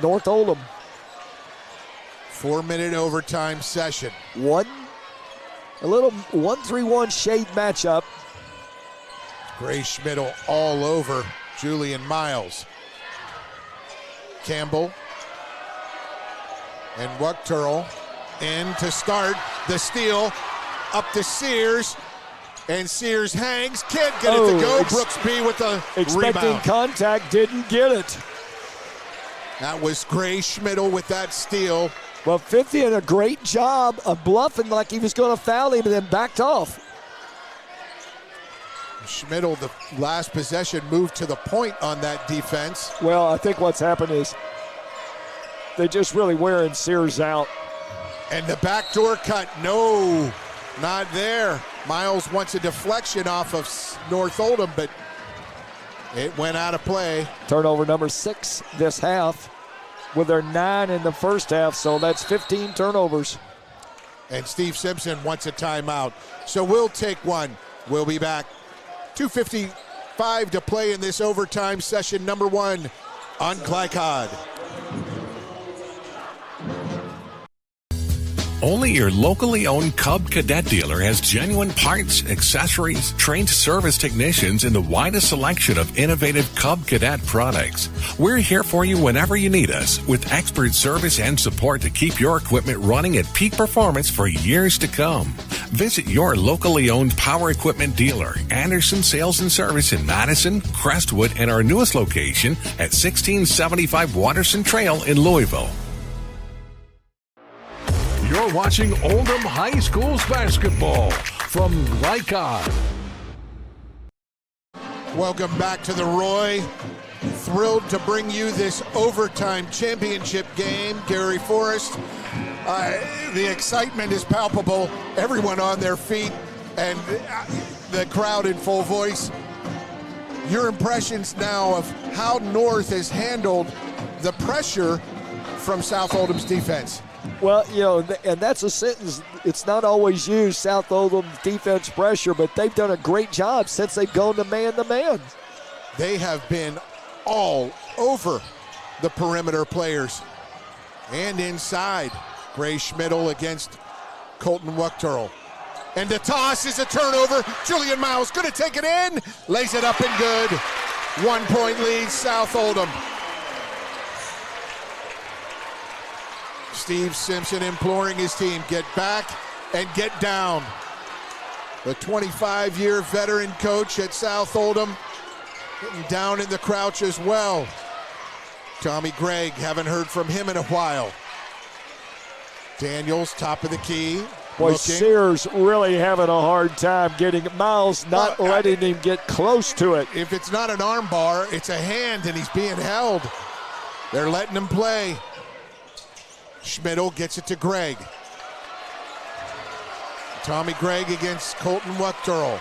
[SPEAKER 8] North Oldham.
[SPEAKER 3] 4-minute overtime session.
[SPEAKER 8] A little 1-3-1 shade matchup.
[SPEAKER 3] Gray Schmidl all over Julian Miles. Campbell and Wuchterl in to start the steal. Up to Sears. And Sears hangs. Can't get it to go. Brooks B with the
[SPEAKER 8] expecting
[SPEAKER 3] rebound.
[SPEAKER 8] Contact, didn't get it.
[SPEAKER 3] That was Gray Schmidl with that steal.
[SPEAKER 8] Well, 50 did a great job of bluffing like he was going to foul him and then backed off.
[SPEAKER 3] Schmidl, the last possession, moved to the point on that defense.
[SPEAKER 8] Well, I think what's happened is they just really wearing Sears out.
[SPEAKER 3] And the backdoor cut, no, not there. Miles wants a deflection off of North Oldham, but it went out of play.
[SPEAKER 8] Turnover number 6 this half, with their 9 in the first half, so that's 15 turnovers.
[SPEAKER 3] And Steve Simpson wants a timeout. So we'll take one. We'll be back. 2:55 to play in this overtime session number 1 on Glycod.
[SPEAKER 2] Only your locally owned Cub Cadet dealer has genuine parts, accessories, trained service technicians, and the widest selection of innovative Cub Cadet products. We're here for you whenever you need us, with expert service and support to keep your equipment running at peak performance for years to come. Visit your locally owned power equipment dealer, Anderson Sales and Service in Madison, Crestwood, and our newest location at 1675 Watterson Trail in Louisville.
[SPEAKER 19] You're watching Oldham High School's basketball from Glycod.
[SPEAKER 3] Welcome back to the Roy. Thrilled to bring you this overtime championship game. Gary Forrest, the excitement is palpable. Everyone on their feet and the crowd in full voice. Your impressions now of how North has handled the pressure from South Oldham's defense.
[SPEAKER 8] Well, you know, and that's a sentence, it's not always used, South Oldham's defense pressure, but they've done a great job since they've gone to man-to-man.
[SPEAKER 3] They have been all over the perimeter players and inside. Gray Schmidl against Colton Wuchterl. And the toss is a turnover. Julian Miles going to take it in, lays it up and good. 1 point lead, South Oldham. Steve Simpson imploring his team, get back and get down. The 25-year veteran coach at South Oldham getting down in the crouch as well. Tommy Gregg, haven't heard from him in a while. Daniels, top of the key.
[SPEAKER 8] Boy, Sears really having a hard time getting Miles, not letting him get close to it.
[SPEAKER 3] If it's not an arm bar, it's a hand and he's being held. They're letting him play. Schmidl gets it to Gregg. Tommy Gregg against Colton Wuchterl.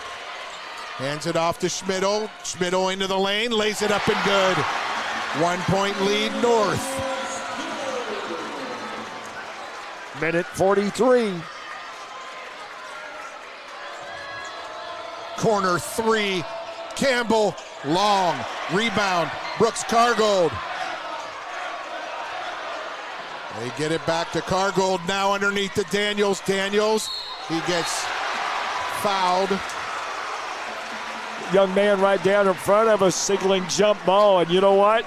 [SPEAKER 3] Hands it off to Schmidl. Schmidl into the lane, lays it up and good. 1 point lead, North.
[SPEAKER 8] Minute 43.
[SPEAKER 3] Corner 3. Campbell, long. Rebound, Brooks Cargold. They get it back to Cargold now underneath the Daniels. Daniels, he gets fouled.
[SPEAKER 8] Young man right down in front of us signaling jump ball, and you know what?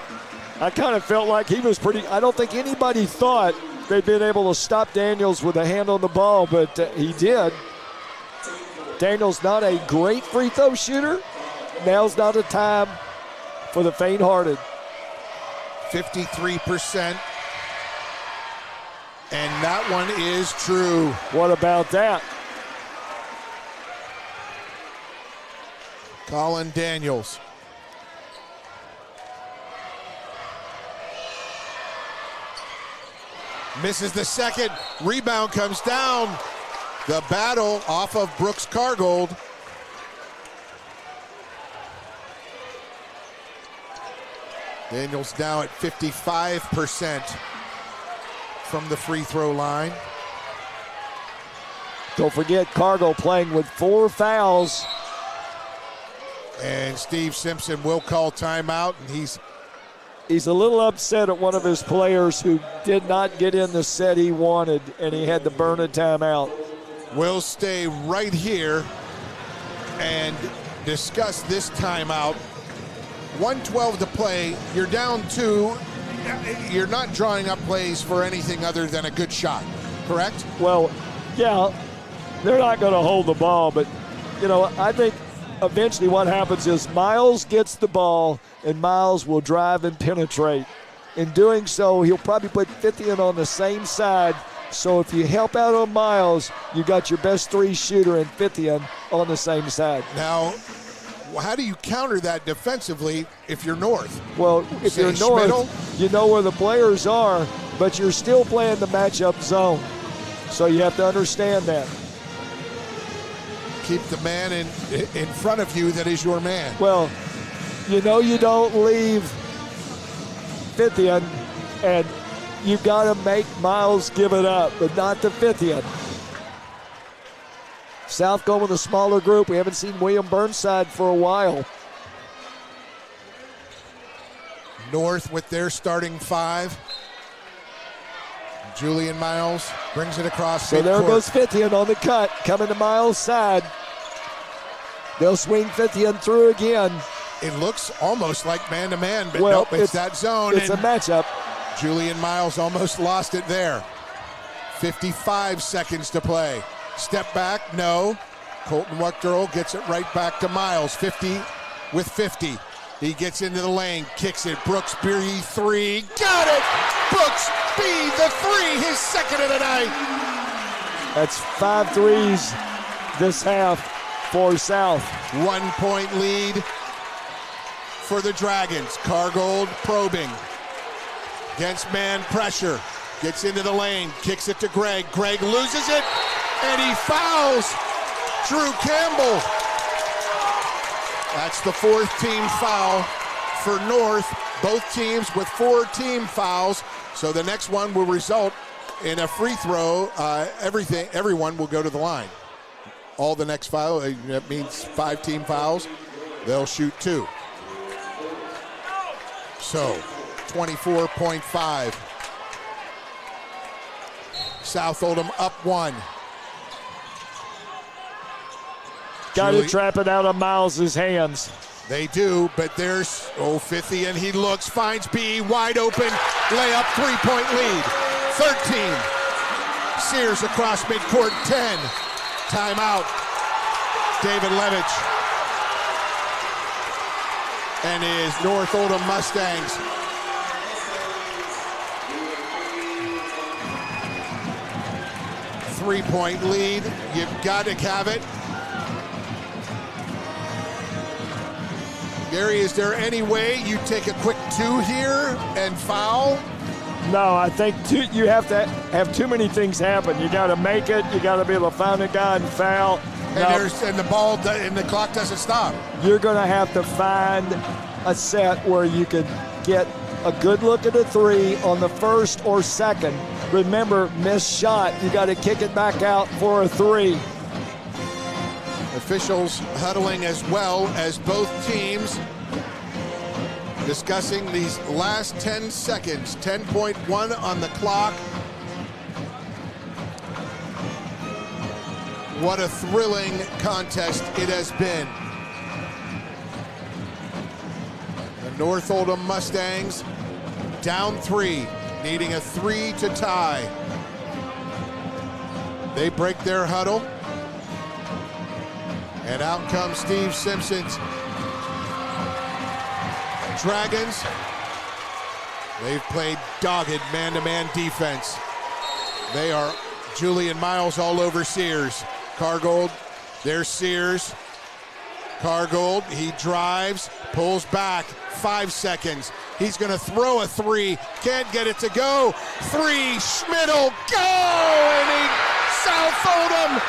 [SPEAKER 8] I kind of felt like he was I don't think anybody thought they'd been able to stop Daniels with a hand on the ball, but he did. Daniels not a great free throw shooter. Now's not a time for the faint-hearted.
[SPEAKER 3] 53%. And that one is true.
[SPEAKER 8] What about that?
[SPEAKER 3] Colin Daniels. Misses the second. Rebound comes down. The battle off of Brooks Cargold. Daniels now at 55%. From the free throw line.
[SPEAKER 8] Don't forget Cargo playing with 4 fouls.
[SPEAKER 3] And Steve Simpson will call timeout, and
[SPEAKER 8] he's a little upset at one of his players who did not get in the set he wanted, and he had to burn a timeout.
[SPEAKER 3] We'll stay right here and discuss this timeout. 1:12 to play. You're down 2. You're not drawing up plays for anything other than a good shot, correct?
[SPEAKER 8] Well, yeah, they're not going to hold the ball, but, you know, I think eventually what happens is Miles gets the ball, and Miles will drive and penetrate. In doing so, he'll probably put Fithian on the same side. So if you help out on Miles, you got your best 3 shooter and Fithian on the same side.
[SPEAKER 3] Now, how do you counter that defensively if you're North?
[SPEAKER 8] Well, if you're North, you know where the players are, but you're still playing the matchup zone. So you have to understand that.
[SPEAKER 3] Keep the man in front of you that is your man.
[SPEAKER 8] Well, you know you don't leave Fithian, and you got to make Miles give it up, but not to Fithian. South going with a smaller group. We haven't seen William Burnside for a while.
[SPEAKER 3] North with their starting 5. Julian Miles brings it across.
[SPEAKER 8] So there goes Fithian on the cut, coming to Miles' side. They'll swing Fithian through again.
[SPEAKER 3] It looks almost like man-to-man, but
[SPEAKER 8] well,
[SPEAKER 3] nope, it's that zone.
[SPEAKER 8] It's a matchup.
[SPEAKER 3] Julian Miles almost lost it there. 55 seconds to play. Step back, no. Colton Wuchterl gets it right back to Miles. 50 with 50. He gets into the lane, kicks it. Brooks B, 3. Got it! Brooks B, the 3, his second of the night.
[SPEAKER 8] That's 5 threes this half for South.
[SPEAKER 3] 1 point lead for the Dragons. Cargold probing. Against man pressure. Gets into the lane, kicks it to Greg. Greg loses it, and he fouls Drew Campbell. That's the 4th team foul for North. Both teams with 4 team fouls. So the next one will result in a free throw. Everyone will go to the line. All the next foul, that means 5 team fouls. They'll shoot 2. So 24.5. South Oldham up 1.
[SPEAKER 8] Got to trap it out of Miles' hands.
[SPEAKER 3] They do, but there's Fithian. He looks, finds B, wide open, layup, 3-point lead. 13. Sears across midcourt, 10. Timeout. David Levitch and his North Oldham Mustangs. Three-point lead. You've got to have it. Gary, is there any way you take a quick 2 here and foul?
[SPEAKER 8] No, I think you have to have too many things happen. You got to make it. You got to be able to find a guy and foul.
[SPEAKER 3] And the ball and the clock doesn't stop.
[SPEAKER 8] You're going to have to find a set where you could get a good look at a 3 on the first or second. Remember, missed shot. You got to kick it back out for a 3.
[SPEAKER 3] Officials huddling as well as both teams discussing these last 10 seconds. 10.1 on the clock. What a thrilling contest it has been. The North Oldham Mustangs down 3, needing a 3 to tie. They break their huddle. And out comes Steve Simpson's Dragons. They've played dogged man-to-man defense. They are Julian Miles all over Sears. Cargold, there's Sears. Cargold, he drives, pulls back, 5 seconds. He's gonna throw a 3, can't get it to go. 3, Schmidl, go! And South Oldham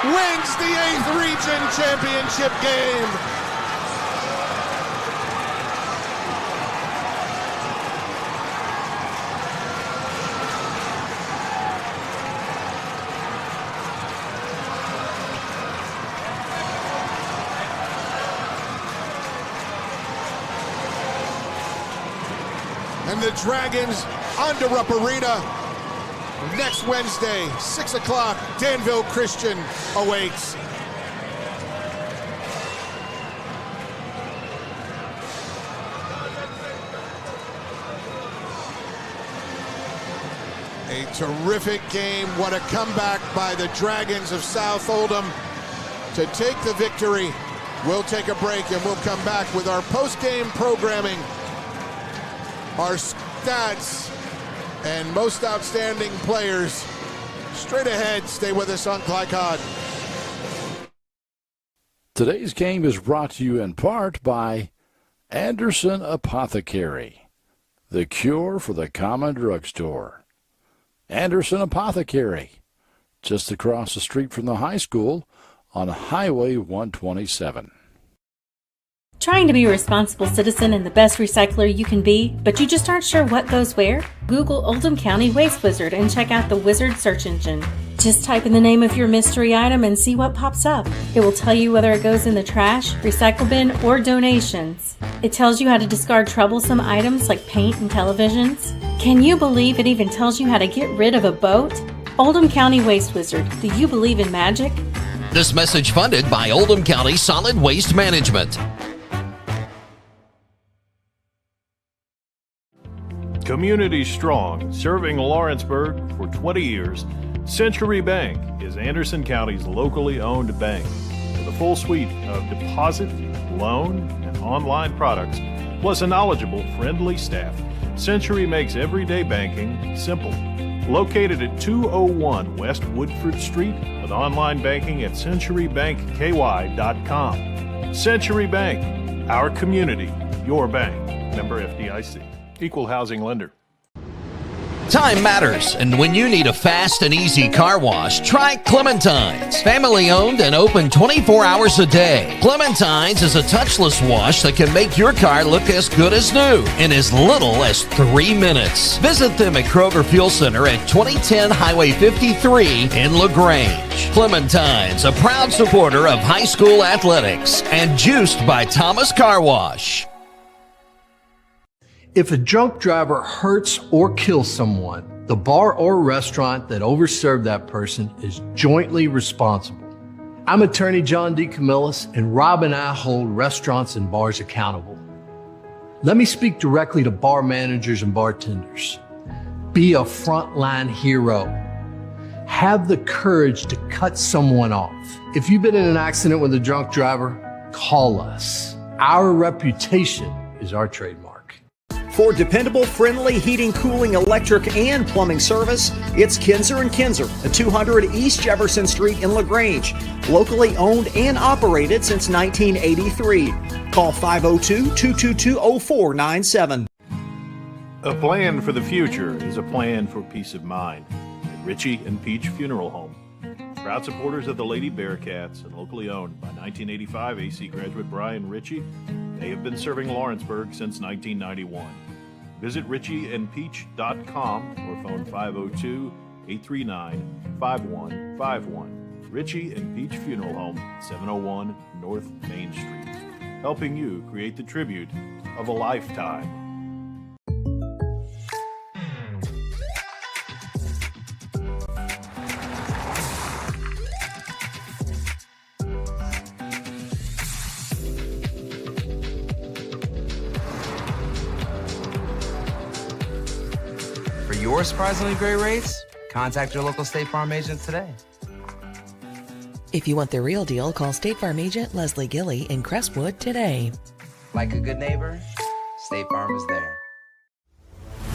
[SPEAKER 3] wins the 8th Region Championship game. And the Dragons on to Rupp Arena next Wednesday, 6 o'clock. Danville Christian awaits. A terrific game. What a comeback by the Dragons of South Oldham to take the victory. We'll take a break and we'll come back with our post-game programming. Our stats and most outstanding players. Straight ahead, stay with us on Glycod.
[SPEAKER 19] Today's game is brought to you in part by Anderson Apothecary, the cure for the common drugstore. Anderson Apothecary, just across the street from the high school on Highway 127.
[SPEAKER 6] Trying to be a responsible citizen and the best recycler you can be, but you just aren't sure what goes where? Google Oldham County Waste Wizard and check out the Wizard search engine. Just type in the name of your mystery item and see what pops up. It will tell you whether it goes in the trash, recycle bin, or donations. It tells you how to discard troublesome items like paint and televisions. Can you believe it even tells you how to get rid of a boat? Oldham County Waste Wizard, do you believe in magic?
[SPEAKER 7] This message funded by Oldham County Solid Waste Management.
[SPEAKER 16] Community strong, serving Lawrenceburg for 20 years, Century Bank is Anderson County's locally owned bank. With a full suite of deposit, loan, and online products, plus a knowledgeable, friendly staff, Century makes everyday banking simple. Located at 201 West Woodford Street with online banking at centurybankky.com. Century Bank, our community, your bank. Member FDIC. Equal housing lender.
[SPEAKER 7] Time matters, and when you need a fast and easy car wash, try Clementine's. Family owned and open 24 hours a day. Clementine's is a touchless wash that can make your car look as good as new in as little as 3 minutes. Visit them at Kroger Fuel Center at 2010 Highway 53 in LaGrange. Clementine's, a proud supporter of high school athletics and juiced by Thomas Car Wash.
[SPEAKER 20] If a drunk driver hurts or kills someone, the bar or restaurant that overserved that person is jointly responsible. I'm attorney John D. Camillus, and Rob and I hold restaurants and bars accountable. Let me speak directly to bar managers and bartenders. Be a frontline hero. Have the courage to cut someone off. If you've been in an accident with a drunk driver, call us. Our reputation is our trademark.
[SPEAKER 13] For dependable, friendly heating, cooling, electric, and plumbing service, it's Kinzer & Kinzer at 200 East Jefferson Street in LaGrange. Locally owned and operated since 1983. Call 502-222-0497.
[SPEAKER 16] A plan for the future is a plan for peace of mind. At Ritchie and Peach Funeral Home. Proud supporters of the Lady Bearcats and locally owned by 1985 AC graduate Brian Ritchie, they have been serving Lawrenceburg since 1991. Visit ritchieandpeach.com or phone 502-839-5151. Ritchie and Peach Funeral Home, 701 North Main Street. Helping you create the tribute of a lifetime.
[SPEAKER 11] For your surprisingly great rates, contact your local State Farm agent today.
[SPEAKER 12] If you want the real deal, call State Farm agent Leslie Gilly in Crestwood today.
[SPEAKER 11] Like a good neighbor, State Farm is there.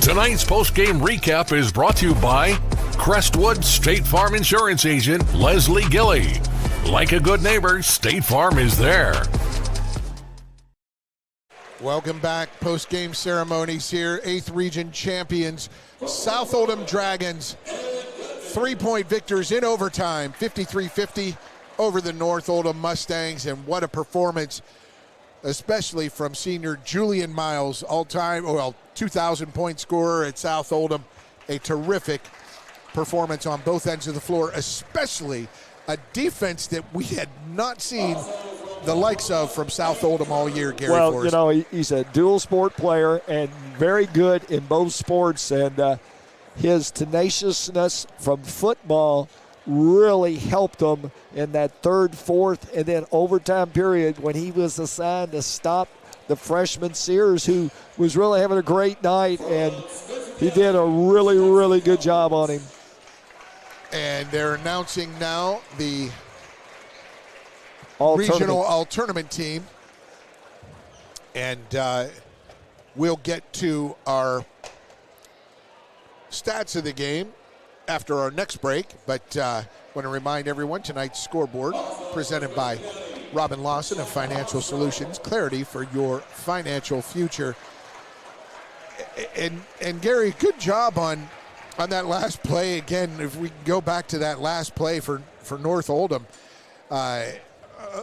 [SPEAKER 2] Tonight's post-game recap is brought to you by Crestwood State Farm Insurance Agent Leslie Gilly. Like a good neighbor, State Farm is there.
[SPEAKER 3] Welcome back. Post-game ceremonies here. 8th Region champions, South Oldham Dragons. 3-point victors in overtime, 53-50 over the North Oldham Mustangs. And what a performance, especially from senior Julian Miles, all-time, 2,000-point scorer at South Oldham. A terrific performance on both ends of the floor, especially a defense that we had not seen the likes of from South Oldham all year, Gary Forrest.
[SPEAKER 8] Well, you know, he's a dual sport player and very good in both sports, and his tenaciousness from football really helped him in that third, fourth, and then overtime period when he was assigned to stop the freshman Sears, who was really having a great night, and he did a really, really good job on him. And
[SPEAKER 3] they're announcing now the regional all-tournament team, and we'll get to our stats of the game after our next break, but want to remind everyone tonight's scoreboard presented by Robin Lawson of Financial Solutions, clarity for your financial future. And Gary, good job on that last play. Again, if we go back to that last play for North Oldham,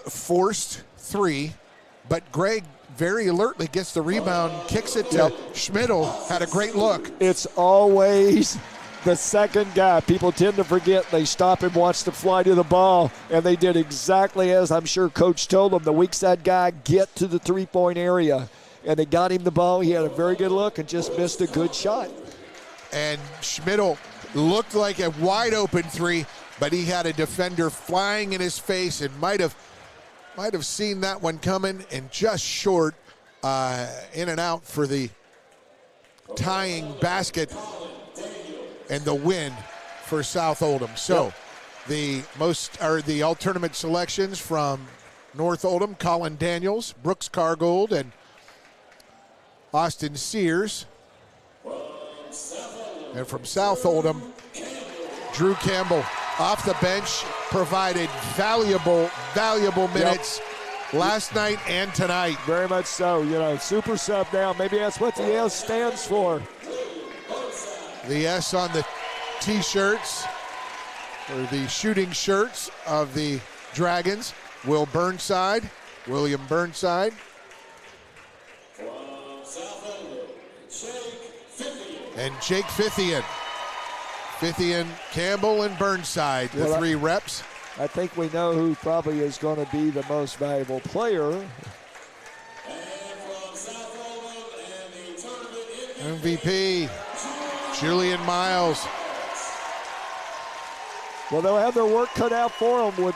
[SPEAKER 3] forced 3, but Greg very alertly gets the rebound, kicks it to Schmidl, had a great look.
[SPEAKER 8] It's always the second guy. People tend to forget. They stop and watch the flight of the ball, and they did exactly as I'm sure Coach told them. The weak side guy get to the three-point area, and they got him the ball. He had a very good look and just missed a good shot.
[SPEAKER 3] And Schmidl looked like a wide-open 3, but he had a defender flying in his face and might have seen that one coming, and just short, in and out for the tying basket and the win for South Oldham. So the all-tournament selections from North Oldham: Colin Daniels, Brooks Cargold, and Austin Sears. And from South Oldham, Drew Campbell off the bench, provided valuable minutes last night and tonight.
[SPEAKER 8] Very much so. Super sub now. Maybe that's what the S stands for.
[SPEAKER 3] The S on the T-shirts, or the shooting shirts of the Dragons. William Burnside. And Jake Fithian. Campbell, and Burnside, the 3 reps.
[SPEAKER 8] I think we know who probably is going to be the most valuable player.
[SPEAKER 3] MVP, Julian Miles.
[SPEAKER 8] Well, they'll have their work cut out for them with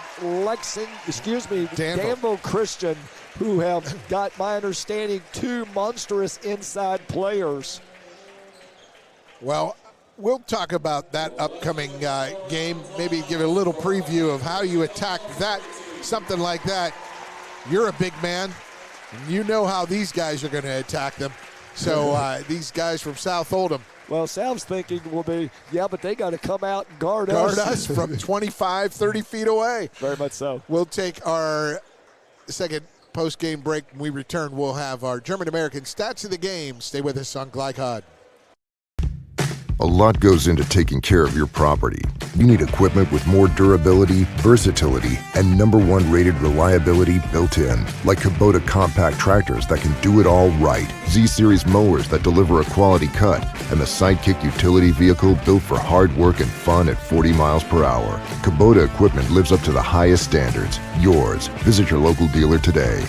[SPEAKER 8] Danville Christian, who have got, my understanding, 2 monstrous inside players.
[SPEAKER 3] Well, we'll talk about that upcoming game, maybe give a little preview of how you attack that, something like that. You're a big man, and you know how these guys are going to attack them. So these guys from South Oldham.
[SPEAKER 8] Well, Sam's thinking will be, but they got to come out and guard us
[SPEAKER 3] from 25, 30 feet away.
[SPEAKER 8] Very much so.
[SPEAKER 3] We'll take our second post-game break. When we return, we'll have our German-American stats of the game. Stay with us on Glycod.
[SPEAKER 4] A lot goes into taking care of your property. You need equipment with more durability, versatility, and #1 rated reliability built in. Like Kubota compact tractors that can do it all right, Z-Series mowers that deliver a quality cut, and the Sidekick utility vehicle built for hard work and fun at 40 miles per hour. Kubota equipment lives up to the highest standards. Yours. Visit your local dealer today.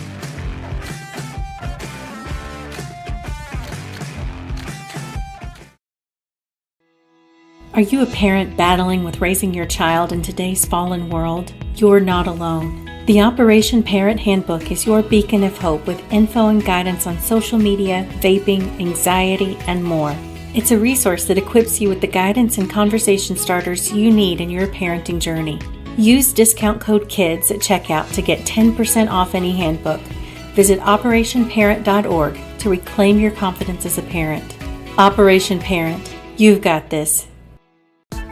[SPEAKER 6] Are you a parent battling with raising your child in today's fallen world? You're not alone. The Operation Parent Handbook is your beacon of hope with info and guidance on social media, vaping, anxiety, and more. It's a resource that equips you with the guidance and conversation starters you need in your parenting journey. Use discount code KIDS at checkout to get 10% off any handbook. Visit operationparent.org to reclaim your confidence as a parent. Operation Parent, you've got this.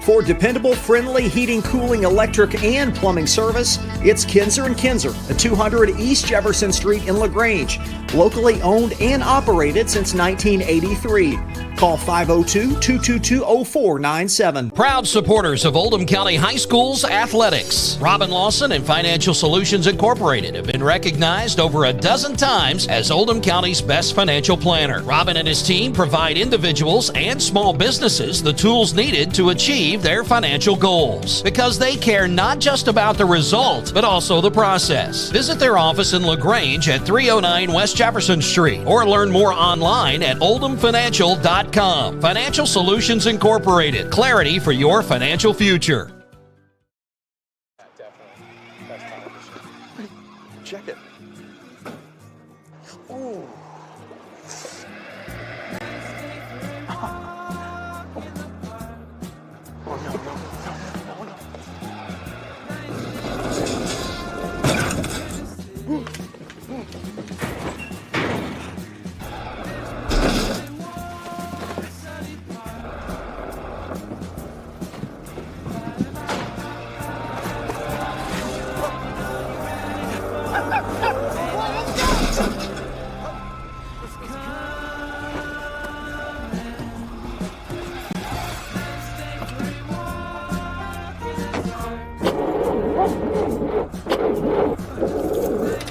[SPEAKER 13] For dependable, friendly heating, cooling, electric, and plumbing service, it's Kinzer & Kinzer at 200 East Jefferson Street in LaGrange. Locally owned and operated since 1983. Call 502-222-0497.
[SPEAKER 7] Proud supporters of Oldham County High School's athletics. Robin Lawson and Financial Solutions Incorporated have been recognized over a dozen times as Oldham County's best financial planner. Robin and his team provide individuals and small businesses the tools needed to achieve their financial goals, because they care not just about the result, but also the process. Visit their office in LaGrange at 309 West Jefferson Street, or learn more online at oldhamfinancial.com. Financial Solutions Incorporated. Clarity for your financial future.
[SPEAKER 14] Check it. Ooh. Oh, no.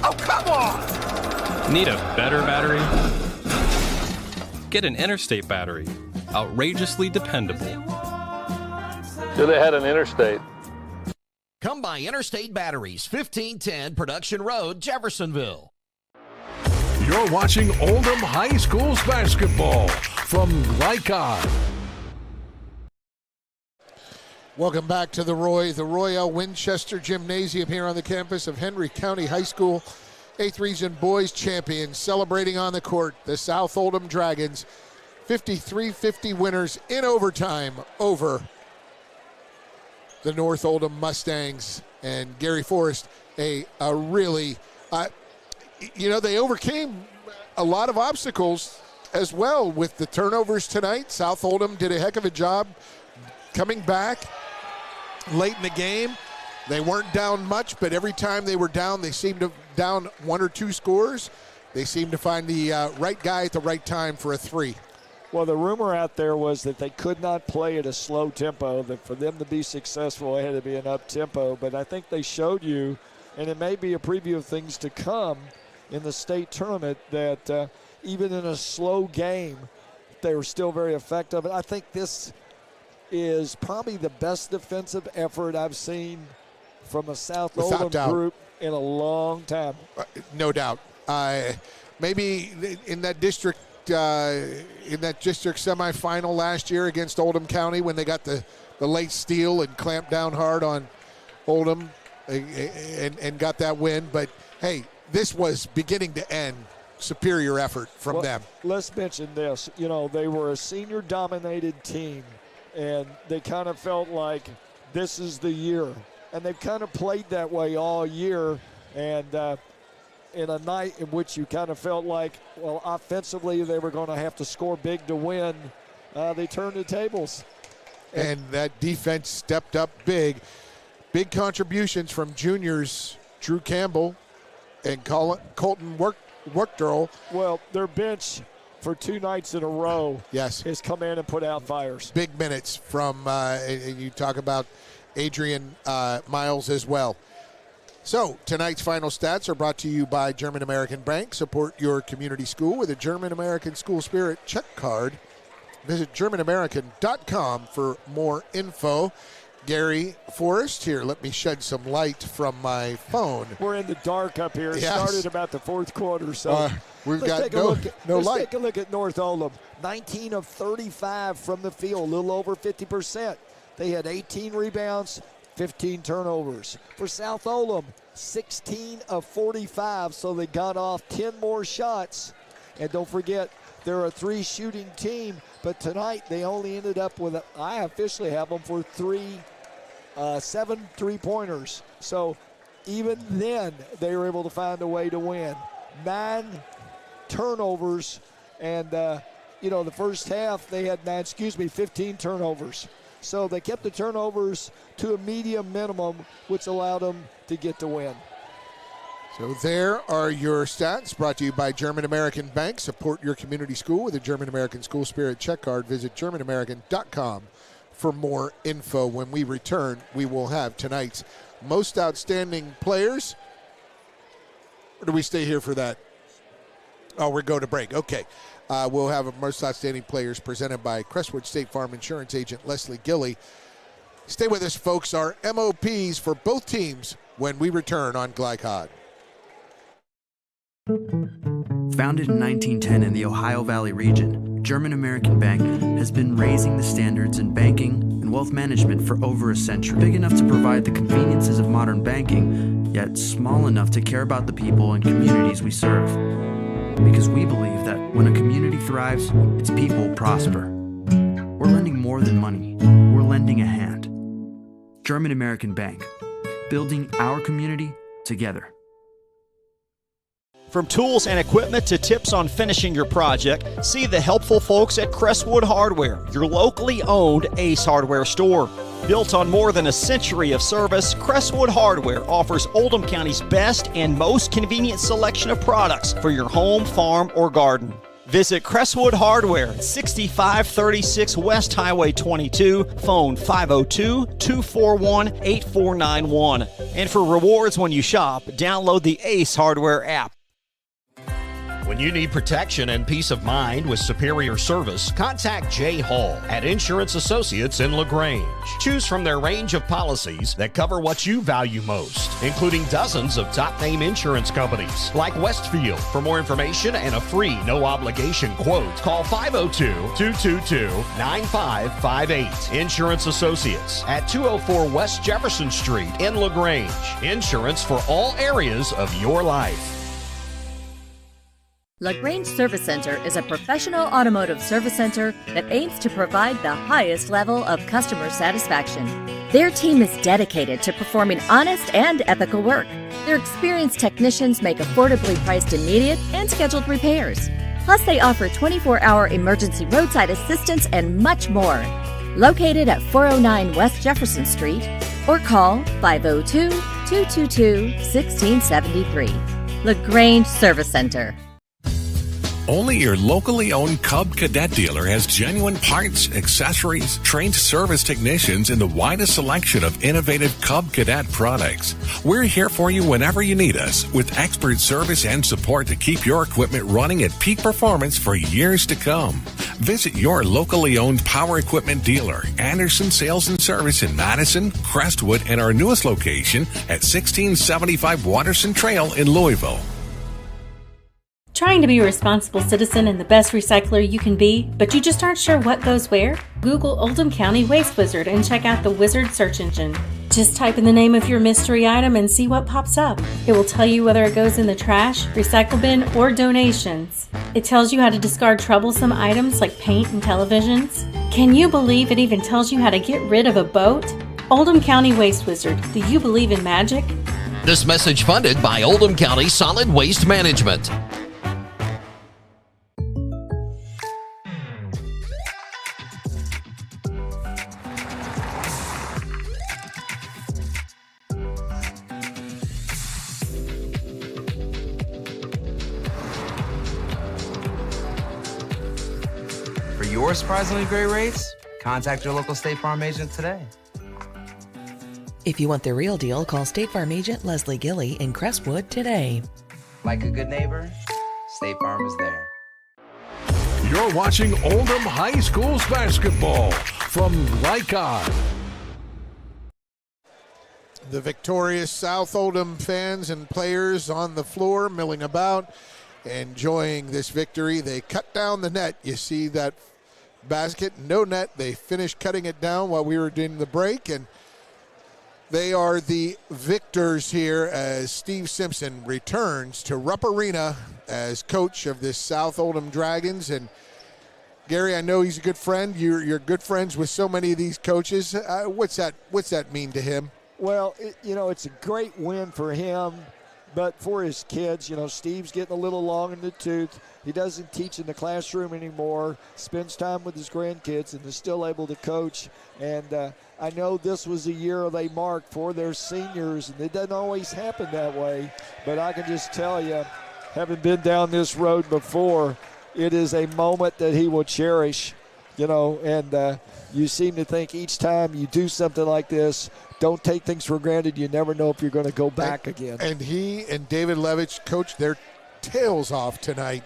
[SPEAKER 1] Oh, come on!
[SPEAKER 14] Need a better battery? Get an Interstate battery. Outrageously dependable.
[SPEAKER 16] Should have had an Interstate.
[SPEAKER 7] Come by Interstate Batteries, 1510 Production Road, Jeffersonville.
[SPEAKER 2] You're watching Oldham High School's basketball from Glycod.
[SPEAKER 3] Welcome back to the Royal Winchester Gymnasium here on the campus of Henry County High School. 8th Region Boys Champions celebrating on the court. The South Oldham Dragons, 53-50 winners in overtime over the North Oldham Mustangs. And Gary Forrest, a really, they overcame a lot of obstacles as well with the turnovers tonight. South Oldham did a heck of a job coming back late in the game. They weren't down much, but every time they were down, they seemed to down 1 or 2 scores. They seemed to find the right guy at the right time for a 3.
[SPEAKER 8] Well, the rumor out there was that they could not play at a slow tempo, that for them to be successful, it had to be an up-tempo. But I think they showed you, and it may be a preview of things to come in the state tournament, that even in a slow game, they were still very effective. And I think this is probably the best defensive effort I've seen from a South Oldham group in a long time.
[SPEAKER 3] No doubt. Maybe in that district semifinal last year against Oldham County, when they got the late steal and clamped down hard on Oldham and got that win. But hey, this was beginning to end superior effort from them.
[SPEAKER 8] Let's mention this. They were a senior-dominated team, and they kind of felt like this is the year. And they've kind of played that way all year. And in a night in which you kind of felt like, well, offensively they were going to have to score big to win, they turned the tables.
[SPEAKER 3] And that defense stepped up big. Big contributions from juniors Drew Campbell and Colton Workdurl.
[SPEAKER 8] Well, their bench for 2 nights in a row has come in and put out fires.
[SPEAKER 3] Big minutes from, and you talk about Adrian Miles as well. So tonight's final stats are brought to you by German American Bank. Support your community school with a German American School Spirit check card. Visit GermanAmerican.com for more info. Gary Forrest here. Let me shed some light from my phone.
[SPEAKER 8] We're in the dark up here. It started about the 4th quarter, so
[SPEAKER 3] we've got no light.
[SPEAKER 8] Let's take a look at North Oldham. 19 of 35 from the field, a little over 50%. They had 18 rebounds, 15 turnovers. For South Oldham, 16 of 45, so they got off 10 more shots. And don't forget, they're a 3-shooting team, but tonight they only ended up with, I officially have them for 7 3-pointers. So even then, they were able to find a way to win. 9 turnovers, and the first half they had 15 turnovers. So they kept the turnovers to a medium minimum, which allowed them to get the win.
[SPEAKER 3] So there are your stats, brought to you by German American Bank. Support your community school with a German American School Spirit check card. Visit GermanAmerican.com for more info. When we return, we will have tonight's most outstanding players. Or do we stay here for that? Oh, we're going to break. Okay. We'll have a most outstanding players presented by Crestwood State Farm Insurance Agent Leslie Gilley. Stay with us, folks. Our MOPs for both teams when we return on Glycod.
[SPEAKER 5] Founded in 1910 in the Ohio Valley region, German American Bank has been raising the standards in banking and wealth management for over a century. Big enough to provide the conveniences of modern banking, yet small enough to care about the people and communities we serve. Because we believe that when a community thrives, its people prosper. We're lending more than money. We're lending a hand. German American Bank, building our community together.
[SPEAKER 13] From tools and equipment to tips on finishing your project, see the helpful folks at Crestwood Hardware, your locally owned Ace Hardware store. Built on more than a century of service, Crestwood Hardware offers Oldham County's best and most convenient selection of products for your home, farm, or garden.
[SPEAKER 15] Visit Crestwood Hardware, 6536 West Highway 22, phone 502-241-8491. And for rewards when you shop, download the Ace Hardware app.
[SPEAKER 7] When you need protection and peace of mind with superior service, contact Jay Hall at Insurance Associates in LaGrange. Choose from their range of policies that cover what you value most, including dozens of top-name insurance companies like Westfield. For more information and a free no-obligation quote, call 502-222-9558. Insurance Associates at 204 West Jefferson Street in LaGrange. Insurance for all areas of your life.
[SPEAKER 17] LaGrange Service Center is a professional automotive service center that aims to provide the highest level of customer satisfaction. Their team is dedicated to performing honest and ethical work. Their experienced technicians make affordably priced immediate and scheduled repairs. Plus, they offer 24-hour emergency roadside assistance and much more. Located at 409 West Jefferson Street or call 502-222-1673. LaGrange Service Center.
[SPEAKER 2] Only your locally owned Cub Cadet dealer has genuine parts, accessories, trained service technicians, and the widest selection of innovative Cub Cadet products. We're here for you whenever you need us, with expert service and support to keep your equipment running at peak performance for years to come. Visit your locally owned power equipment dealer, Anderson Sales and Service in Madison, Crestwood, and our newest location at 1675 Watterson Trail in Louisville.
[SPEAKER 6] Trying to be a responsible citizen and the best recycler you can be, but you just aren't sure what goes where? Google Oldham County Waste Wizard and check out the Wizard search engine. Just type in the name of your mystery item and see what pops up. It will tell you whether it goes in the trash, recycle bin, or donations. It tells you how to discard troublesome items like paint and televisions. Can you believe it even tells you how to get rid of a boat? Oldham County Waste Wizard. Do you believe in magic?
[SPEAKER 7] This message funded by Oldham County Solid Waste Management.
[SPEAKER 11] For your surprisingly great rates, contact your local State Farm agent today.
[SPEAKER 12] If you want the real deal, call State Farm agent Leslie Gilly in Crestwood today.
[SPEAKER 11] Like a good neighbor, State Farm is there.
[SPEAKER 19] You're watching Oldham High School's basketball from Lycon.
[SPEAKER 3] The victorious South Oldham fans and players on the floor milling about, enjoying this victory. They cut down the net. You see that basket, no net. They finished cutting it down while we were doing the break, and they are the victors here as Steve Simpson returns to Rupp Arena as coach of this South Oldham Dragons. And Gary, I know he's a good friend. You're good friends with so many of these coaches. What's that mean to him?
[SPEAKER 8] Well, it's a great win for him, but for his kids, Steve's getting a little long in the tooth. He doesn't teach in the classroom anymore, spends time with his grandkids, and is still able to coach. And I know this was a year they marked for their seniors, and it doesn't always happen that way. But I can just tell you, having been down this road before, it is a moment that he will cherish, and you seem to think each time you do something like this, don't take things for granted. You never know if you're going to go back again.
[SPEAKER 3] And he and David Levitch coached their tails off tonight.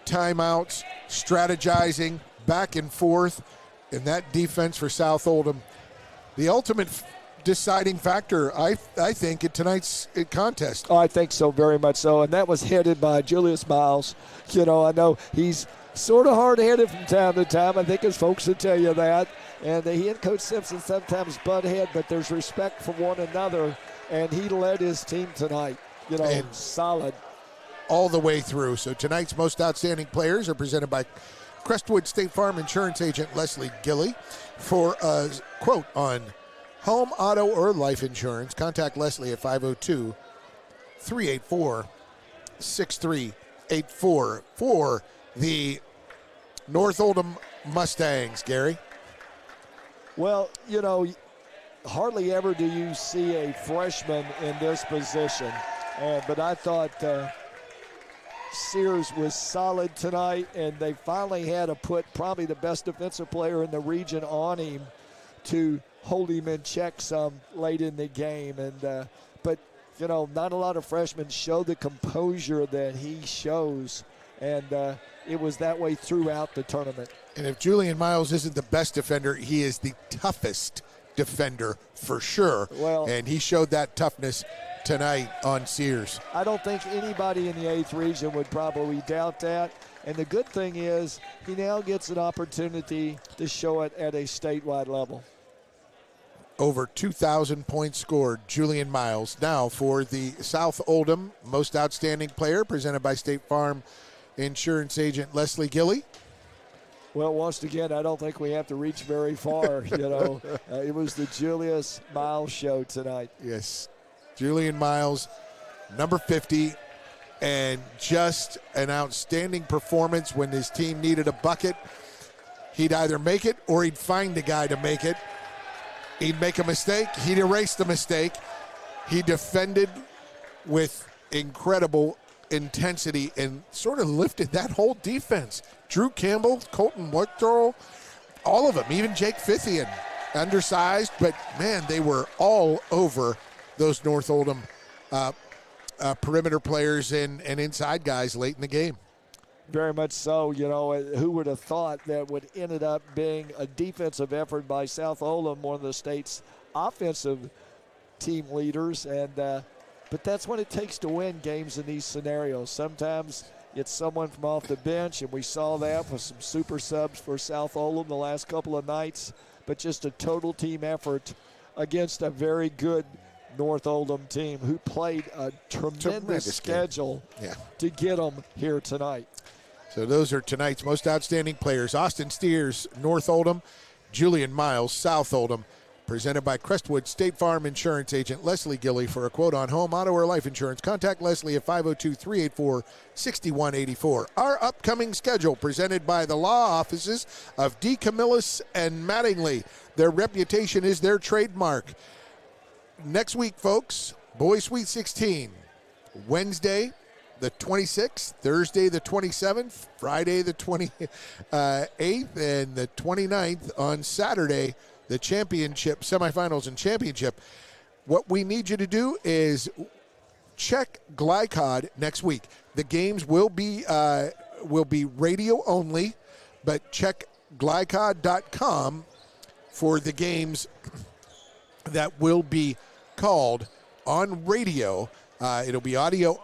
[SPEAKER 3] Timeouts, strategizing, back and forth, and that defense for South Oldham. The ultimate deciding factor, I think, in tonight's contest.
[SPEAKER 8] Oh, I think so, very much so. And that was headed by Julius Miles. I know he's sort of hard-headed from time to time. I think his folks would tell you that. And he and Coach Simpson sometimes butt head, but there's respect for one another. And he led his team tonight, and solid.
[SPEAKER 3] All the way through. So tonight's most outstanding players are presented by Crestwood State Farm Insurance Agent Leslie Gilly. For a quote on home, auto, or life insurance, contact Leslie at 502-384-6384 for the North Oldham Mustangs, Gary.
[SPEAKER 8] Well, hardly ever do you see a freshman in this position. But I thought Sears was solid tonight, and they finally had to put probably the best defensive player in the region on him to hold him in check some late in the game. And but, you know, not a lot of freshmen show the composure that he shows, and it was that way throughout the tournament.
[SPEAKER 3] And if Julian Miles isn't the best defender, he is the toughest defender for sure.
[SPEAKER 8] Well,
[SPEAKER 3] and he showed that toughness tonight on Sears.
[SPEAKER 8] I don't think anybody in the 8th region would probably doubt that. And the good thing is he now gets an opportunity to show it at a statewide level.
[SPEAKER 3] Over 2,000 points scored, Julian Miles. Now for the South Oldham Most Outstanding Player, presented by State Farm Insurance Agent Leslie Gilley.
[SPEAKER 8] Well, once again, I don't think we have to reach very far. You know, it was the Julius Miles show tonight.
[SPEAKER 3] Yes, Julian Miles, number 50, and just an outstanding performance when his team needed a bucket. He'd either make it or he'd find a guy to make it. He'd make a mistake. He'd erase the mistake. He defended with incredible intensity and sort of lifted that whole defense. Drew Campbell, Colton Wachterl, all of them, even Jake Fithian, undersized, but man, they were all over those North Oldham perimeter players and inside guys late in the game.
[SPEAKER 8] Very much so. You know, who would have thought that would ended up being a defensive effort by South Oldham, one of the state's offensive team leaders, and but that's what it takes to win games in these scenarios. Sometimes it's someone from off the bench, and we saw that with some super subs for South Oldham the last couple of nights, but just a total team effort against a very good North Oldham team who played a tremendous schedule to get them here tonight.
[SPEAKER 3] So those are tonight's most outstanding players. Austin Steers, North Oldham. Julian Miles, South Oldham. Presented by Crestwood State Farm Insurance Agent Leslie Gilley. For a quote on home, auto, or life insurance, contact Leslie at 502-384-6184. Our upcoming schedule presented by the law offices of D. Camillus and Mattingly. Their reputation is their trademark. Next week, folks, Boys Sweet 16. Wednesday, the 26th, Thursday, the 27th, Friday, the 28th, and the 29th on Saturday, the championship, semifinals and championship. What we need you to do is check Glycod next week. The games will be radio only, but check glycod.com for the games that will be called on radio. It'll be audio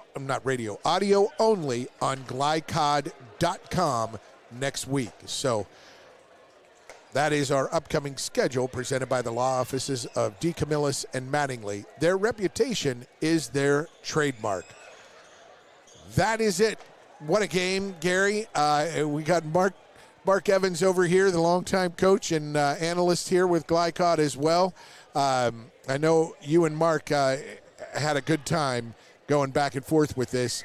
[SPEAKER 3] only on glycod.com next week. So that is our upcoming schedule presented by the law offices of D. Camillus and Mattingly. Their reputation is their trademark. That is it. What a game, Gary. We got Mark Evans over here, the longtime coach and analyst here with Glycod as well. I know you and Mark had a good time going back and forth with this.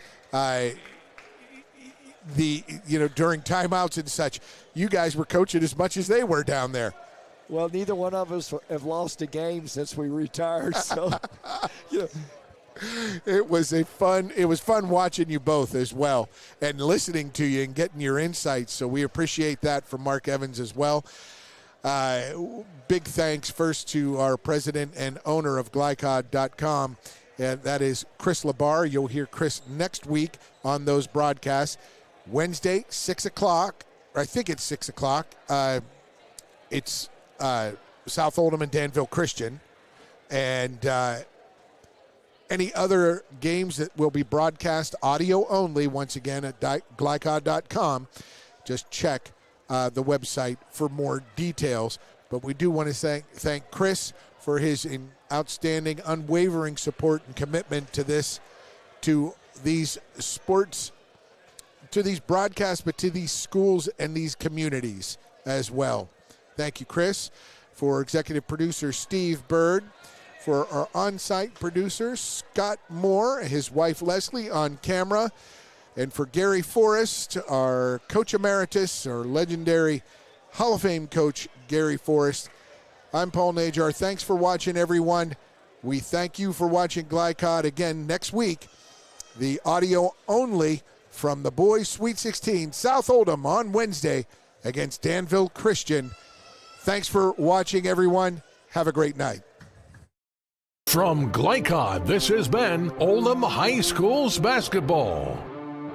[SPEAKER 3] During timeouts and such, you guys were coaching as much as they were down there.
[SPEAKER 8] Well, neither one of us have lost a game since we retired, so
[SPEAKER 3] it was fun watching you both as well and listening to you and getting your insights. So we appreciate that from Mark Evans as well. Big thanks first to our president and owner of Glycod.com, and that is Chris Labar. You'll hear Chris next week on those broadcasts. Wednesday, 6 o'clock. I think it's 6 o'clock. It's South Oldham and Danville Christian. And any other games that will be broadcast audio only, once again, at glycod.com. Just check the website for more details. But we do want to thank Chris for his outstanding, unwavering support and commitment to these sports, to these broadcasts, but to these schools and these communities as well. Thank you, Chris. For executive producer Steve Bird, for our on-site producer Scott Moore, his wife Leslie on camera, and for Gary Forrest, our coach emeritus, our legendary Hall of Fame coach Gary Forrest. I'm Paul Najar. Thanks for watching, everyone. We thank you for watching Glycod again next week. The audio only from the boys' Sweet 16, South Oldham on Wednesday against Danville Christian. Thanks for watching, everyone. Have a great night.
[SPEAKER 2] From Glycod, this has been Oldham High School's basketball.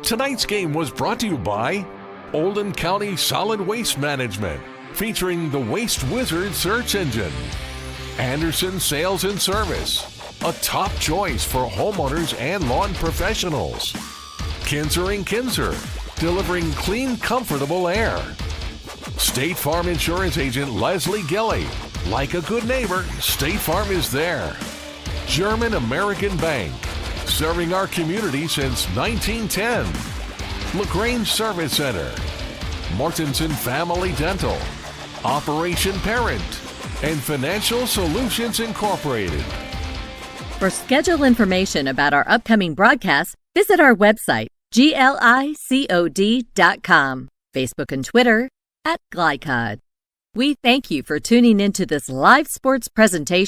[SPEAKER 2] Tonight's game was brought to you by Oldham County Solid Waste Management, featuring the Waste Wizard search engine. Anderson Sales and Service, a top choice for homeowners and lawn professionals. Kinzer & Kinzer, delivering clean, comfortable air. State Farm Insurance Agent Leslie Gilly. Like a good neighbor, State Farm is there. German American Bank, serving our community since 1910. LaGrange Service Center, Mortensen Family Dental, Operation Parent, and Financial Solutions Incorporated.
[SPEAKER 17] For schedule information about our upcoming broadcasts, visit our website, glicod.com, Facebook and Twitter @Glycod. We thank you for tuning into this live sports presentation